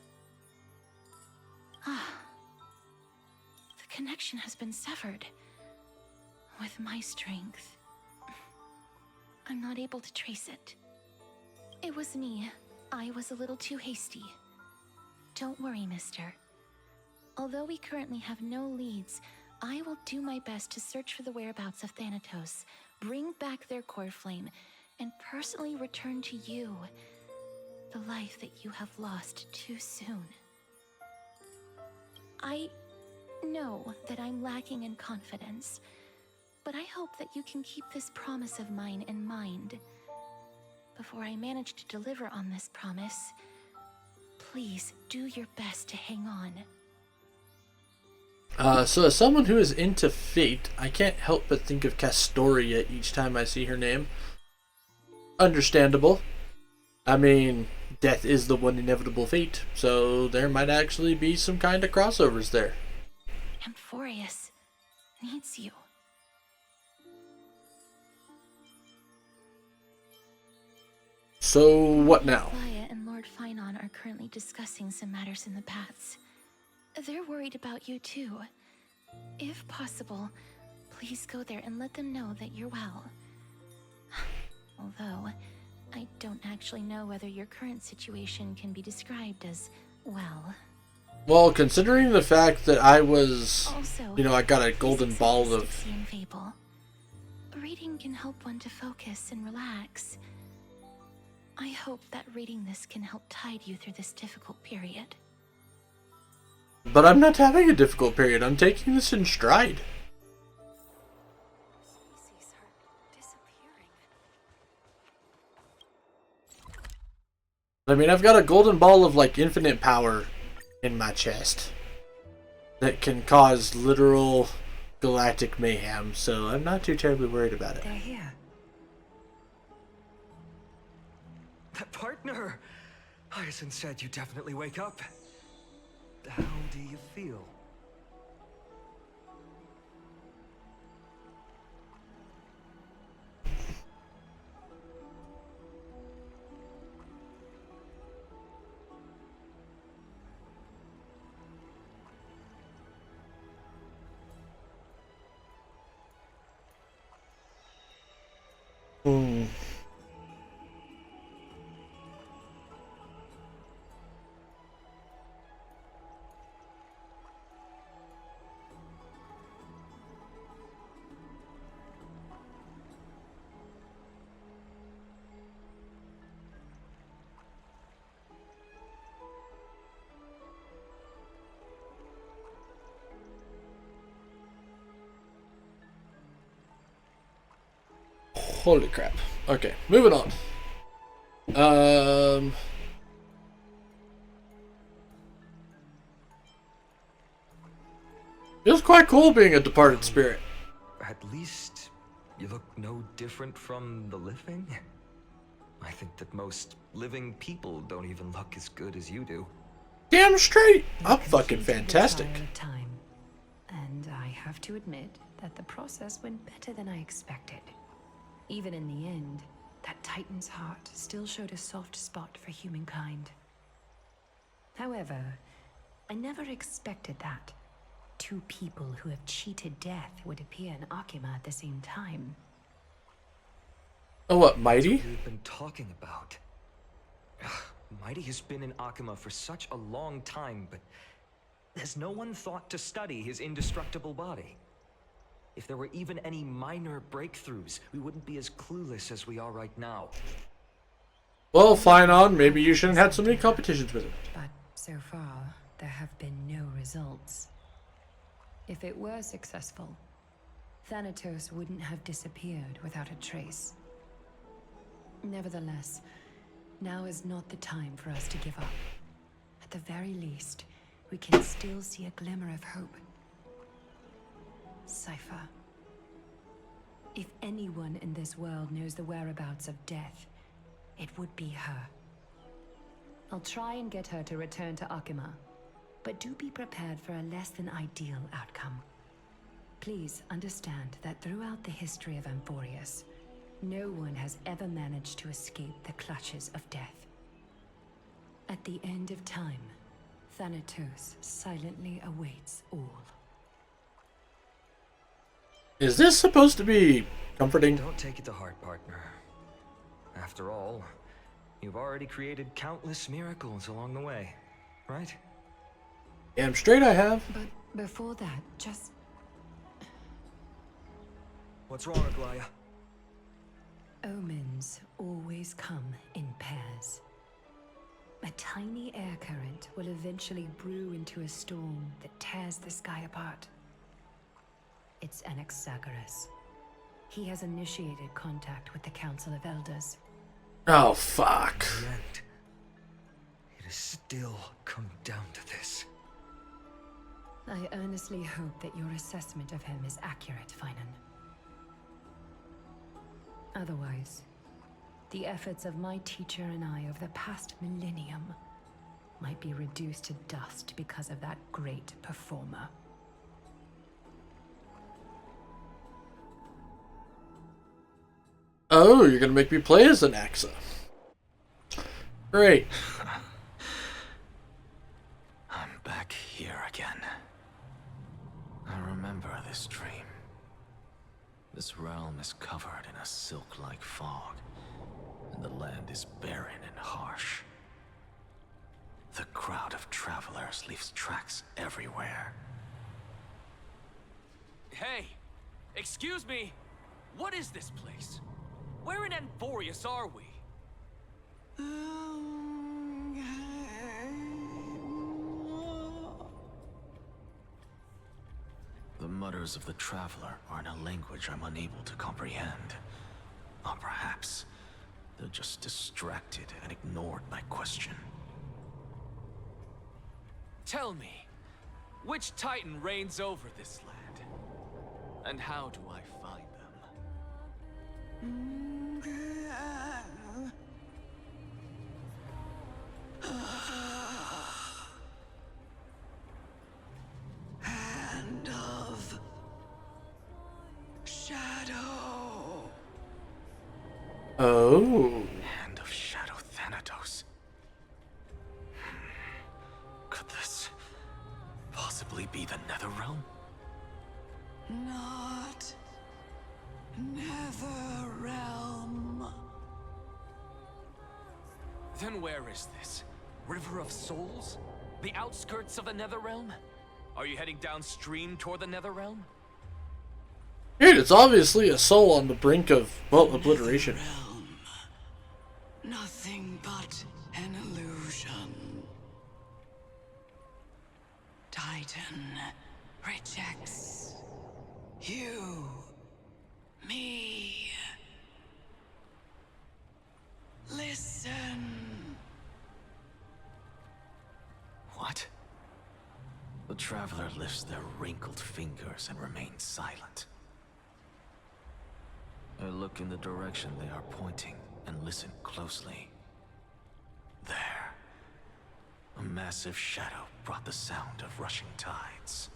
Speaker 4: Ah. The connection has been severed. With my strength, I'm not able to trace it. It was me. I was a little too hasty. Don't worry, mister. Although we currently have no leads, I will do my best to search for the whereabouts of Thanatos, bring back their core flame, and personally return to you the life that you have lost too soon. I know that I'm lacking in confidence, but I hope that you can keep this promise of mine in mind. Before I manage to deliver on this promise, please do your best to hang on.
Speaker 1: So as someone who is into fate, I can't help but think of Castoria each time I see her name. Understandable. I mean, death is the one inevitable fate, so there might actually be some kind of crossovers there.
Speaker 4: Amphorius needs you.
Speaker 1: So what now?
Speaker 4: Laya and Lord Finon are currently discussing some matters in the paths. They're worried about you too. If possible, please go there and let them know that you're well. Although, I don't actually know whether your current situation can be described as well.
Speaker 1: Well, considering the fact that I was,
Speaker 4: Also,
Speaker 1: I got a golden ball of...
Speaker 4: Fable. Reading can help one to focus and relax. I hope that reading this can help tide you through this difficult period.
Speaker 1: But I'm not having a difficult period. I'm taking this in stride. I mean, I've got a golden ball of, infinite power in my chest that can cause literal galactic mayhem, so I'm not too terribly worried about it.
Speaker 3: They're here.
Speaker 5: Partner! Hyacinth said you definitely wake up. How do you feel?
Speaker 1: Holy crap. Okay, moving on. It was quite cool being a departed spirit.
Speaker 5: At least you look no different from the living. I think that most living people don't even look as good as you do.
Speaker 1: Damn straight. I'm
Speaker 3: We
Speaker 1: fucking
Speaker 3: completed the
Speaker 1: fantastic.
Speaker 3: trial of time, and I have to admit that the process went better than I expected. Even in the end, that Titan's heart still showed a soft spot for humankind. However, I never expected that two people who have cheated death would appear in Akima at the same time.
Speaker 1: Oh, what,
Speaker 5: That's
Speaker 1: Mighty?
Speaker 5: what we've been talking about. Mighty has been in Akima for such a long time, but has no one thought to study his indestructible body? If there were even any minor breakthroughs, we wouldn't be as clueless as we are right now.
Speaker 1: Well, fine on. Maybe you shouldn't have so many competitions with him.
Speaker 3: But so far, there have been no results. If it were successful, Thanatos wouldn't have disappeared without a trace. Nevertheless, now is not the time for us to give up. At the very least, we can still see a glimmer of hope. Cypher. If anyone in this world knows the whereabouts of death, it would be her. I'll try and get her to return to Akima, but do be prepared for a less than ideal outcome. Please understand that throughout the history of Amphorius, no one has ever managed to escape the clutches of death. At the end of time, Thanatos silently awaits all.
Speaker 1: Is this supposed to be comforting?
Speaker 5: Don't take it to heart, partner. After all, you've already created countless miracles along the way, right?
Speaker 1: Damn straight I have.
Speaker 3: But before that, just...
Speaker 5: What's wrong, Aglaya?
Speaker 3: Omens always come in pairs. A tiny air current will eventually brew into a storm that tears the sky apart. It's Anaxagoras. He has initiated contact with the Council of Elders.
Speaker 1: Oh, fuck.
Speaker 5: Yet, it has still come down to this.
Speaker 3: I earnestly hope that your assessment of him is accurate, Finan. Otherwise, the efforts of my teacher and I over the past millennium might be reduced to dust because of that great performer.
Speaker 1: Oh, you're gonna make me play as an Axa. Great.
Speaker 6: I'm back here again. I remember this dream. This realm is covered in a silk-like fog, and the land is barren and harsh. The crowd of travelers leaves tracks everywhere.
Speaker 7: Hey! Excuse me! What is this place? Where in Amphorius are we?
Speaker 6: The mutters of the traveler are in a language I'm unable to comprehend. Or perhaps they're just distracted and ignored my question.
Speaker 7: Tell me, which Titan reigns over this land? And how do I find them?
Speaker 6: Hand of Shadow.
Speaker 1: Oh.
Speaker 6: Hand of Shadow Thanatos. Could this possibly be the Netherrealm? Not Netherrealm.
Speaker 7: Then where is this? River of Souls? The outskirts of the Netherrealm? Are you heading downstream toward the Netherrealm?
Speaker 1: Dude, it's obviously a soul on the brink of, well, obliteration.
Speaker 6: Nothing but an illusion. Titan rejects you, me. Listen. What? The traveler lifts their wrinkled fingers and remains silent. I look in the direction they are pointing and listen closely. There. A massive shadow brought the sound of rushing tides.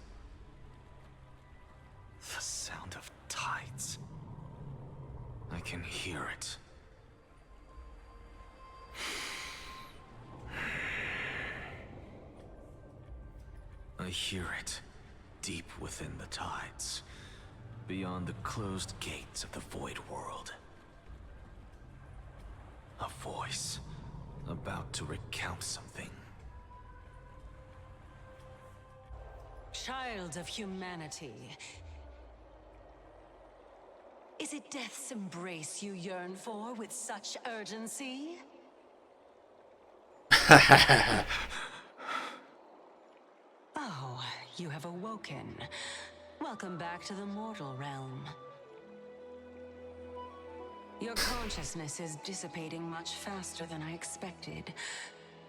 Speaker 6: The sound of tides. I can hear it. I hear it, deep within the tides, beyond the closed gates of the void world. A voice, about to recount something.
Speaker 3: Child of humanity, is it death's embrace you yearn for with such urgency? Oh, you have awoken. Welcome back to the mortal realm. Your consciousness is dissipating much faster than I expected.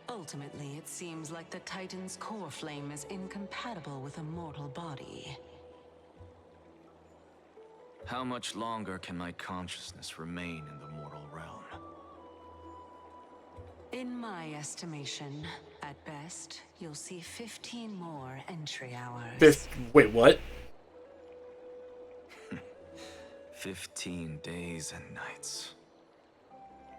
Speaker 3: Ultimately, it seems like the Titan's core flame is incompatible with a mortal body.
Speaker 6: How much longer can my consciousness remain in the mortal realm?
Speaker 3: In my estimation, at best, you'll see 15 more entry hours.
Speaker 1: Wait, what?
Speaker 6: 15 days and nights.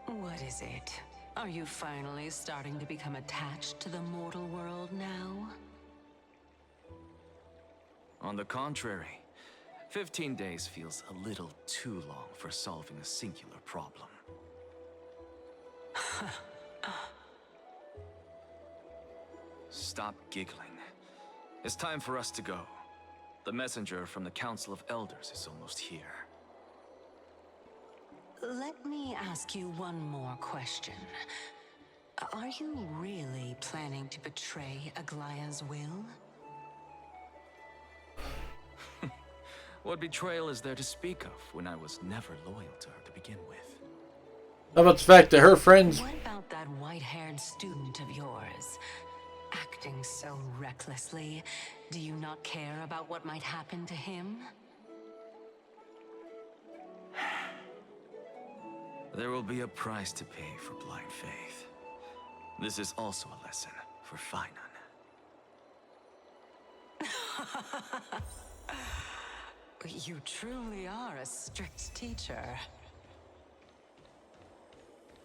Speaker 3: What is it? Are you finally starting to become attached to the mortal world now?
Speaker 6: On the contrary, 15 days feels a little too long for solving a singular problem. Stop giggling. It's time for us to go. The messenger from the Council of Elders is almost here.
Speaker 3: Let me ask you one more question. Are you really planning to betray Aglaya's will?
Speaker 6: What betrayal is there to speak of when I was never loyal to her to begin with?
Speaker 1: How about the fact that her friends...
Speaker 3: What about that white-haired student of yours? Acting so recklessly, do you not care about what might happen to him?
Speaker 6: There will be a price to pay for blind faith. This is also a lesson for Finan.
Speaker 3: You truly are a strict teacher.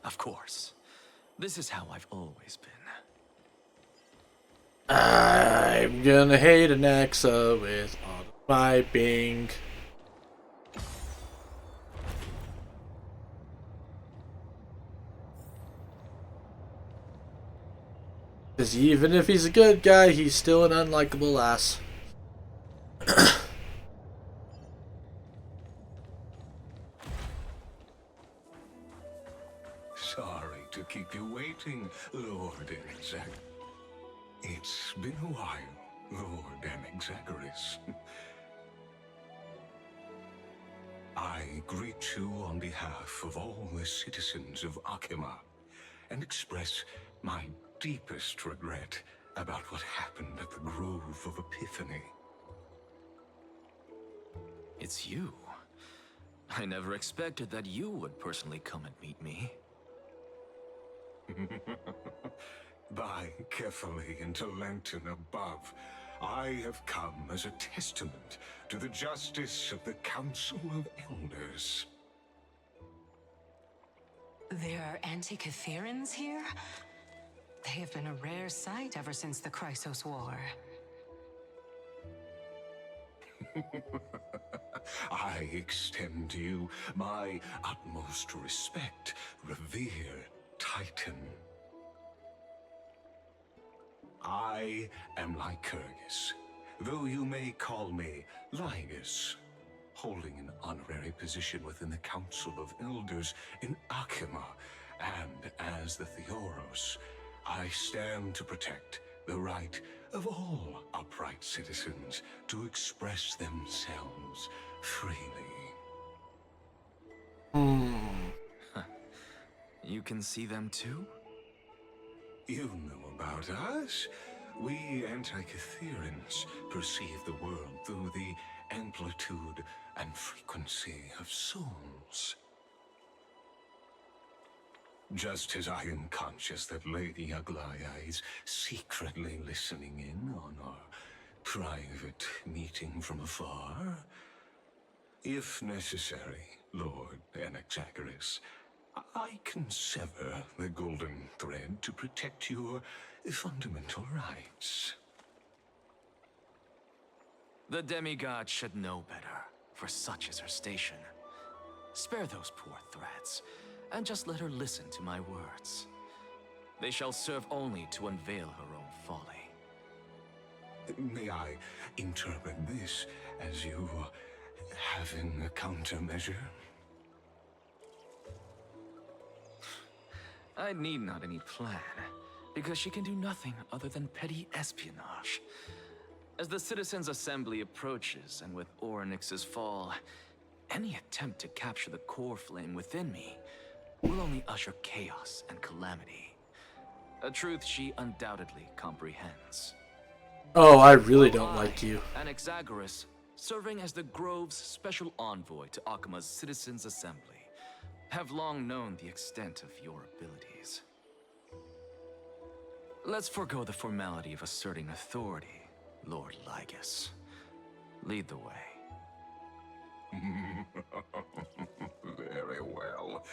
Speaker 6: Of course. This is how I've always been.
Speaker 1: I'm gonna hate Anaxa with all my being. Because even if he's a good guy, he's still an unlikable ass.
Speaker 8: Sorry to keep you waiting, Lord Enexag. It's been a while, Lord Enexagaris. I greet you on behalf of all the citizens of Akima and express my deepest regret about what happened at the Grove of Epiphany.
Speaker 6: It's you. I never expected that you would personally come and meet me.
Speaker 8: By carefully into Lantern above, I have come as a testament to the justice of the Council of Elders.
Speaker 3: There are Anti-Catherians here? They have been a rare sight ever since the Chrysos War.
Speaker 8: I extend to you my utmost respect, revere Titan. I am Lycurgus, though you may call me Lygus, holding an honorary position within the Council of Elders in Akima, and as the Theoros, I stand to protect the right of all upright citizens to express themselves freely.
Speaker 6: You can see them too?
Speaker 8: You know about us. We Anti-Catherians perceive the world through the amplitude and frequency of souls. Just as I am conscious that Lady Aglaya is secretly listening in on our private meeting from afar. If necessary, Lord Anaxagoras, I can sever the golden thread to protect your fundamental rights.
Speaker 6: The demigod should know better, for such is her station. Spare those poor threats, and just let her listen to my words. They shall serve only to unveil her own folly.
Speaker 8: May I interpret this as you having a countermeasure?
Speaker 6: I need not any plan, because she can do nothing other than petty espionage. As the Citizens' Assembly approaches, and with Orynyx's fall, any attempt to capture the core flame within me will only usher chaos and calamity. A truth she undoubtedly comprehends.
Speaker 1: Oh, I really don't like you.
Speaker 6: Anaxagoras, serving as the Grove's special envoy to Akima's Citizens' Assembly, have long known the extent of your abilities. Let's forego the formality of asserting authority, Lord Lygus. Lead the way.
Speaker 8: Very well.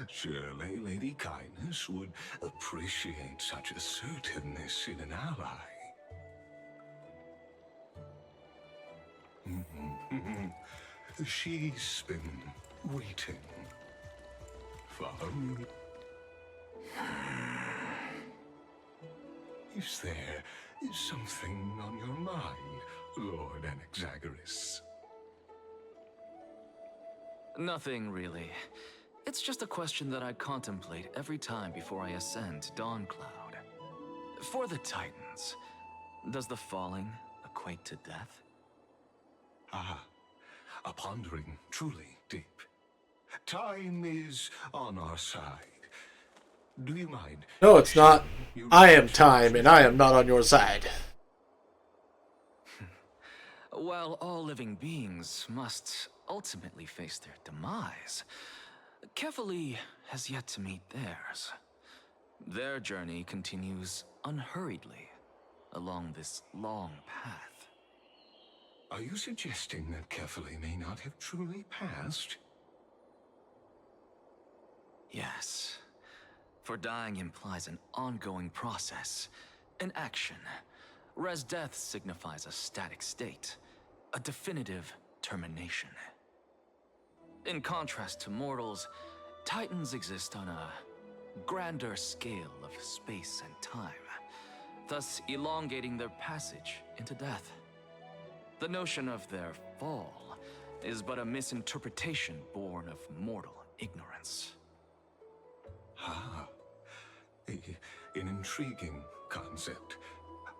Speaker 8: Surely Lady Kindness would appreciate such assertiveness in an ally. She's been waiting. Follow me. Is there something on your mind, Lord Anaxagoras?
Speaker 6: Nothing, really. It's just a question that I contemplate every time before I ascend to Dawncloud. For the Titans, does the falling equate to death?
Speaker 8: Ah, a pondering truly deep. Time is on our side. Do you mind?
Speaker 1: No, it's not. I am time, and I am not on your side.
Speaker 6: While all living beings must ultimately face their demise, Kefali has yet to meet theirs. Their journey continues unhurriedly along this long path.
Speaker 8: Are you suggesting that Kefali may not have truly passed?
Speaker 6: Yes. For dying implies an ongoing process, an action, whereas death signifies a static state, a definitive termination. In contrast to mortals, Titans exist on a grander scale of space and time, thus elongating their passage into death. The notion of their fall is but a misinterpretation born of mortal ignorance.
Speaker 8: Ah, an intriguing concept,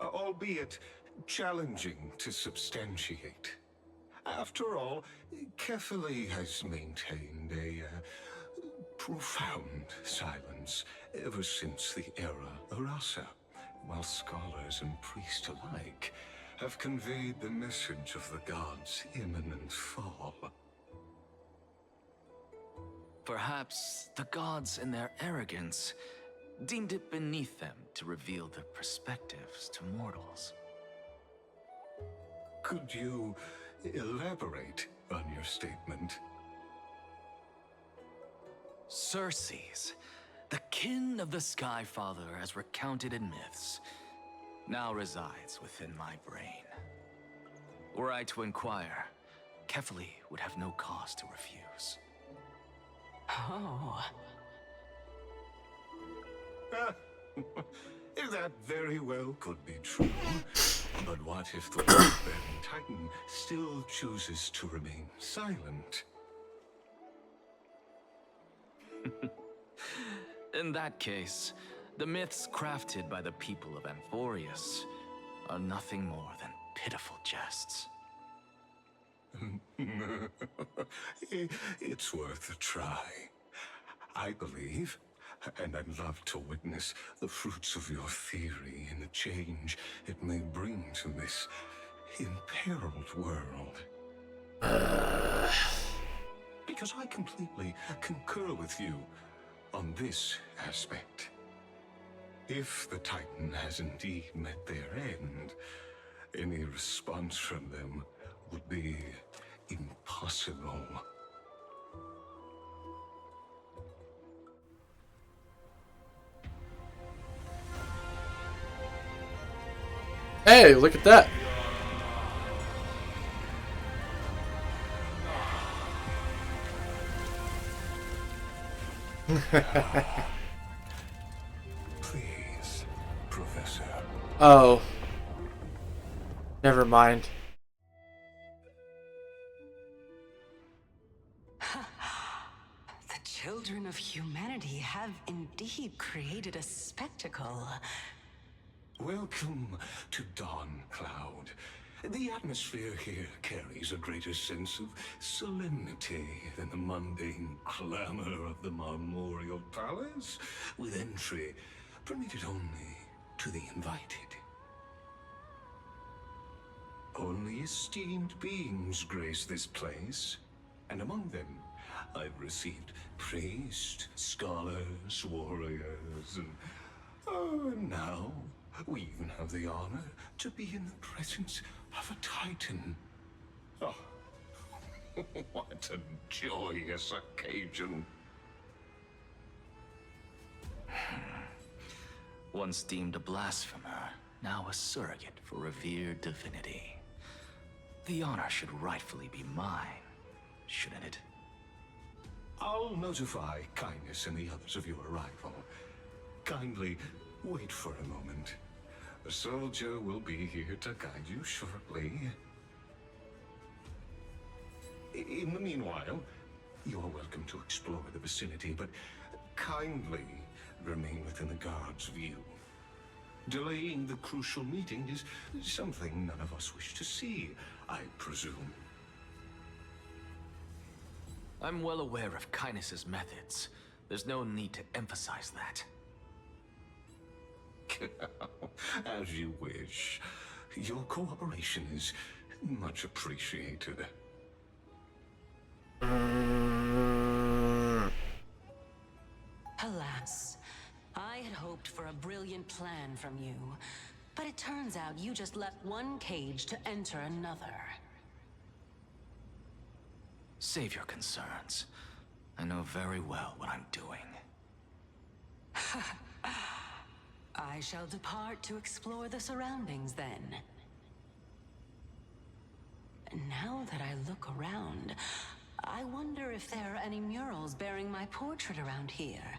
Speaker 8: albeit challenging to substantiate. After all, Kefali has maintained a profound silence ever since the era Arasa, while scholars and priests alike have conveyed the message of the gods' imminent fall.
Speaker 6: Perhaps the gods, in their arrogance, deemed it beneath them to reveal their perspectives to mortals.
Speaker 8: Could you elaborate on your statement?
Speaker 6: Circes, the kin of the Skyfather as recounted in myths, now resides within my brain. Were I to inquire, Kefali would have no cause to refuse.
Speaker 4: Oh.
Speaker 8: That very well could be true. But what if the weight-bearing Titan still chooses to remain silent?
Speaker 6: In that case, the myths crafted by the people of Amphorius are nothing more than pitiful jests.
Speaker 8: It's worth a try. I believe, and I'd love to witness the fruits of your theory and the change it may bring to this imperiled world. Because I completely concur with you on this aspect. If the Titan has indeed met their end, any response from them would be impossible.
Speaker 1: Hey, look at that.
Speaker 8: Please, Professor.
Speaker 1: Oh. Never mind.
Speaker 9: The children of humanity have indeed created a spectacle.
Speaker 8: Welcome to Dawn Cloud. The atmosphere here carries a greater sense of solemnity than the mundane clamor of the Marmorial Palace, with entry permitted only to the invited. Only esteemed beings grace this place, and among them I've received priests, scholars, warriors, and now we even have the honor to be in the presence of a Titan. Oh, what a joyous occasion.
Speaker 6: Once deemed a blasphemer, now a surrogate for revered divinity. The honor should rightfully be mine, shouldn't it?
Speaker 8: I'll notify Kindness and the others of your arrival. Kindly wait for a moment. A soldier will be here to guide you shortly. In the meanwhile, you are welcome to explore the vicinity, but kindly remain within the guard's view. Delaying the crucial meeting is something none of us wish to see, I presume.
Speaker 6: I'm well aware of Kindness's methods. There's no need to emphasize that.
Speaker 8: As you wish. Your cooperation is much appreciated.
Speaker 9: Alas, I had hoped for a brilliant plan from you, but it turns out you just left one cage to enter another.
Speaker 6: Save your concerns. I know very well what I'm doing.
Speaker 9: I shall depart to explore the surroundings then. Now that I look around, I wonder if there are any murals bearing my portrait around here.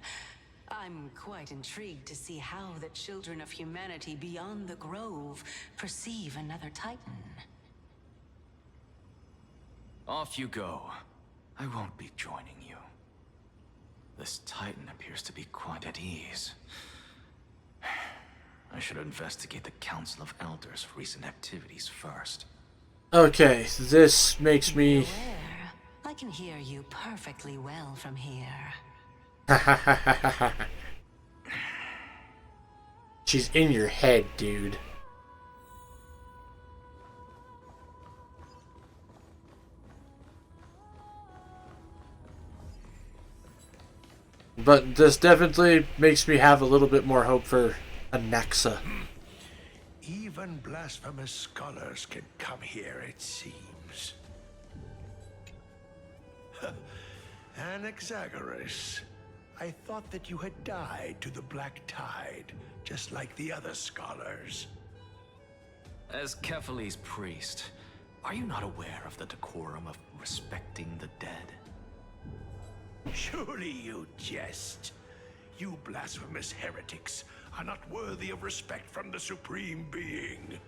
Speaker 9: I'm quite intrigued to see how the children of humanity beyond the Grove perceive another Titan.
Speaker 6: Off you go. I won't be joining you. This Titan appears to be quite at ease. I should investigate the Council of Elders' recent activities first.
Speaker 1: Okay, this makes me...
Speaker 9: Beware. I can hear you perfectly well from here.
Speaker 1: She's in your head, dude. But this definitely makes me have a little bit more hope for a Nexa.
Speaker 10: Even blasphemous scholars can come here, it seems. Anaxagoras, I thought that you had died to the Black Tide, just like the other scholars.
Speaker 6: As Kephale's priest, are you not aware of the decorum of respecting the dead?
Speaker 10: Surely you jest. You blasphemous heretics are not worthy of respect from the Supreme Being.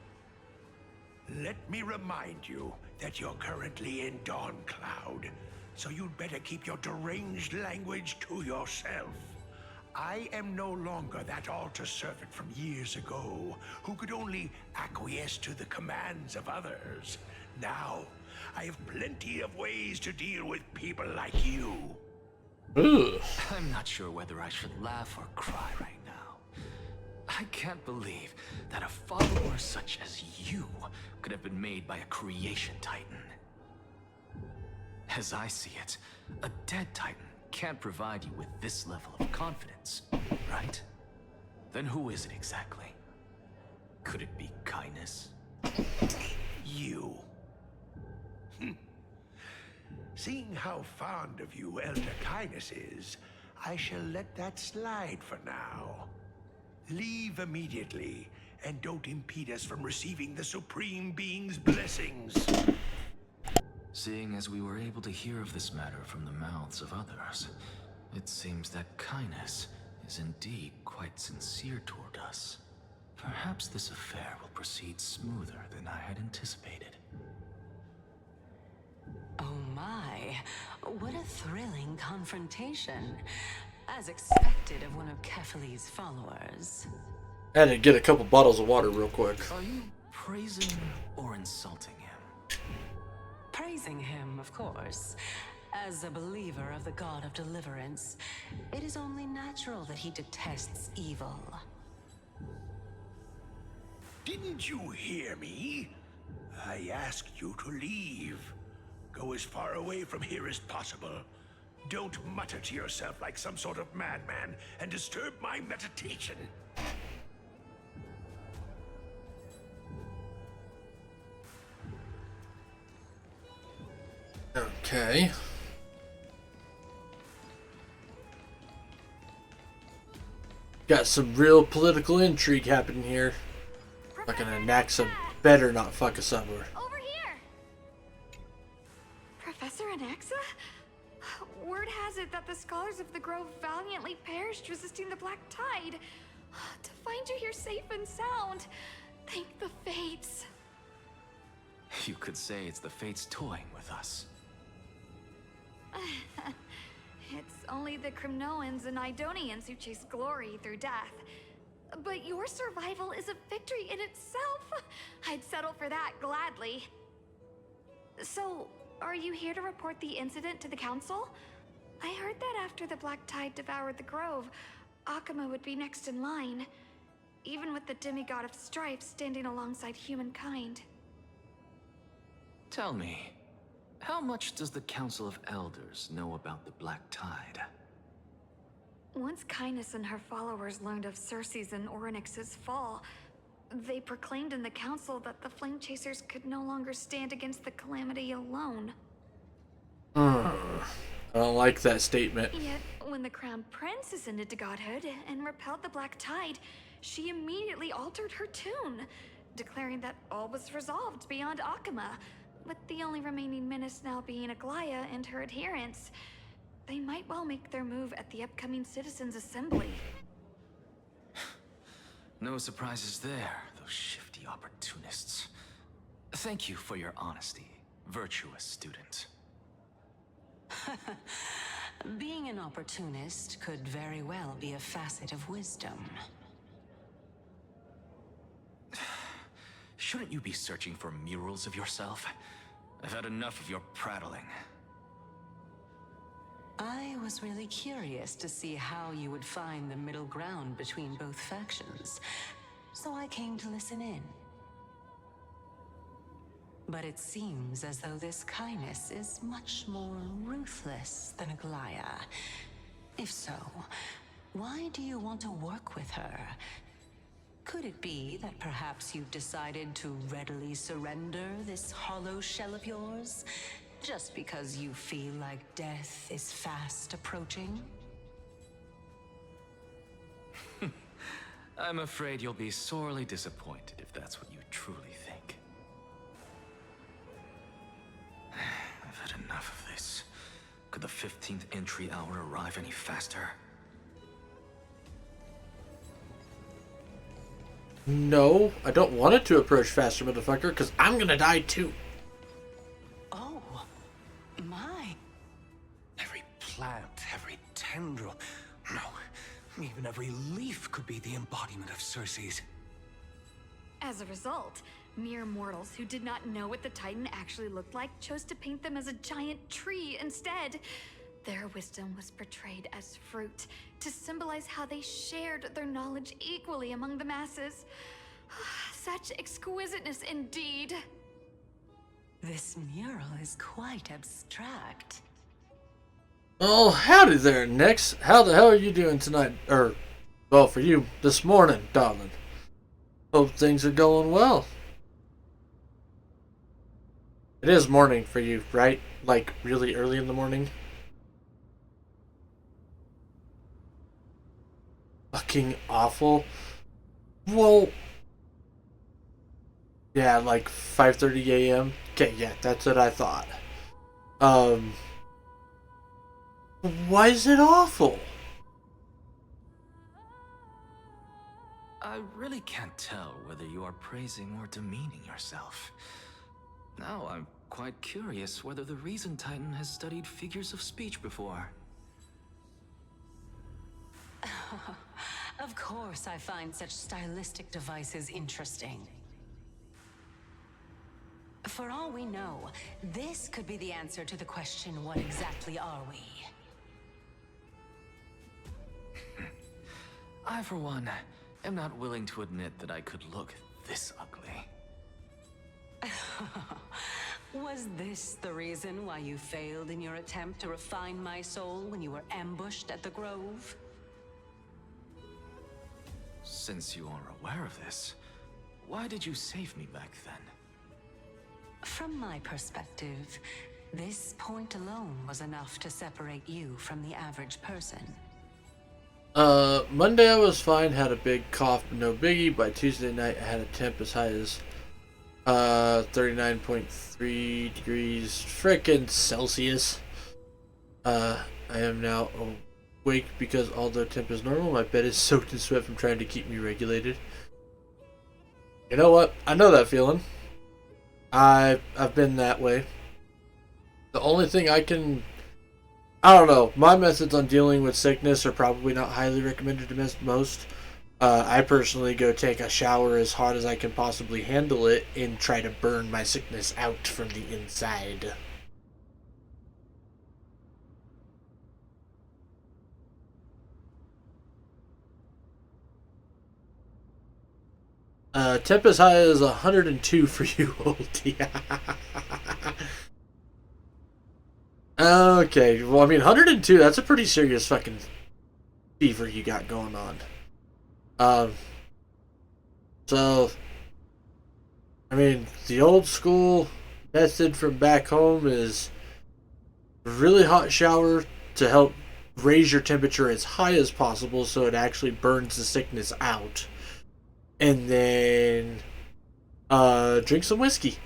Speaker 10: Let me remind you that you're currently in Dawn Cloud, so you'd better keep your deranged language to yourself. I am no longer that altar servant from years ago, who could only acquiesce to the commands of others. Now, I have plenty of ways to deal with people like you.
Speaker 1: Ugh.
Speaker 6: I'm not sure whether I should laugh or cry right now. I can't believe that a follower such as you could have been made by a creation titan. As I see it, a dead titan can't provide you with this level of confidence, right? Then who is it exactly? Could it be kindness?
Speaker 10: You. Seeing how fond of you Elder Kindness is, I shall let that slide for now. Leave immediately, and don't impede us from receiving the Supreme Being's blessings.
Speaker 6: Seeing as we were able to hear of this matter from the mouths of others, it seems that kindness is indeed quite sincere toward us. Perhaps this affair will proceed smoother than I had anticipated.
Speaker 9: Oh my, what a thrilling confrontation. As expected of one of Kefali's followers.
Speaker 1: I had to get a couple bottles of water real quick.
Speaker 6: Are you praising or insulting him?
Speaker 9: Praising him, of course. As a believer of the God of Deliverance, it is only natural that he detests evil.
Speaker 10: Didn't you hear me? I asked you to leave. Go as far away from here as possible. Don't mutter to yourself like some sort of madman and disturb my meditation.
Speaker 1: Okay. Got some real political intrigue happening here. Fucking Anaxa better not fuck us up.
Speaker 2: Over here!
Speaker 11: Professor Anaxa? Word has it that the scholars of the Grove valiantly perished resisting the Black Tide. To find you here safe and sound, thank the Fates.
Speaker 6: You could say it's the Fates toying with us.
Speaker 11: It's only the Crimnoans and Idonians who chase glory through death. But your survival is a victory in itself. I'd settle for that gladly. So, are you here to report the incident to the Council? I heard that after the Black Tide devoured the Grove, Akuma would be next in line, even with the demigod of strife standing alongside humankind.
Speaker 6: Tell me, how much does the Council of Elders know about the Black Tide?
Speaker 11: Once Kindness and her followers learned of Circe's and Orynyx's fall, they proclaimed in the council that the Flame Chasers could no longer stand against the calamity alone.
Speaker 1: I don't like that statement.
Speaker 11: Yet, when the Crown Prince ascended to godhood and repelled the Black Tide, she immediately altered her tune, declaring that all was resolved beyond Akuma, with the only remaining menace now being Aglaya and her adherents. They might well make their move at the upcoming Citizens' Assembly.
Speaker 6: No surprises there, those shifty opportunists. Thank you for your honesty, virtuous student.
Speaker 9: Being an opportunist could very well be a facet of wisdom.
Speaker 6: Shouldn't you be searching for murals of yourself? I've had enough of your prattling.
Speaker 9: I was really curious to see how you would find the middle ground between both factions, so I came to listen in. But it seems as though this Kindness is much more ruthless than Aglaya. If so, why do you want to work with her? Could it be that perhaps you've decided to readily surrender this hollow shell of yours, just because you feel like death is fast approaching?
Speaker 6: I'm afraid you'll be sorely disappointed if that's what you truly think. I've had enough of this. Could the 15th entry hour arrive any faster?
Speaker 1: No, I don't want it to approach faster, motherfucker, because I'm gonna die too.
Speaker 9: Oh, my.
Speaker 10: Every plant, every tendril, no, even every leaf could be the embodiment of Circe's.
Speaker 11: As a result, mere mortals who did not know what the Titan actually looked like chose to paint them as a giant tree instead. Their wisdom was portrayed as fruit, to symbolize how they shared their knowledge equally among the masses. Such exquisiteness indeed.
Speaker 9: This mural is quite abstract.
Speaker 1: Oh, howdy there, Nix. How the hell are you doing tonight? Well, for you, this morning, darling. Hope things are going well. It is morning for you, right? Like, really early in the morning? Fucking awful. Well, yeah, like 5:30 a.m. Okay, yeah, that's what I thought. Um, why is it awful?
Speaker 6: I really can't tell whether you are praising or demeaning yourself. Now I'm quite curious whether the Reason Titan has studied figures of speech before.
Speaker 9: Of course I find such stylistic devices interesting. For all we know, this could be the answer to the question, what exactly are we?
Speaker 6: I, for one, am not willing to admit that I could look this ugly.
Speaker 9: Was this the reason why you failed in your attempt to refine my soul when you were ambushed at the Grove?
Speaker 6: Since you are aware of this, why did you save me back then?
Speaker 9: From my perspective, this point alone was enough to separate you from the average person.
Speaker 1: Monday I was fine, had a big cough, but no biggie. By Tuesday night I had a temp as high as 39.3 degrees frickin' Celsius. I am now awake because although temp is normal, my bed is soaked in sweat from trying to keep me regulated. You know what? I know that feeling. I've been that way. The only thing I don't know. My methods on dealing with sickness are probably not highly recommended to most. I personally go take a shower as hard as I can possibly handle it and try to burn my sickness out from the inside. Temp as high as 102 for you, oldie. Okay, well, I mean, 102, that's a pretty serious fucking fever you got going on. So, I mean, the old school method from back home is a really hot shower to help raise your temperature as high as possible so it actually burns the sickness out. And then, drink some whiskey.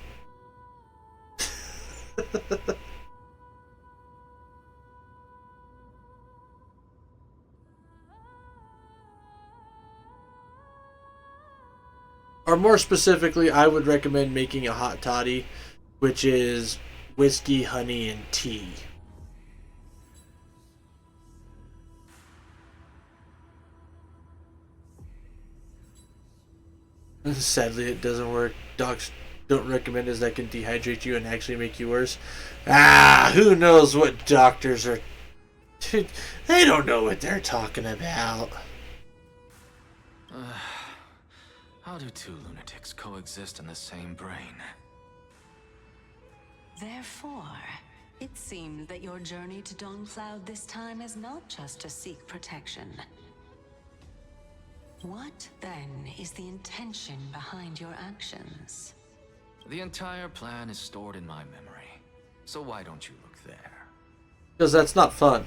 Speaker 1: Or more specifically, I would recommend making a hot toddy, which is whiskey, honey, and tea. Sadly, it doesn't work. Docs don't recommend as that can dehydrate you and actually make you worse. Who knows what doctors are... They don't know what they're talking about.
Speaker 6: How do two lunatics coexist in the same brain?
Speaker 9: Therefore, it seems that your journey to Dawn-Cloud this time is not just to seek protection. What, then, is the intention behind your actions?
Speaker 6: The entire plan is stored in my memory. So why don't you look there?
Speaker 1: Because that's not fun.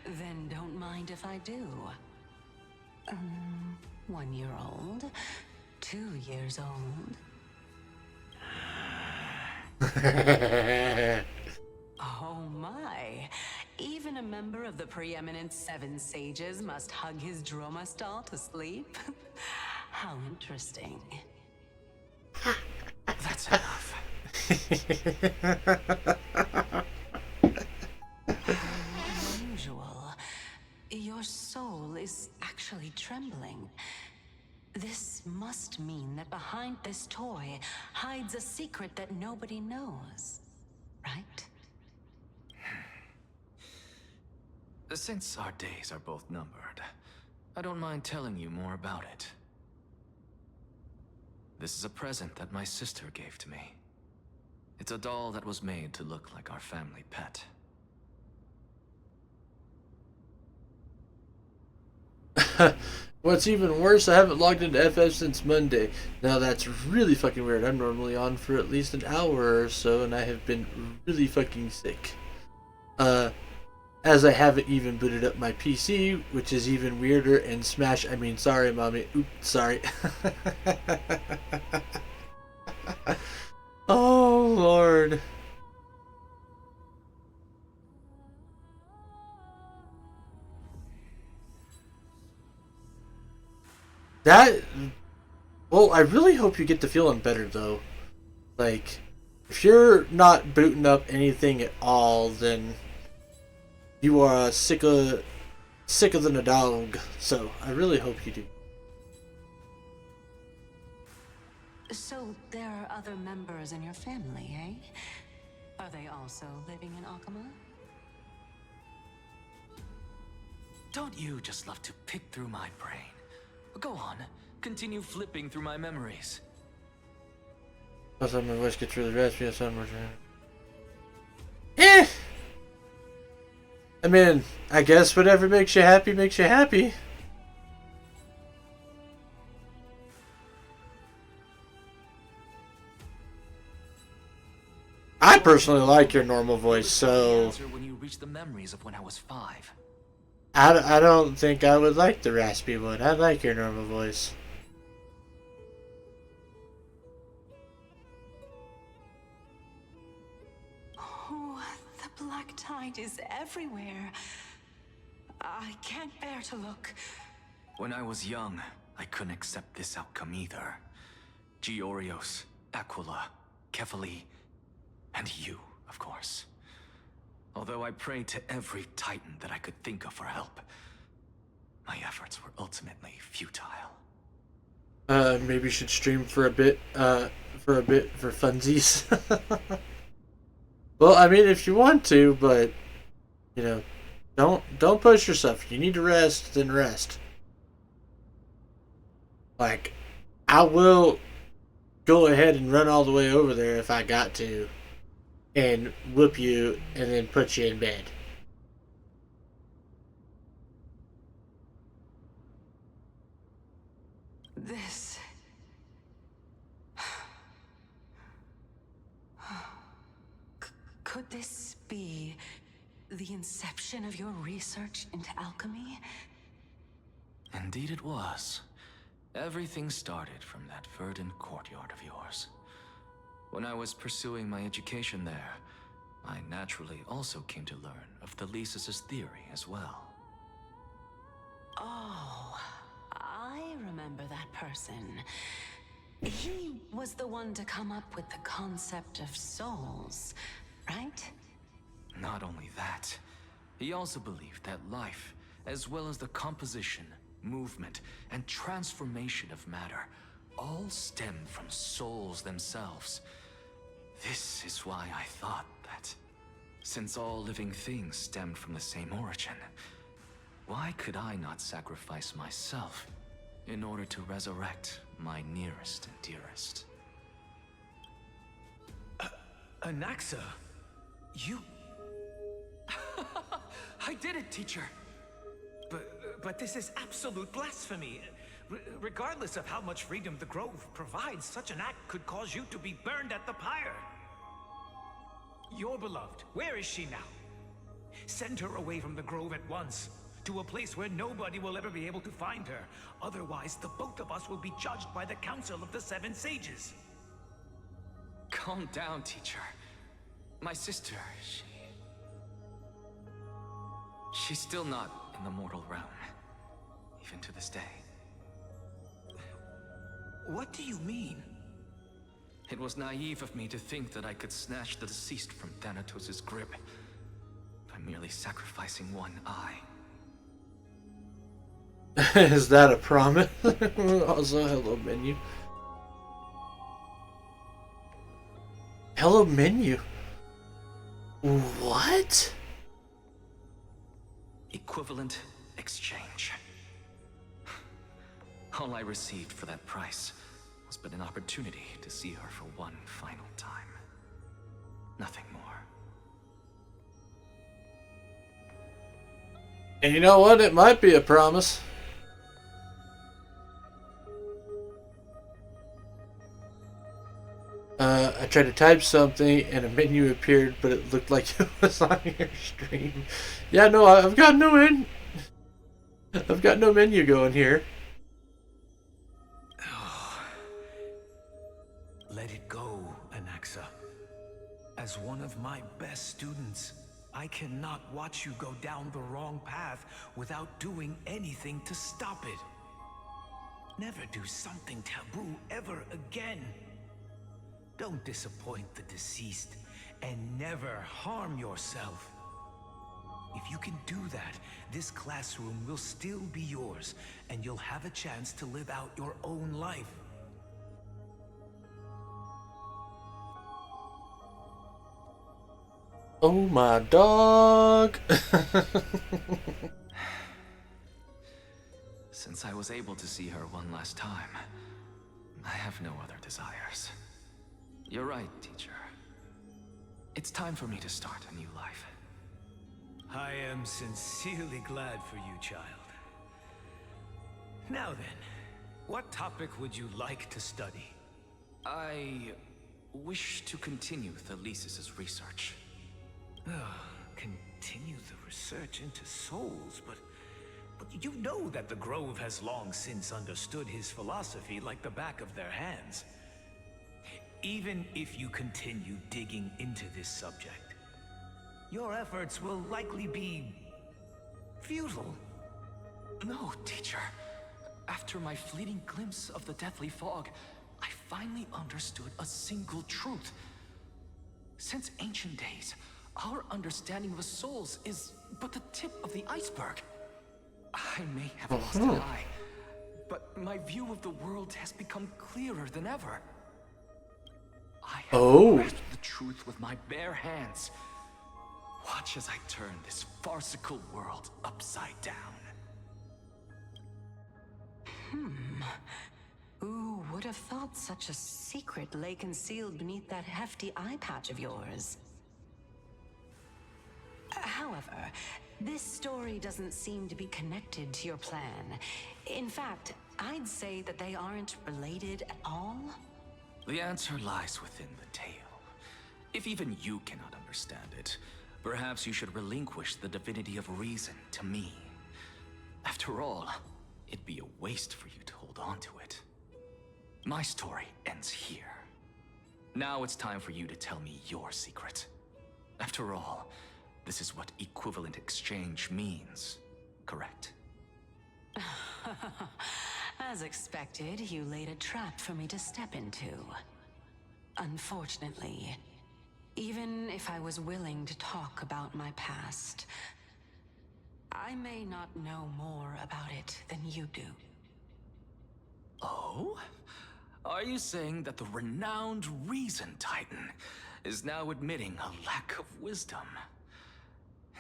Speaker 9: Then don't mind if I do. 1 year old? 2 years old? Oh my! Even a member of the preeminent Seven Sages must hug his Droma stall to sleep? How interesting.
Speaker 6: That's enough.
Speaker 9: Unusual. Your soul is actually trembling. This must mean that behind this toy hides a secret that nobody knows, right?
Speaker 6: Since our days are both numbered, I don't mind telling you more about it. This is a present that my sister gave to me. It's a doll that was made to look like our family pet.
Speaker 1: What's even worse, I haven't logged into FF since Monday. Now that's really fucking weird. I'm normally on for at least an hour or so, and I have been really fucking sick. As I haven't even booted up my PC, which is even weirder, and sorry mommy, oops, sorry. Oh lord. Well, I really hope you get to feeling better though. Like, if you're not booting up anything at all, then you are sicker than a dog. So I really hope you do.
Speaker 9: So there are other members in your family, eh? Are they also living in Akama?
Speaker 7: Don't you just love to pick through my brain? Go on, continue flipping through my memories.
Speaker 1: Sometimes my voice gets really raspy. Eh! I mean, I guess whatever makes you happy makes you happy. I personally like your normal voice, so
Speaker 7: When you reach the memories of when I was 5.
Speaker 1: I don't think I would like the raspy one. I like your normal voice.
Speaker 9: Oh, the black tide is everywhere. I can't bear to look.
Speaker 6: When I was young, I couldn't accept this outcome either. Georios, Aquila, Kefali, and you, of course. Although I prayed to every titan that I could think of for help, my efforts were ultimately futile.
Speaker 1: Maybe you should stream for a bit for funsies. Well, I mean, if you want to, but you know, don't push yourself. You need to rest, then rest. Like, I will go ahead and run all the way over there if I got to, and whoop you, and then put you in bed.
Speaker 9: This... Could this be the inception of your research into alchemy?
Speaker 6: Indeed it was. Everything started from that verdant courtyard of yours. When I was pursuing my education there, I naturally also came to learn of Thelesis' theory as well.
Speaker 9: Oh, I remember that person. He was the one to come up with the concept of souls, right?
Speaker 6: Not only that, he also believed that life, as well as the composition, movement, and transformation of matter, all stem from souls themselves. This is why I thought that, since all living things stemmed from the same origin, why could I not sacrifice myself in order to resurrect my nearest and dearest?
Speaker 7: Anaxa? You... I did it, teacher!
Speaker 10: But this is absolute blasphemy. Regardless of how much freedom the Grove provides, such an act could cause you to be burned at the pyre. Your beloved, where is she now? Send her away from the Grove at once, to a place where nobody will ever be able to find her. Otherwise, the both of us will be judged by the Council of the Seven Sages.
Speaker 6: Calm down, teacher. My sister, she's still not in the mortal realm, even to this day.
Speaker 10: What do you mean?
Speaker 6: It was naive of me to think that I could snatch the deceased from Thanatos' grip by merely sacrificing one eye.
Speaker 1: Is that a promise? Also, hello menu. Hello menu. What?
Speaker 6: Equivalent exchange. All I received for that price was but an opportunity to see her for one final time. Nothing more.
Speaker 1: And you know what? It might be a promise. I tried to type something and a menu appeared, but it looked like it was on your stream. Yeah, no, I've got no menu going here.
Speaker 10: Let it go, Anaxa. As one of my best students, I cannot watch you go down the wrong path without doing anything to stop it. Never do something taboo ever again. Don't disappoint the deceased, and never harm yourself. If you can do that, this classroom will still be yours, and you'll have a chance to live out your own life.
Speaker 1: Oh my dog.
Speaker 6: Since I was able to see her one last time, I have no other desires. You're right, teacher. It's time for me to start a new life.
Speaker 10: I am sincerely glad for you, child. Now then, what topic would you like to study?
Speaker 6: I wish to continue Thalesis' research.
Speaker 10: Continue the research into souls, but you know that the Grove has long since understood his philosophy like the back of their hands. Even if you continue digging into this subject, your efforts will likely be futile.
Speaker 6: No, teacher. After my fleeting glimpse of the deathly fog, I finally understood a single truth. Since ancient days, our understanding of the souls is but the tip of the iceberg. I may have lost an eye, but my view of the world has become clearer than ever. I have grasped the truth with my bare hands. Watch as I turn this farcical world upside down.
Speaker 9: Who would have thought such a secret lay concealed beneath that hefty eye patch of yours? However, this story doesn't seem to be connected to your plan. In fact, I'd say that they aren't related at all.
Speaker 6: The answer lies within the tale. If even you cannot understand it, perhaps you should relinquish the divinity of reason to me. After all, it'd be a waste for you to hold on to it. My story ends here. Now it's time for you to tell me your secret. After all, this is what equivalent exchange means, correct?
Speaker 9: As expected, you laid a trap for me to step into. Unfortunately, even if I was willing to talk about my past, I may not know more about it than you do.
Speaker 6: Oh? Are you saying that the renowned Reason Titan is now admitting a lack of wisdom?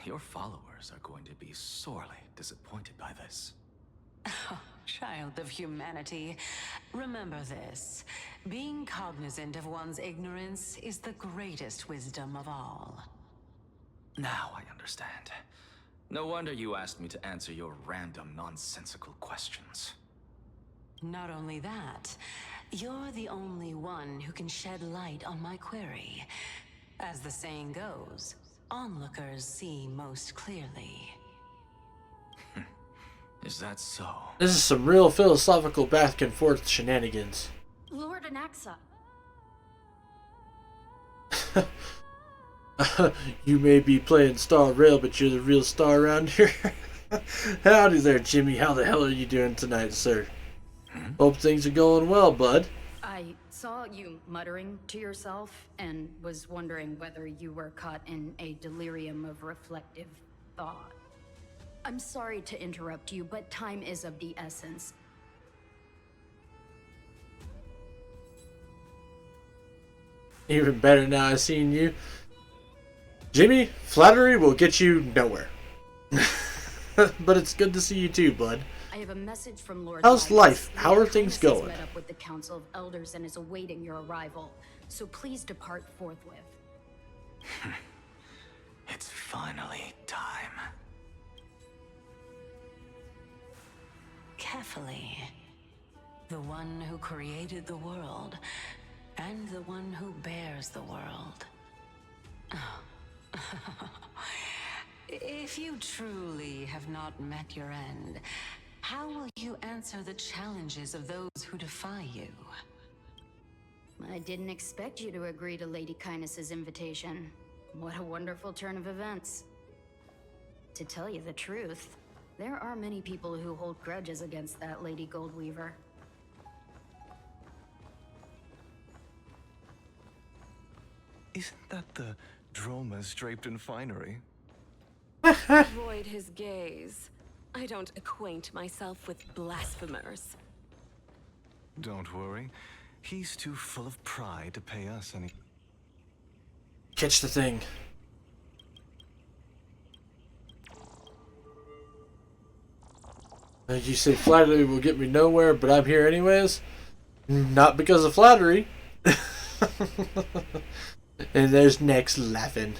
Speaker 6: Your followers are going to be sorely disappointed by this.
Speaker 9: Child of humanity, remember this. Being cognizant of one's ignorance is the greatest wisdom of all.
Speaker 6: Now I understand. No wonder you asked me to answer your random, nonsensical questions.
Speaker 9: Not only that, you're the only one who can shed light on my query. As the saying goes, onlookers see most clearly.
Speaker 6: Is that so?
Speaker 1: This is some real philosophical back and forth shenanigans.
Speaker 11: Lord Anaxa.
Speaker 1: You may be playing Star Rail, but you're the real star around here. Howdy there, Jimmy. How the hell are you doing tonight, sir? Hope things are going well, bud.
Speaker 12: I saw you muttering to yourself and was wondering whether you were caught in a delirium of reflective thought. I'm sorry to interrupt you, but time is of the essence.
Speaker 1: Even better now I've seen you. Jimmy, flattery will get you nowhere. But it's good to see you too, bud.
Speaker 12: I have a message from Lord.
Speaker 1: How's life?
Speaker 12: The
Speaker 1: How are things
Speaker 12: Highness has
Speaker 1: going?
Speaker 12: met up with the Council of Elders and is awaiting your arrival. So please depart forthwith.
Speaker 6: It's finally time.
Speaker 9: Carefully. The one who created the world and the one who bears the world. If you truly have not met your end, how will you answer the challenges of those who defy you?
Speaker 12: I didn't expect you to agree to Lady Kindness's invitation. What a wonderful turn of events. To tell you the truth, there are many people who hold grudges against that Lady Goldweaver.
Speaker 6: Isn't that the dromas draped in finery?
Speaker 13: Avoid his gaze. I don't acquaint myself with blasphemers.
Speaker 6: Don't worry. He's too full of pride to pay us any...
Speaker 1: Catch the thing. Like you say, flattery will get me nowhere, but I'm here anyways. Not because of flattery. And there's Nex laughing.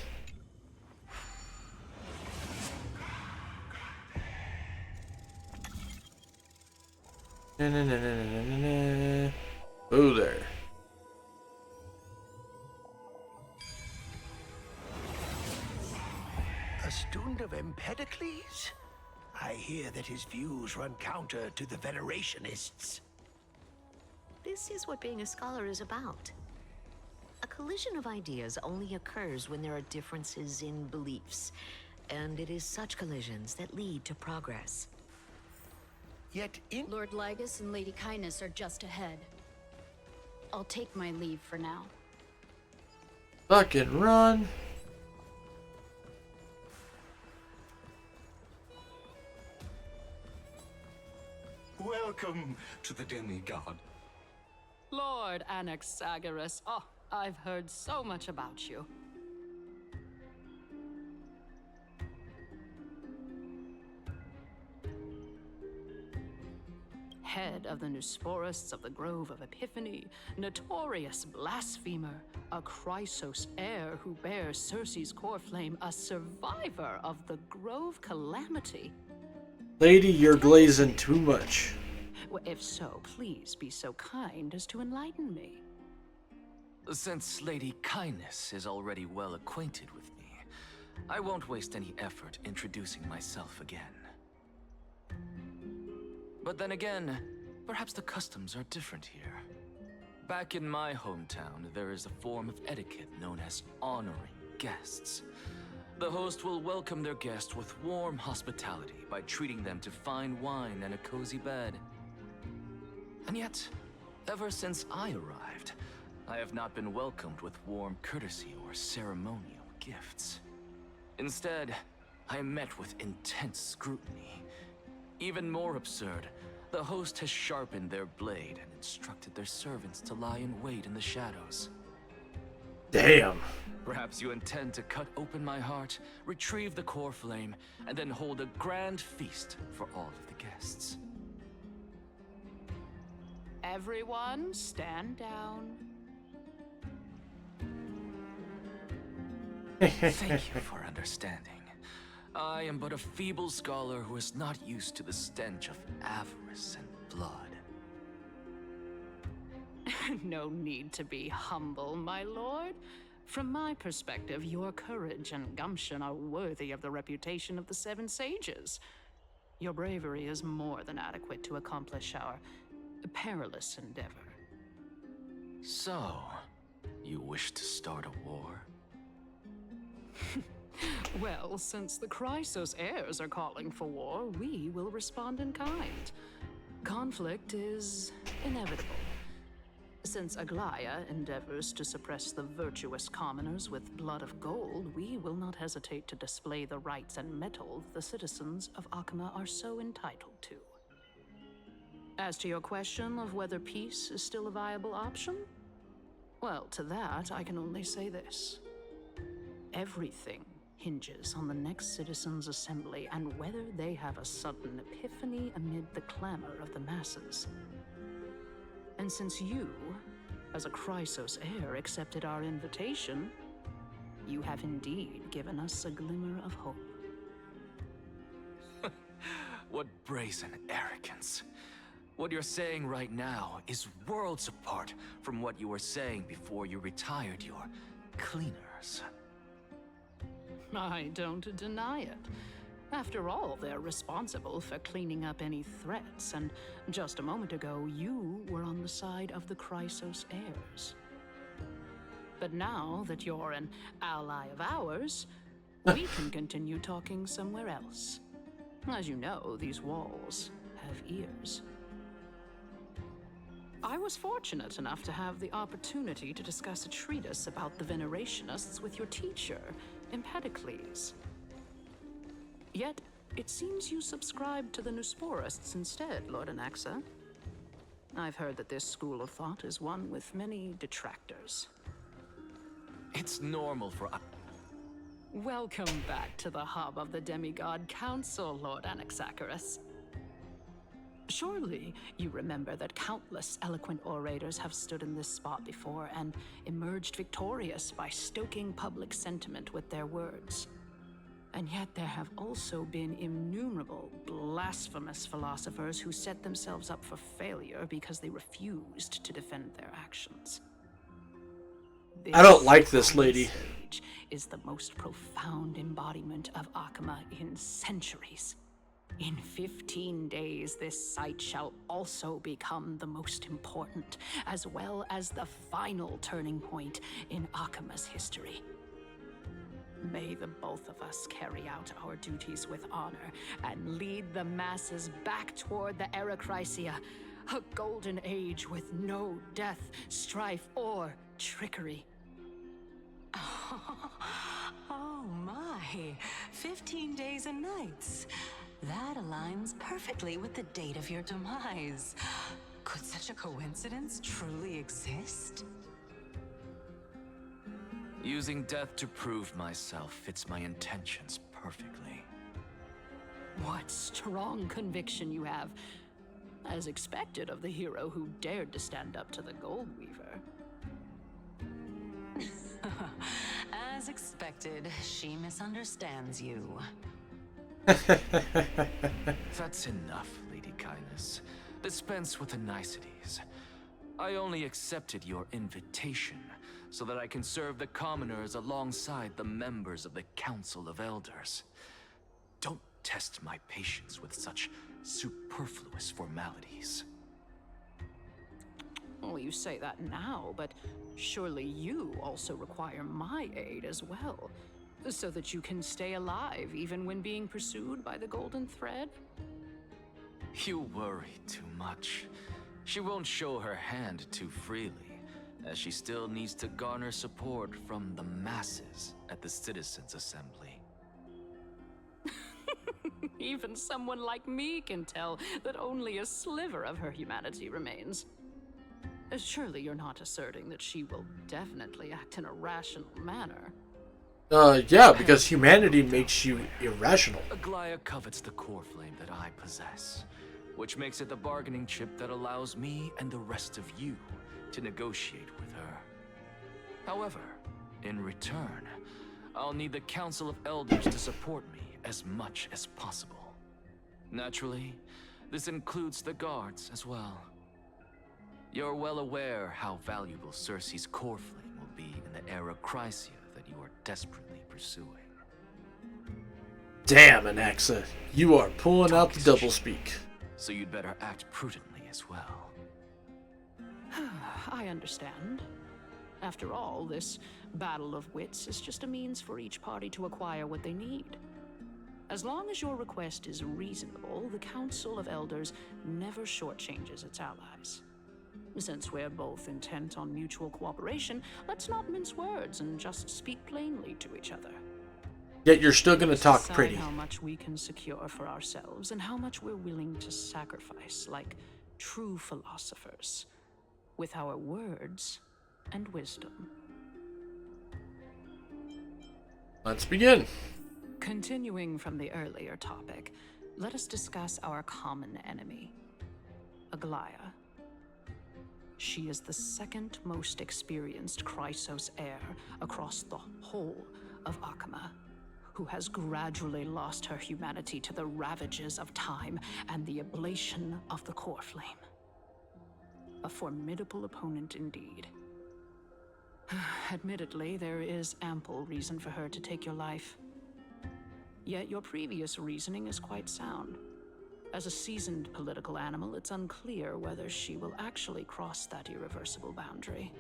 Speaker 1: Oh there.
Speaker 10: A student of Empedocles? I hear that his views run counter to the Venerationists.
Speaker 14: This is what being a scholar is about. A collision of ideas only occurs when there are differences in beliefs, and it is such collisions that lead to progress.
Speaker 10: Yet in...
Speaker 12: Lord Lygus and Lady Kindness are just ahead. I'll take my leave for now.
Speaker 1: Fucking run.
Speaker 8: Welcome to the demigod.
Speaker 15: Lord Anaxagoras. Oh, I've heard so much about you. Head of the Nusporists of the Grove of Epiphany, notorious blasphemer, a Chrysos heir who bears Circe's core flame, a survivor of the Grove calamity.
Speaker 1: Lady, you're glazing too much.
Speaker 15: Well, if so, please be so kind as to enlighten me.
Speaker 5: Since Lady Kindness is already well acquainted with me, I won't waste any effort introducing myself again. But then again, perhaps the customs are different here. Back in my hometown, there is a form of etiquette known as honoring guests. The host will welcome their guest with warm hospitality by treating them to fine wine and a cozy bed. And yet, ever since I arrived, I have not been welcomed with warm courtesy or ceremonial gifts. Instead, I am met with intense scrutiny. Even more absurd, the host has sharpened their blade and instructed their servants to lie in wait in the shadows.
Speaker 1: Damn.
Speaker 5: Perhaps you intend to cut open my heart, retrieve the core flame, and then hold a grand feast for all of the guests.
Speaker 15: Everyone, stand down.
Speaker 5: Thank you for understanding. I am but a feeble scholar who is not used to the stench of avarice and blood.
Speaker 15: No need to be humble, my lord. From my perspective, your courage and gumption are worthy of the reputation of the Seven Sages. Your bravery is more than adequate to accomplish our perilous endeavor.
Speaker 5: So, you wish to start a war?
Speaker 15: Well, since the Chrysos heirs are calling for war, we will respond in kind. Conflict is inevitable. Since Aglaya endeavors to suppress the virtuous commoners with blood of gold, we will not hesitate to display the rights and mettle the citizens of Akama are so entitled to. As to your question of whether peace is still a viable option, well, to that I can only say this. Everything hinges on the next citizens' assembly and whether they have a sudden epiphany amid the clamor of the masses. And since you, as a Chrysos heir, accepted our invitation, you have indeed given us a glimmer of hope.
Speaker 5: What brazen arrogance.
Speaker 7: What you're saying right now is worlds apart from what you were saying before you retired your cleaners.
Speaker 15: I don't deny it. After all, they're responsible for cleaning up any threats, and just a moment ago, you were on the side of the Chrysos heirs. But now that you're an ally of ours, we can continue talking somewhere else. As you know, these walls have ears. I was fortunate enough to have the opportunity to discuss a treatise about the Venerationists with your teacher, Empedocles. Yet, it seems you subscribe to the Nusporists instead, Lord Anaxa. I've heard that this school of thought is one with many detractors.
Speaker 7: It's normal for...
Speaker 15: Welcome back to the hub of the Demigod Council, Lord Anaxagoras. Surely you remember that countless eloquent orators have stood in this spot before and emerged victorious by stoking public sentiment with their words. And yet there have also been innumerable blasphemous philosophers who set themselves up for failure because they refused to defend their actions.
Speaker 1: I don't like this lady.
Speaker 15: Stage is the most profound embodiment of Akama in centuries. In 15 days, this site shall also become the most important, as well as the final turning point in Akama's history. May the both of us carry out our duties with honor and lead the masses back toward the Era Chrysia, a golden age with no death, strife, or trickery.
Speaker 9: Oh my, 15 days and nights. That aligns perfectly with the date of your demise. Could such a coincidence truly exist?
Speaker 7: Using death to prove myself fits my intentions perfectly.
Speaker 15: What strong conviction you have, as expected of the hero who dared to stand up to the Gold Weaver.
Speaker 9: As expected, she misunderstands you.
Speaker 7: That's enough, Lady Kindness. Dispense with the niceties. I only accepted your invitation so that I can serve the commoners alongside the members of the Council of Elders. Don't test my patience with such superfluous formalities.
Speaker 15: Well, you say that now, but surely you also require my aid as well, so that you can stay alive even when being pursued by the Golden Thread?
Speaker 7: You worry too much. She won't show her hand too freely, as she still needs to garner support from the masses at the Citizens' Assembly.
Speaker 15: Even someone like me can tell that only a sliver of her humanity remains. Surely you're not asserting that she will definitely act in a rational manner.
Speaker 1: Yeah, because humanity makes you irrational.
Speaker 7: Aglaya covets the core flame that I possess, which makes it the bargaining chip that allows me and the rest of you to negotiate with her. However, in return, I'll need the Council of Elders to support me as much as possible. Naturally, this includes the guards as well. You're well aware how valuable Cersei's core flame will be in the Era Chrysia that you are desperately pursuing.
Speaker 1: Damn, Anaxa, you are pulling out the doublespeak.
Speaker 7: So you'd better act prudently as well.
Speaker 15: I understand. After all, this battle of wits is just a means for each party to acquire what they need. As long as your request is reasonable, the Council of Elders never shortchanges its allies. Since we're both intent on mutual cooperation, let's not mince words and just speak plainly to each other.
Speaker 1: Yet you're still gonna talk
Speaker 15: Decide
Speaker 1: pretty.
Speaker 15: how much we can secure for ourselves and how much we're willing to sacrifice, like true philosophers, with our words and wisdom.
Speaker 1: Let's begin.
Speaker 15: Continuing from the earlier topic, let us discuss our common enemy, Aglaya. She is the second most experienced Chrysos heir across the whole of Akama, who has gradually lost her humanity to the ravages of time and the ablation of the core flame. A formidable opponent indeed. Admittedly, there is ample reason for her to take your life. Yet your previous reasoning is quite sound. As a seasoned political animal, it's unclear whether she will actually cross that irreversible boundary.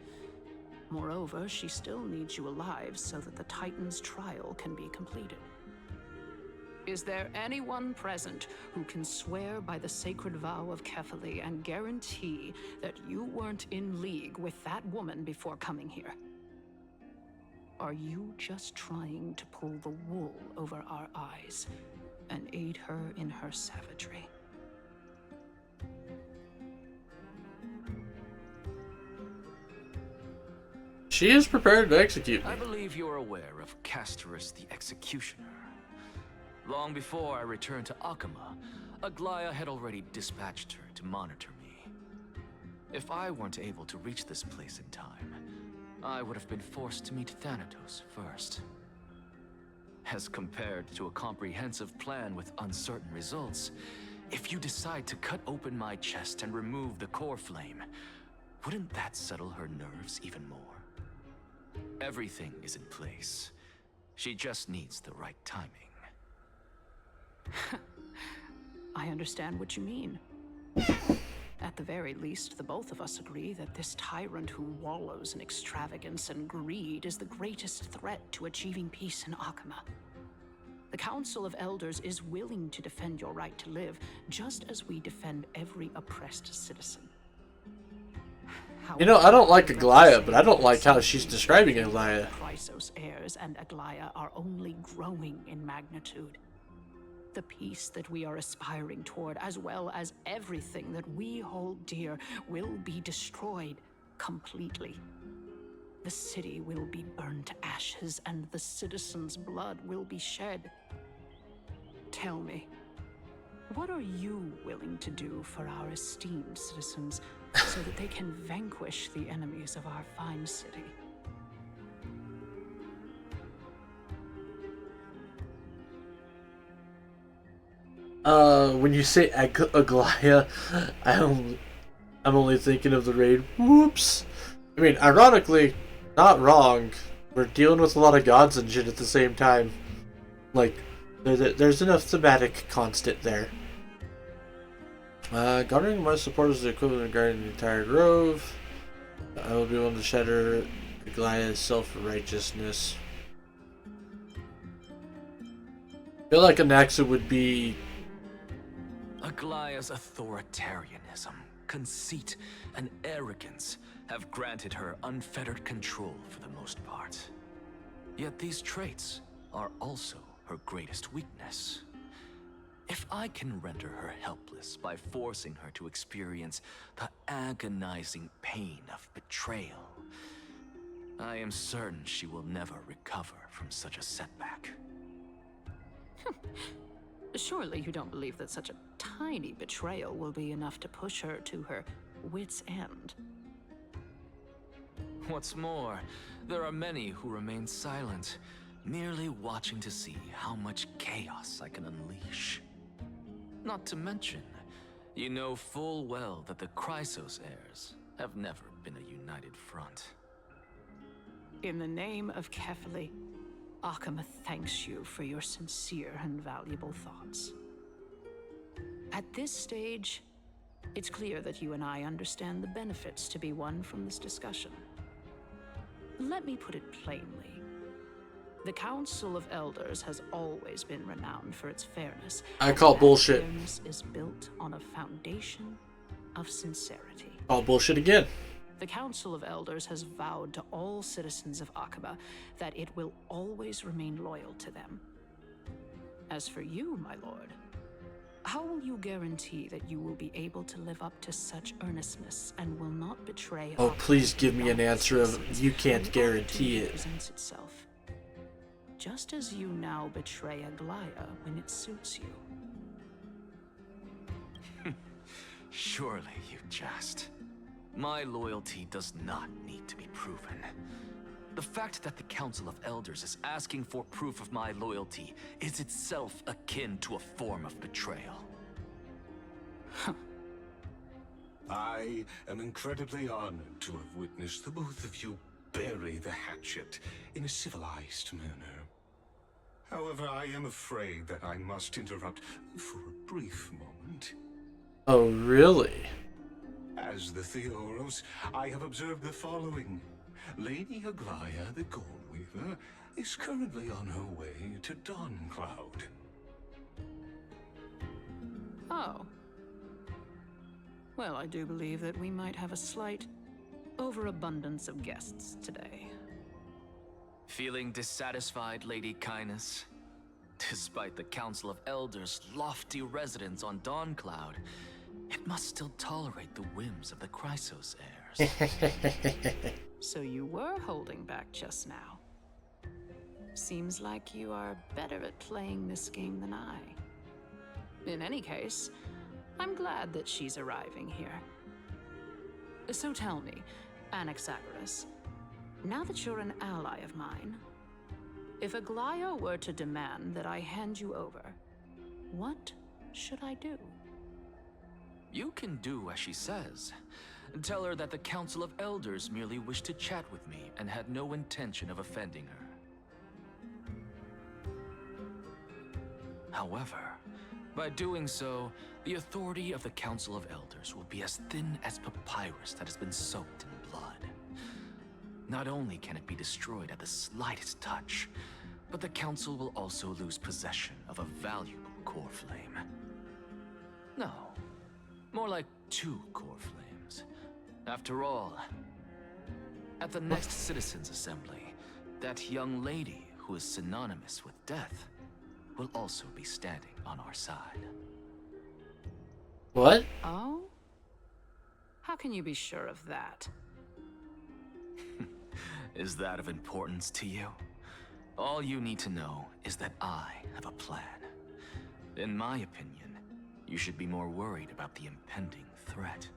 Speaker 15: Moreover, she still needs you alive so that the Titan's trial can be completed. Is there anyone present who can swear by the sacred vow of Kefali and guarantee that you weren't in league with that woman before coming here? Are you just trying to pull the wool over our eyes and aid her in her savagery?
Speaker 1: She is prepared to execute me.
Speaker 7: I believe you're aware of Castorus the Executioner. Long before I returned to Akama, Aglaya had already dispatched her to monitor me. If I weren't able to reach this place in time, I would have been forced to meet Thanatos first. As compared to a comprehensive plan with uncertain results, if you decide to cut open my chest and remove the core flame, wouldn't that settle her nerves even more? Everything is in place. She just needs the right timing.
Speaker 15: I understand what you mean. At the very least, the both of us agree that this tyrant who wallows in extravagance and greed is the greatest threat to achieving peace in Akama. The Council of Elders is willing to defend your right to live, just as we defend every oppressed citizen.
Speaker 1: You know, I don't like Aglaya, but I don't like how she's describing Aglaya.
Speaker 15: Chrysos heirs and Aglaya are only growing in magnitude. The peace that we are aspiring toward, as well as everything that we hold dear, will be destroyed completely. The city will be burned to ashes, and the citizens' blood will be shed. Tell me, what are you willing to do for our esteemed citizens so that they can vanquish the enemies of our fine city?
Speaker 1: When you say Aglaya, I'm only thinking of the raid. Whoops. I mean, ironically, not wrong. We're dealing with a lot of gods and shit at the same time. Like, there's enough thematic constant there. Guarding my supporters is the equivalent of guarding the entire grove. I will be willing to shatter Aglaya's self-righteousness. I feel like Anaxa would be...
Speaker 7: Aglaya's authoritarianism, conceit, and arrogance have granted her unfettered control for the most part. Yet these traits are also her greatest weakness. If I can render her helpless by forcing her to experience the agonizing pain of betrayal, I am certain she will never recover from such a setback.
Speaker 15: Surely you don't believe that such a tiny betrayal will be enough to push her to her wit's end.
Speaker 7: What's more, there are many who remain silent, merely watching to see how much chaos I can unleash. Not to mention, you know full well that the Chrysos heirs have never been a united front.
Speaker 15: In the name of Kefali, Akama thanks you for your sincere and valuable thoughts. At this stage, it's clear that you and I understand the benefits to be won from this discussion. Let me put it plainly. The Council of Elders has always been renowned for its fairness.
Speaker 1: I call bullshit.
Speaker 15: Fairness is built on a foundation of sincerity.
Speaker 1: Call bullshit again.
Speaker 15: The Council of Elders has vowed to all citizens of Akaba that it will always remain loyal to them. As for you, my lord, how will you guarantee that you will be able to live up to such earnestness and will not betray?
Speaker 1: Oh, please give me an answer of you can't guarantee it.
Speaker 15: Presents itself, just as you now betray Aglaya when it suits you.
Speaker 7: Surely you jest. My loyalty does not need to be proven. The fact that the Council of Elders is asking for proof of my loyalty is itself akin to a form of betrayal.
Speaker 8: I am incredibly honored to have witnessed the both of you bury the hatchet in a civilized manner. However, I am afraid that I must interrupt for a brief moment.
Speaker 1: Oh, really?
Speaker 8: As the Theoros, I have observed the following. Lady Aglaya, the Goldweaver, is currently on her way to Dawncloud.
Speaker 15: Oh. Well, I do believe that we might have a slight overabundance of guests today.
Speaker 7: Feeling dissatisfied, Lady Kindness? Despite the Council of Elders' lofty residence on Dawncloud, it must still tolerate the whims of the Chrysos heirs.
Speaker 15: So you were holding back just now. Seems like you are better at playing this game than I. In any case, I'm glad that she's arriving here. So tell me, Anaxagoras, now that you're an ally of mine, if Aglaya were to demand that I hand you over, what should I do?
Speaker 7: You can do as she says. Tell her that the Council of Elders merely wished to chat with me and had no intention of offending her. However, by doing so, the authority of the Council of Elders will be as thin as papyrus that has been soaked in blood. Not only can it be destroyed at the slightest touch, but the Council will also lose possession of a valuable core flame. No, more like 2 core flames. After all, at the next Citizens' Assembly, that young lady who is synonymous with death will also be standing on our side.
Speaker 1: What?
Speaker 15: Oh? How can you be sure of that?
Speaker 7: Is that of importance to you? All you need to know is that I have a plan. In my opinion, you should be more worried about the impending threat.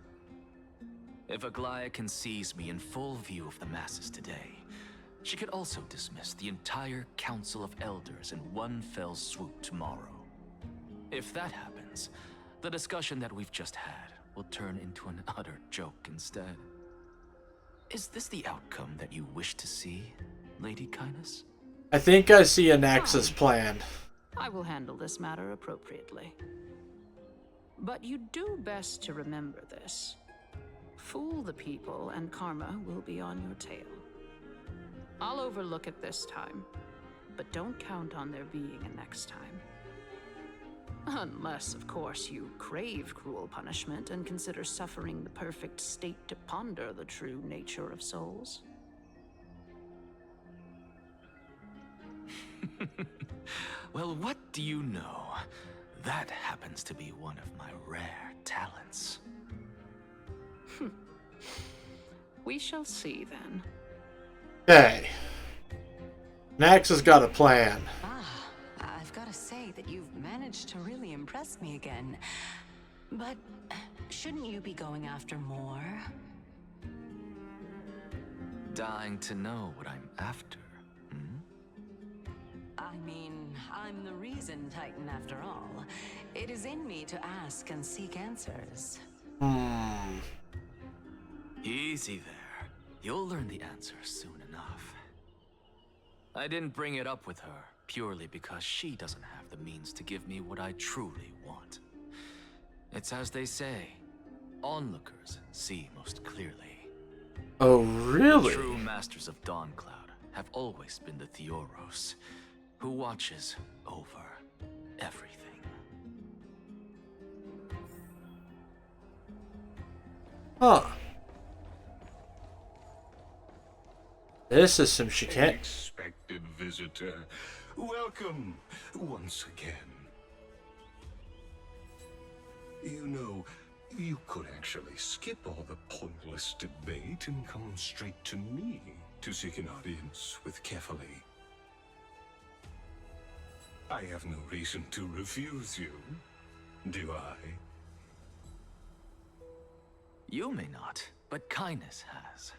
Speaker 7: If Aglaya can seize me in full view of the masses today, she could also dismiss the entire Council of Elders in one fell swoop tomorrow. If that happens, the discussion that we've just had will turn into an utter joke instead. Is this the outcome that you wish to see, Lady Kindness?
Speaker 1: I think I see an Axis plan.
Speaker 15: I will handle this matter appropriately. But you do best to remember this. Fool the people and karma will be on your tail. I'll overlook it this time, but don't count on there being a next time. Unless, of course, you crave cruel punishment and consider suffering the perfect state to ponder the true nature of souls.
Speaker 7: Well, what do you know? That happens to be one of my rare talents.
Speaker 15: We shall see then.
Speaker 1: Okay. Nax has got a plan.
Speaker 9: I've got to say that you've managed to really impress me again. But shouldn't you be going after more?
Speaker 7: Dying to know what I'm after,
Speaker 9: I mean, I'm the reason Titan after all. It is in me to ask and seek answers.
Speaker 7: Easy there. You'll learn the answer soon enough. I didn't bring it up with her purely because she doesn't have the means to give me what I truly want. It's as they say, onlookers see most clearly.
Speaker 1: Oh, really?
Speaker 7: The true masters of Dawncloud have always been the Theoros, who watches over everything.
Speaker 1: Huh. This is some shit.
Speaker 8: Unexpected visitor. Welcome once again. You know, you could actually skip all the pointless debate and come straight to me to seek an audience with Kefali. I have no reason to refuse you, do I?
Speaker 7: You may not, but Kindness has.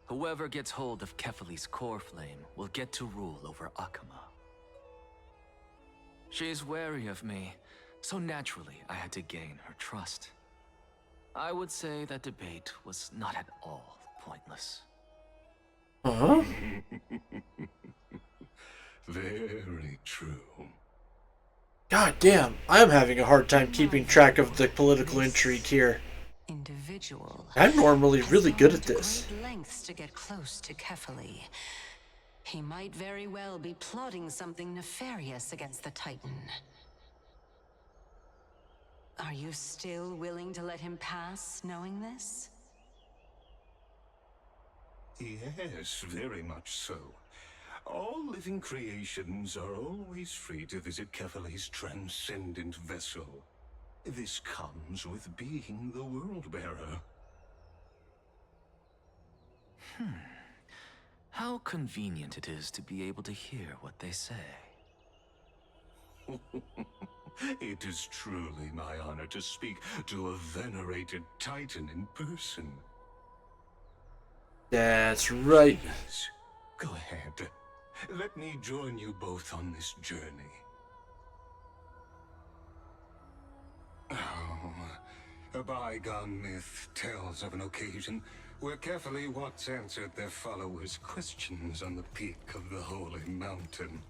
Speaker 7: Whoever gets hold of Kefali's core flame will get to rule over Akama. She's wary of me, so naturally I had to gain her trust. I would say that debate was not at all pointless.
Speaker 1: Huh?
Speaker 8: Very true.
Speaker 1: God damn, I'm having a hard time keeping track of the political intrigue here.
Speaker 9: Individual.
Speaker 1: I'm normally really good at this.
Speaker 9: Great lengths to get close to Kefali. He might very well be plotting something nefarious against the Titan. Are you still willing to let him pass, knowing this?
Speaker 8: Yes, very much so. All living creations are always free to visit Kefali's transcendent vessel. This comes with being the World-Bearer.
Speaker 7: How convenient it is to be able to hear what they say.
Speaker 8: It is truly my honor to speak to a venerated Titan in person.
Speaker 1: That's right.
Speaker 8: Please, go ahead. Let me join you both on this journey. A bygone myth tells of an occasion where Kefali once answered their followers' questions on the peak of the Holy Mountain.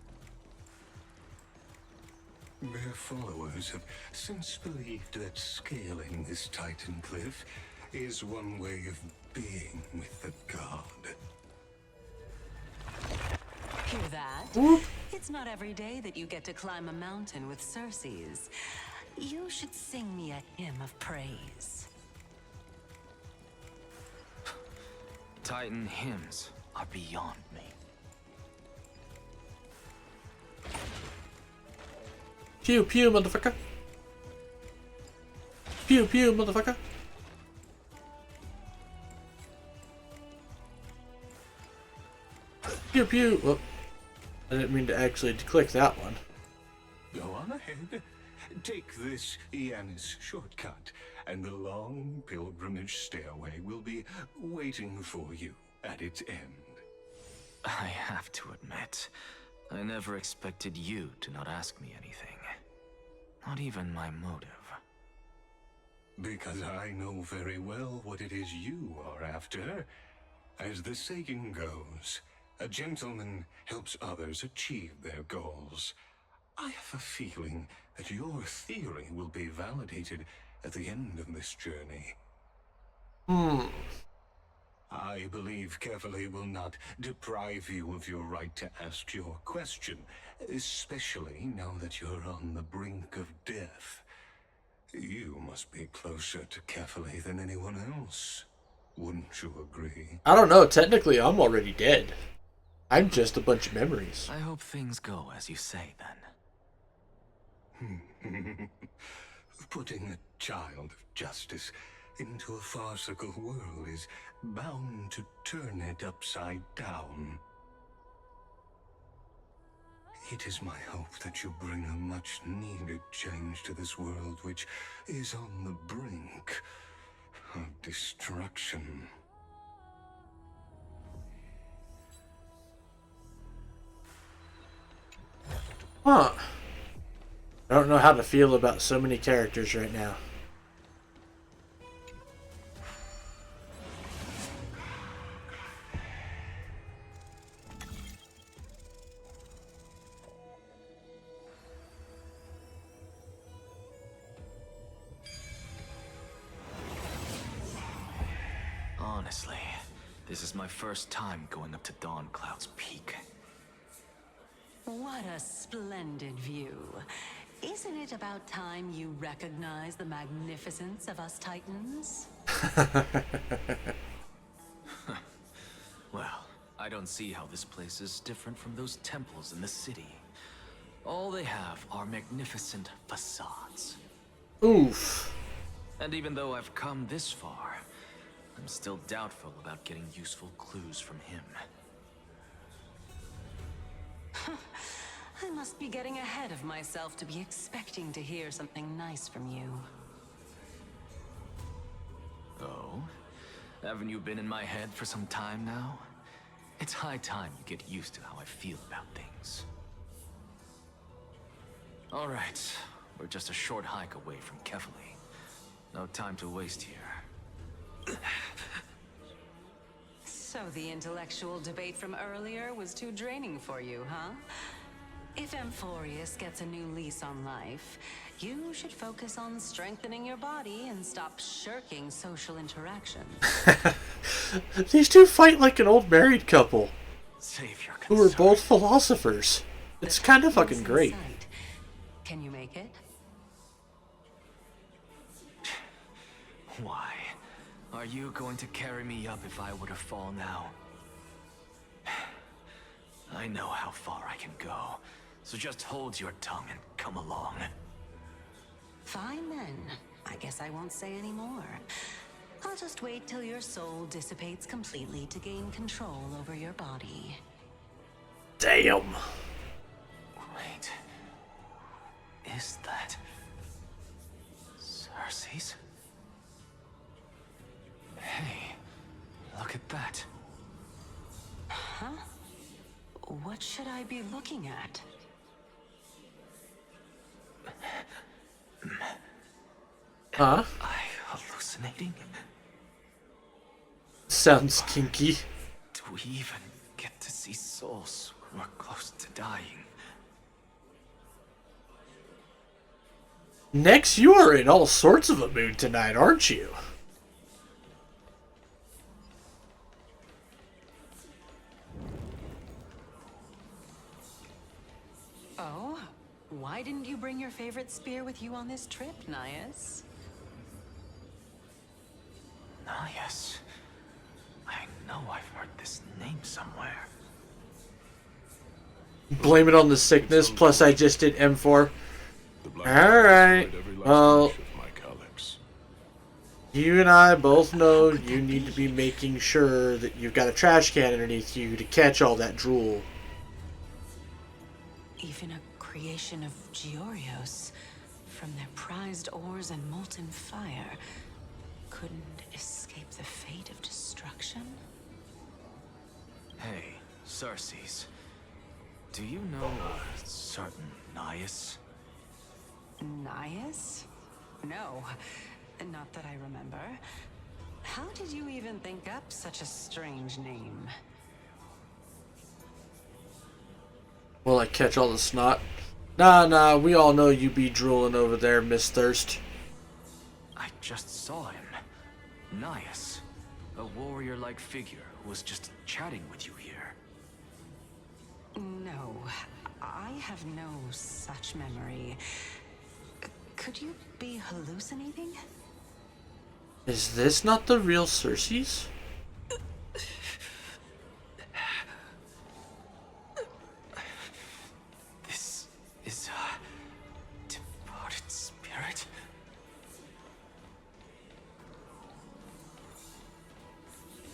Speaker 8: Their followers have since believed that scaling this Titan cliff is one way of being with the god.
Speaker 9: Hear that? It's not every day that you get to climb a mountain with Circes. You should sing me a hymn of praise.
Speaker 7: Titan hymns are beyond me.
Speaker 1: Pew pew, motherfucker. Pew pew, motherfucker. Pew pew. Well, I didn't mean to actually click that one.
Speaker 8: Go on ahead. Take this Yanis shortcut, and the long pilgrimage stairway will be waiting for you at its end.
Speaker 7: I have to admit, I never expected you to not ask me anything. Not even my motive.
Speaker 8: Because I know very well what it is you are after. As the saying goes, a gentleman helps others achieve their goals. I have a feeling that your theory will be validated at the end of this journey. I believe Kefali will not deprive you of your right to ask your question, especially now that you're on the brink of death. You must be closer to Kefali than anyone else. Wouldn't you agree?
Speaker 1: I don't know. Technically, I'm already dead. I'm just a bunch of memories.
Speaker 7: I hope things go as you say, then.
Speaker 8: Putting a child of justice into a farcical world is bound to turn it upside down. It is my hope that you bring a much-needed change to this world, which is on the brink of destruction.
Speaker 1: Huh. I don't know how to feel about so many characters right now.
Speaker 7: Honestly, this is my first time going up to Dawn Cloud's peak.
Speaker 9: What a splendid view. Isn't it about time you recognize the magnificence of us Titans?
Speaker 7: Well, I don't see how this place is different from those temples in the city. All they have are magnificent facades.
Speaker 1: Oof.
Speaker 7: And even though I've come this far, I'm still doubtful about getting useful clues from him.
Speaker 9: I must be getting ahead of myself to be expecting to hear something nice from you.
Speaker 7: Oh? Haven't you been in my head for some time now? It's high time you get used to how I feel about things. All right, we're just a short hike away from Kefali. No time to waste here.
Speaker 9: So the intellectual debate from earlier was too draining for you, huh? If Amphorius gets a new lease on life, you should focus on strengthening your body and stop shirking social interactions.
Speaker 1: These two fight like an old married couple
Speaker 7: Save your
Speaker 1: who are both philosophers. It's kind of fucking great.
Speaker 9: Can you make it?
Speaker 7: Why? Are you going to carry me up if I were to fall now? I know how far I can go, so just hold your tongue and come along.
Speaker 9: Fine then. I guess I won't say any more. I'll just wait till your soul dissipates completely to gain control over your body.
Speaker 1: Damn.
Speaker 7: Wait. Is that Cersei's? Hey, look at that.
Speaker 9: Huh? What should I be looking at?
Speaker 1: Huh?
Speaker 7: Am I hallucinating?
Speaker 1: Sounds kinky.
Speaker 7: Do we even get to see souls when we're close to dying?
Speaker 1: Next, you are in all sorts of a mood tonight, aren't you?
Speaker 9: Oh? Why didn't you bring your favorite spear with you on this trip, Nias?
Speaker 7: Nias. I know I've heard this name somewhere.
Speaker 1: Blame it on the sickness, plus I just did M4. Alright, well, you and I both know you need to be making sure that you've got a trash can underneath you to catch all that drool.
Speaker 9: Even a creation of Georios, from their prized ores and molten fire, couldn't escape the fate of destruction?
Speaker 7: Hey, Cersei's. Do you know a certain Nias?
Speaker 9: Nias? No, not that I remember. How did you even think up such a strange name?
Speaker 1: Will I catch all the snot? Nah, we all know you be drooling over there, Miss Thirst.
Speaker 7: I just saw him. Nias. A warrior-like figure who was just chatting with you here.
Speaker 9: No, I have no such memory. Could you be hallucinating?
Speaker 1: Is this not the real Cersei's?
Speaker 7: This is a departed spirit.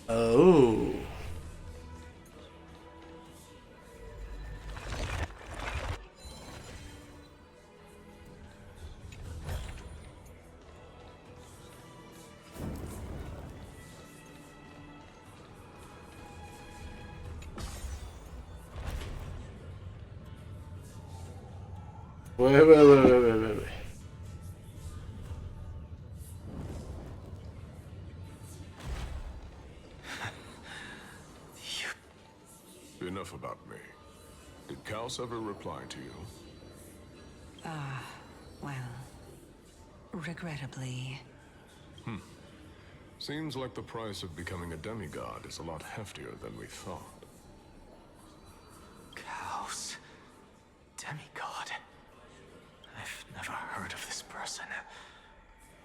Speaker 1: Oh. Wait.
Speaker 16: Enough about me. Did Kaos ever reply to you?
Speaker 9: Well, regrettably.
Speaker 16: Seems like the price of becoming a demigod is a lot heftier than we thought.
Speaker 7: Kaos. Demigod. I've never heard of this person.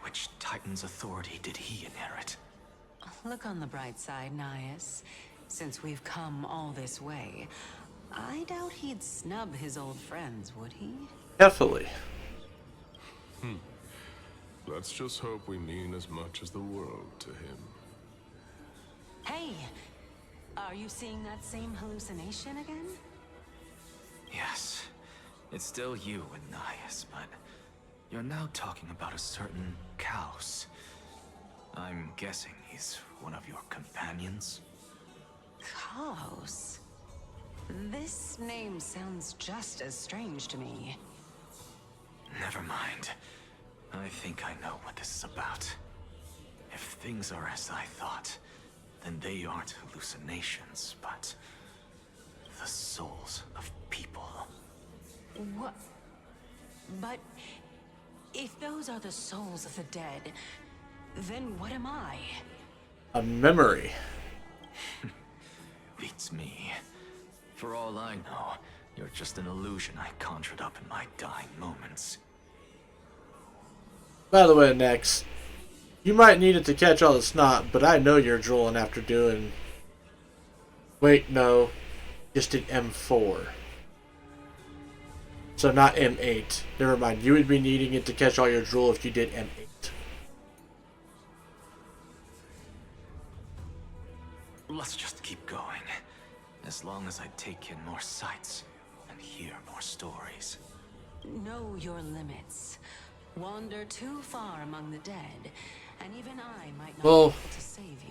Speaker 7: Which Titan's authority did he inherit?
Speaker 9: Look on the bright side, Nias. Since we've come all this way, I doubt he'd snub his old friends, would he?
Speaker 1: Definitely.
Speaker 16: Let's just hope we mean as much as the world to him.
Speaker 9: Hey! Are you seeing that same hallucination again?
Speaker 7: Yes. It's still you and Nias, but you're now talking about a certain Kaos. I'm guessing he's one of your companions?
Speaker 9: Chaos? This name sounds just as strange to me.
Speaker 7: Never mind. I think I know what this is about. If things are as I thought, then they aren't hallucinations, but the souls of people.
Speaker 9: What? But if those are the souls of the dead, then what am I?
Speaker 1: A memory.
Speaker 7: Beats me. For all I know, you're just an illusion I conjured up in my dying moments.
Speaker 1: By the way, Nex, you might need it to catch all the snot, but I know you're drooling after doing... Wait, no. Just did M4. So not M8. Never mind. You would be needing it to catch all your drool if you did M8.
Speaker 7: Let's just keep going. As long as I take in more sights and hear more stories.
Speaker 9: Know your limits. Wander too far among the dead, and even I might not be able to save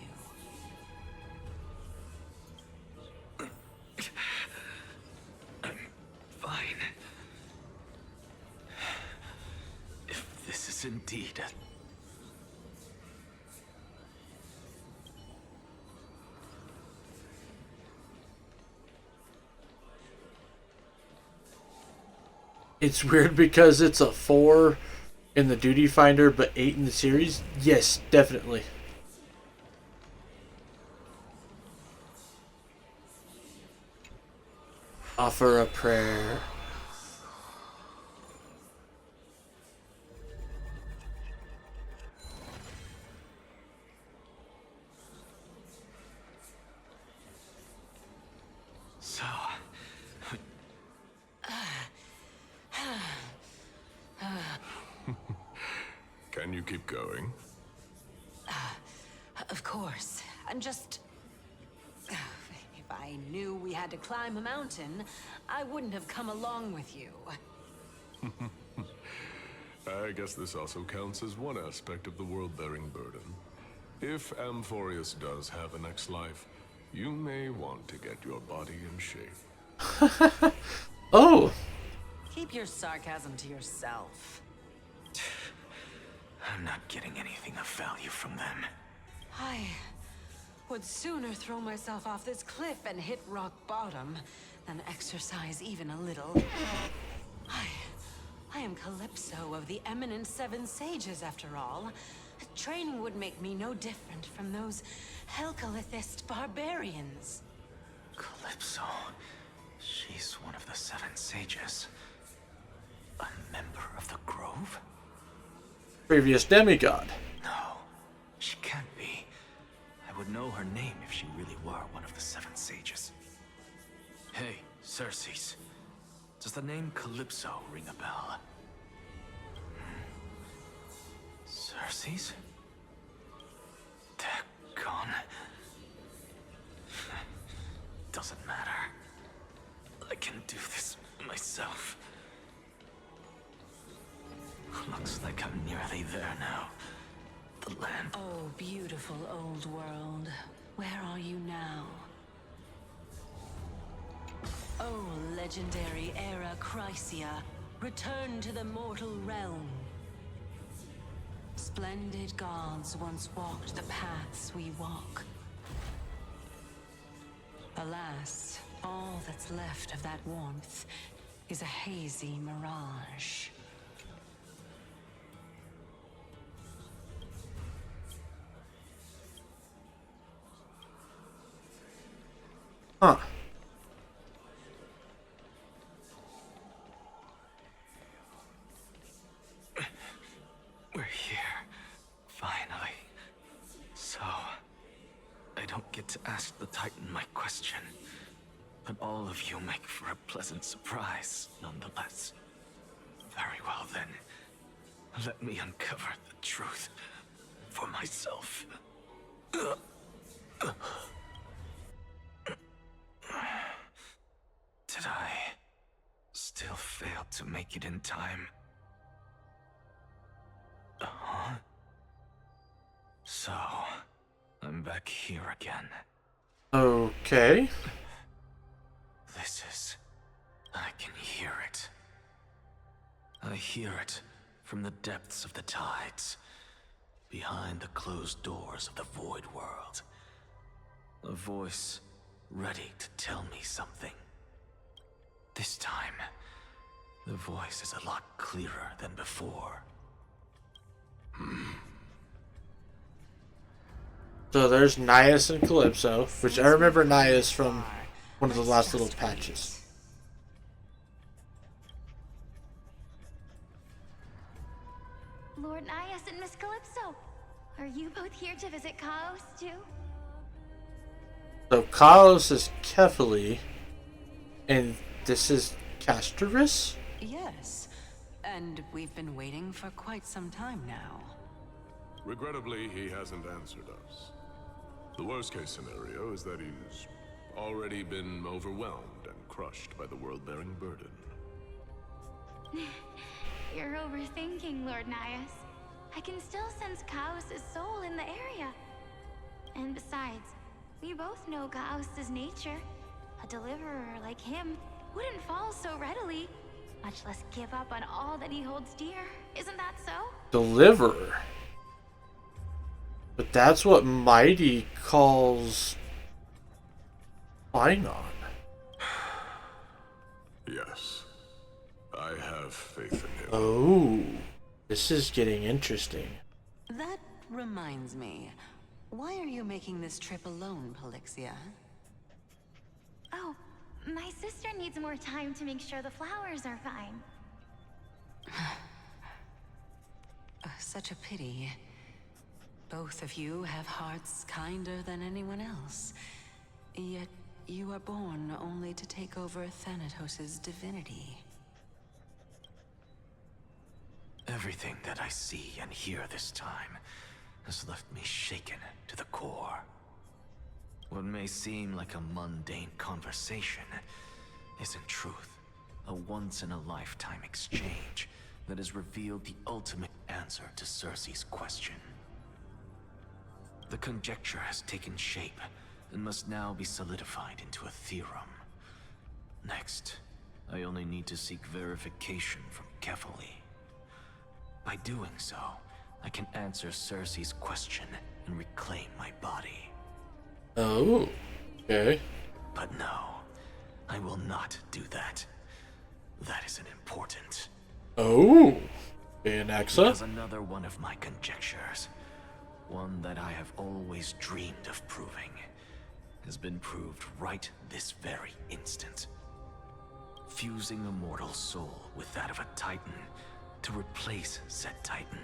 Speaker 9: you.
Speaker 7: I'm fine. If this is indeed a...
Speaker 1: It's weird because it's a 4 in the Duty Finder, but 8 in the series? Yes, definitely. Offer a prayer.
Speaker 7: So...
Speaker 16: Can you keep going?
Speaker 9: Of course. I'm just... If I knew we had to climb a mountain, I wouldn't have come along with you.
Speaker 16: I guess this also counts as one aspect of the world-bearing burden. If Amphorius does have a next life, you may want to get your body in shape.
Speaker 1: Oh!
Speaker 9: Keep your sarcasm to yourself.
Speaker 7: I'm not getting anything of value from them.
Speaker 9: I would sooner throw myself off this cliff and hit rock bottom than exercise even a little. I am Calypso of the eminent Seven Sages, after all. Training would make me no different from those Helcalithist barbarians.
Speaker 7: Calypso... She's one of the Seven Sages. A member of the Grove?
Speaker 1: Previous demigod.
Speaker 7: No, she can't be. I would know her name if she really were one of the Seven Sages. Hey, Circes. Does the name Calypso ring a bell? Circes? Daggone. Doesn't matter. I can do this myself. Looks like I'm nearly there now. The land...
Speaker 9: Oh, beautiful old world. Where are you now? Oh, legendary era Chrysia, return to the mortal realm. Splendid gods once walked the paths we walk. Alas, all that's left of that warmth is a hazy mirage.
Speaker 1: Huh.
Speaker 7: We're here. Finally. So... I don't get to ask the Titan my question. But all of you make for a pleasant surprise, nonetheless. Very well then. Let me uncover the truth for myself. Did I still fail to make it in time? Huh? So...
Speaker 6: back here again.
Speaker 1: Okay.
Speaker 6: I can hear it. I hear it from the depths of the tides, behind the closed doors of the void world. A voice ready to tell me something. This time, the voice is a lot clearer than before.
Speaker 1: So there's Nias and Calypso, which I remember Nias from one of the last little patches.
Speaker 2: Lord Nias and Miss Calypso, are you both here to visit Chaos too?
Speaker 1: So Chaos is Kefali, and this is Castoris?
Speaker 9: Yes, and we've been waiting for quite some time now.
Speaker 16: Regrettably, he hasn't answered us. The worst-case scenario is that he's already been overwhelmed and crushed by the world-bearing burden.
Speaker 2: You're overthinking, Lord Nias. I can still sense Chaos' soul in the area. And besides, we both know Chaos' nature. A deliverer like him wouldn't fall so readily, much less give up on all that he holds dear. Isn't that so?
Speaker 1: Deliverer? But that's what Mighty calls Linon.
Speaker 16: Yes. I have faith in him.
Speaker 1: Oh, this is getting interesting.
Speaker 9: That reminds me. Why are you making this trip alone, Polixia?
Speaker 2: Oh, my sister needs more time to make sure the flowers are fine.
Speaker 9: Such a pity. Both of you have hearts kinder than anyone else. Yet you are born only to take over Thanatos' divinity.
Speaker 6: Everything that I see and hear this time has left me shaken to the core. What may seem like a mundane conversation is in truth a once-in-a-lifetime exchange that has revealed the ultimate answer to Cersei's question. The conjecture has taken shape and must now be solidified into a theorem. Next, I only need to seek verification from Kefali. By doing so, I can answer Cersei's question and reclaim my body.
Speaker 1: Oh, okay.
Speaker 6: But no, I will not do that. That isn't important.
Speaker 1: Oh, Anaxa?
Speaker 6: Because another one of my conjectures, one that I have always dreamed of proving, has been proved right this very instant. Fusing a mortal soul with that of a Titan to replace said Titan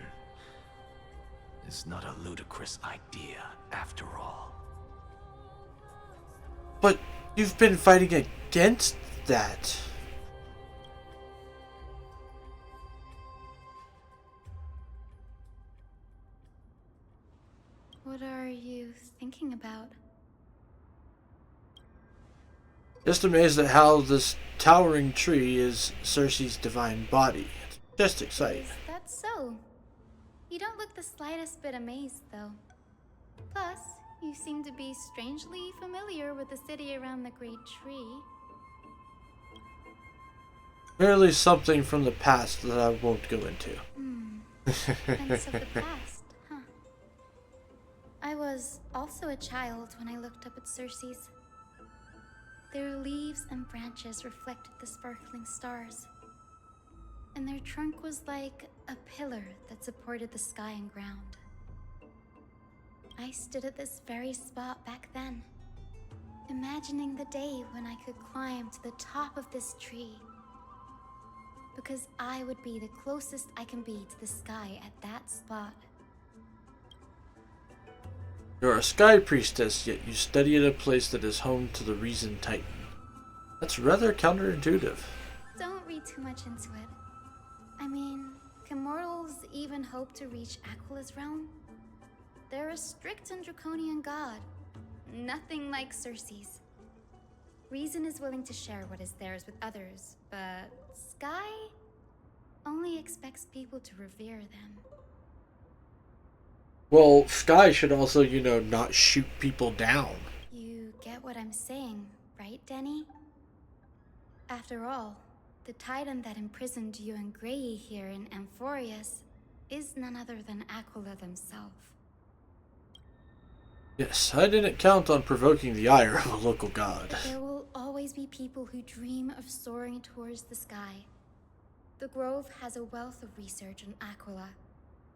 Speaker 6: is not a ludicrous idea after all.
Speaker 1: But you've been fighting against that.
Speaker 2: What are you thinking about?
Speaker 1: Just amazed at how this towering tree is Cersei's divine body. It's just exciting.
Speaker 2: Is that so? You don't look the slightest bit amazed, though. Plus, you seem to be strangely familiar with the city around the great tree.
Speaker 1: Merely something from the past that I won't go into.
Speaker 2: Events of the past, huh? I was also a child when I looked up at Cersei's. Their leaves and branches reflected the sparkling stars. And their trunk was like a pillar that supported the sky and ground. I stood at this very spot back then, imagining the day when I could climb to the top of this tree. Because I would be the closest I can be to the sky at that spot.
Speaker 1: You're a sky priestess, yet you study at a place that is home to the Reason Titan. That's rather counterintuitive.
Speaker 2: Don't read too much into it. I mean, can mortals even hope to reach Aquila's realm? They're a strict and draconian god. Nothing like Cersei's. Reason is willing to share what is theirs with others, but Sky only expects people to revere them.
Speaker 1: Well, Sky should also, you know, not shoot people down.
Speaker 11: You get what I'm saying, right, Denny? After all, the Titan that imprisoned you and Grey here in Amphorius is none other than Aquila themselves.
Speaker 1: Yes, I didn't count on provoking the ire of a local god.
Speaker 11: But there will always be people who dream of soaring towards the sky. The Grove has a wealth of research on Aquila,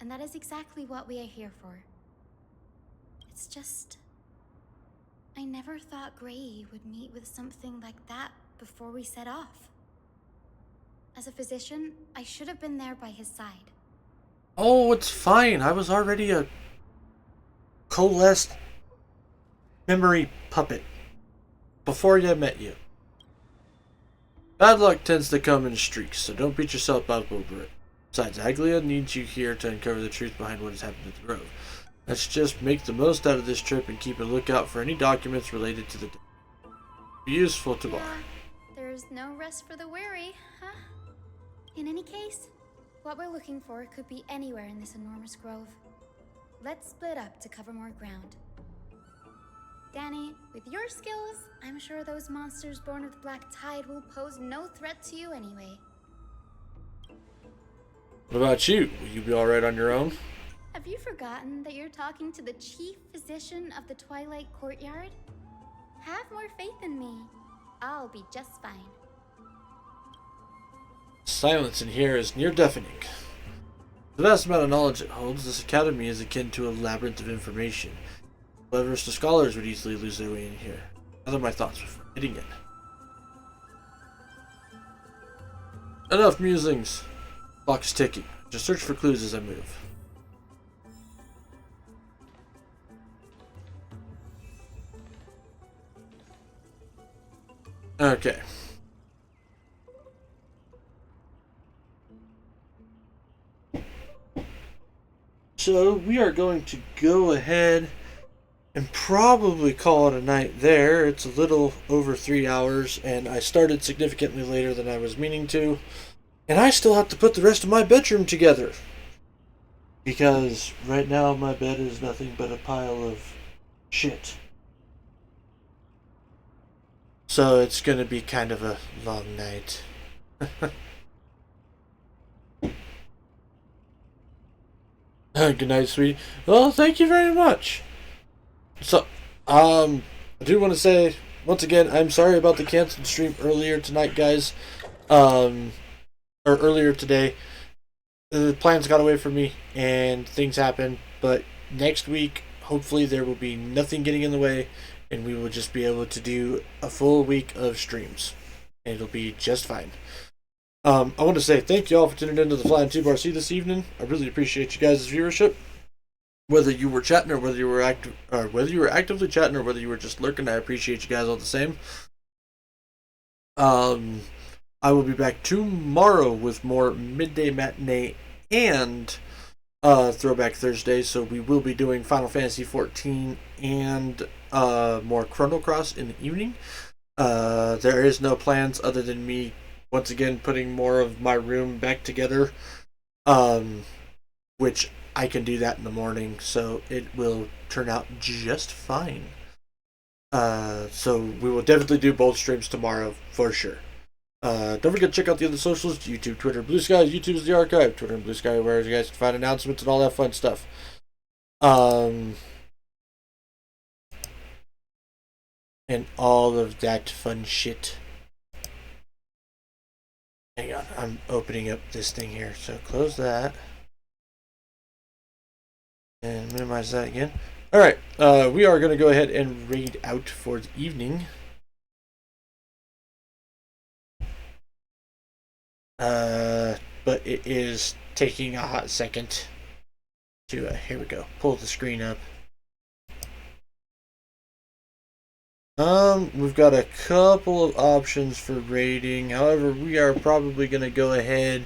Speaker 11: and that is exactly what we are here for. It's just... I never thought Grey would meet with something like that before we set off. As a physician, I should have been there by his side.
Speaker 1: Oh, it's fine. I was already a coalesced memory puppet before I met you. Bad luck tends to come in streaks, so don't beat yourself up over it. Besides, Aglia needs you here to uncover the truth behind what has happened at the Grove. Let's just make the most out of this trip and keep a lookout for any documents related to the day. Be useful tomorrow.
Speaker 11: There's no rest for the weary, huh? In any case, what we're looking for could be anywhere in this enormous grove. Let's split up to cover more ground. Danny, with your skills, I'm sure those monsters born of the Black Tide will pose no threat to you anyway.
Speaker 1: What about you? Will you be alright on your own?
Speaker 11: Have you forgotten that you're talking to the chief physician of the Twilight Courtyard? Have more faith in me. I'll be just fine.
Speaker 1: Silence in here is near deafening. The vast amount of knowledge it holds, this academy is akin to a labyrinth of information. Cleverest of scholars would easily lose their way in here. Gather my thoughts before hitting it. Enough musings. Clock is ticking. Just search for clues as I move. Okay. So we are going to go ahead and probably call it a night there. It's a little over 3 hours, and I started significantly later than I was meaning to. And I still have to put the rest of my bedroom together. Because right now my bed is nothing but a pile of shit. So it's going to be kind of a long night. Good night, sweetie. Well, thank you very much. So, I do want to say, once again, I'm sorry about the canceled stream earlier tonight, guys. Or earlier today. The plans got away from me, and things happened. But next week, hopefully there will be nothing getting in the way, and we will just be able to do a full week of streams. And it'll be just fine. I want to say thank you all for tuning into the Flying 2RC this evening. I really appreciate you guys' viewership. Whether you were chatting or whether you were actively chatting or whether you were just lurking, I appreciate you guys all the same. I will be back tomorrow with more Midday Matinee and Throwback Thursday. So we will be doing Final Fantasy XIV and more Chrono Cross in the evening. There is no plans other than me once again putting more of my room back together, which I can do that in the morning, so it will turn out just fine. So we will definitely do both streams tomorrow for sure. Don't forget to check out the other socials: YouTube, Twitter, Blue Sky. YouTube is the archive. Twitter and Blue Sky, where you guys can find announcements and all that fun stuff. And all of that fun shit. Hang on, I'm opening up this thing here, so close that. And minimize that again. Alright, we are going to go ahead and raid out for the evening. But it is taking a hot second to, here we go, pull the screen up. We've got a couple of options for raiding. However, we are probably going to go ahead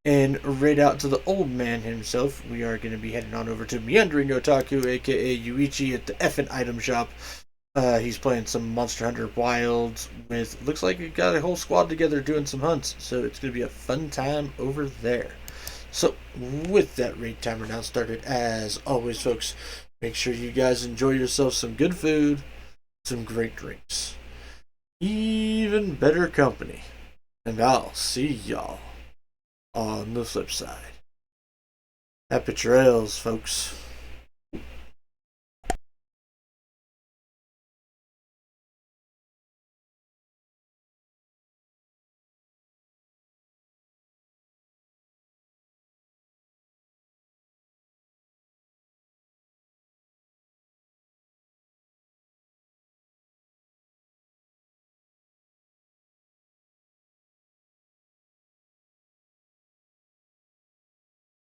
Speaker 1: and raid out to the old man himself. We are going to be heading on over to Meandering Otaku, aka Yuichi, at the effing item shop. He's playing some Monster Hunter Wilds with, looks like we got a whole squad together doing some hunts. So it's going to be a fun time over there. So, with that raid timer now started, as always, folks, make sure you guys enjoy yourselves some good food, some great drinks, even better company. And I'll see y'all on the flip side. Happy trails, folks.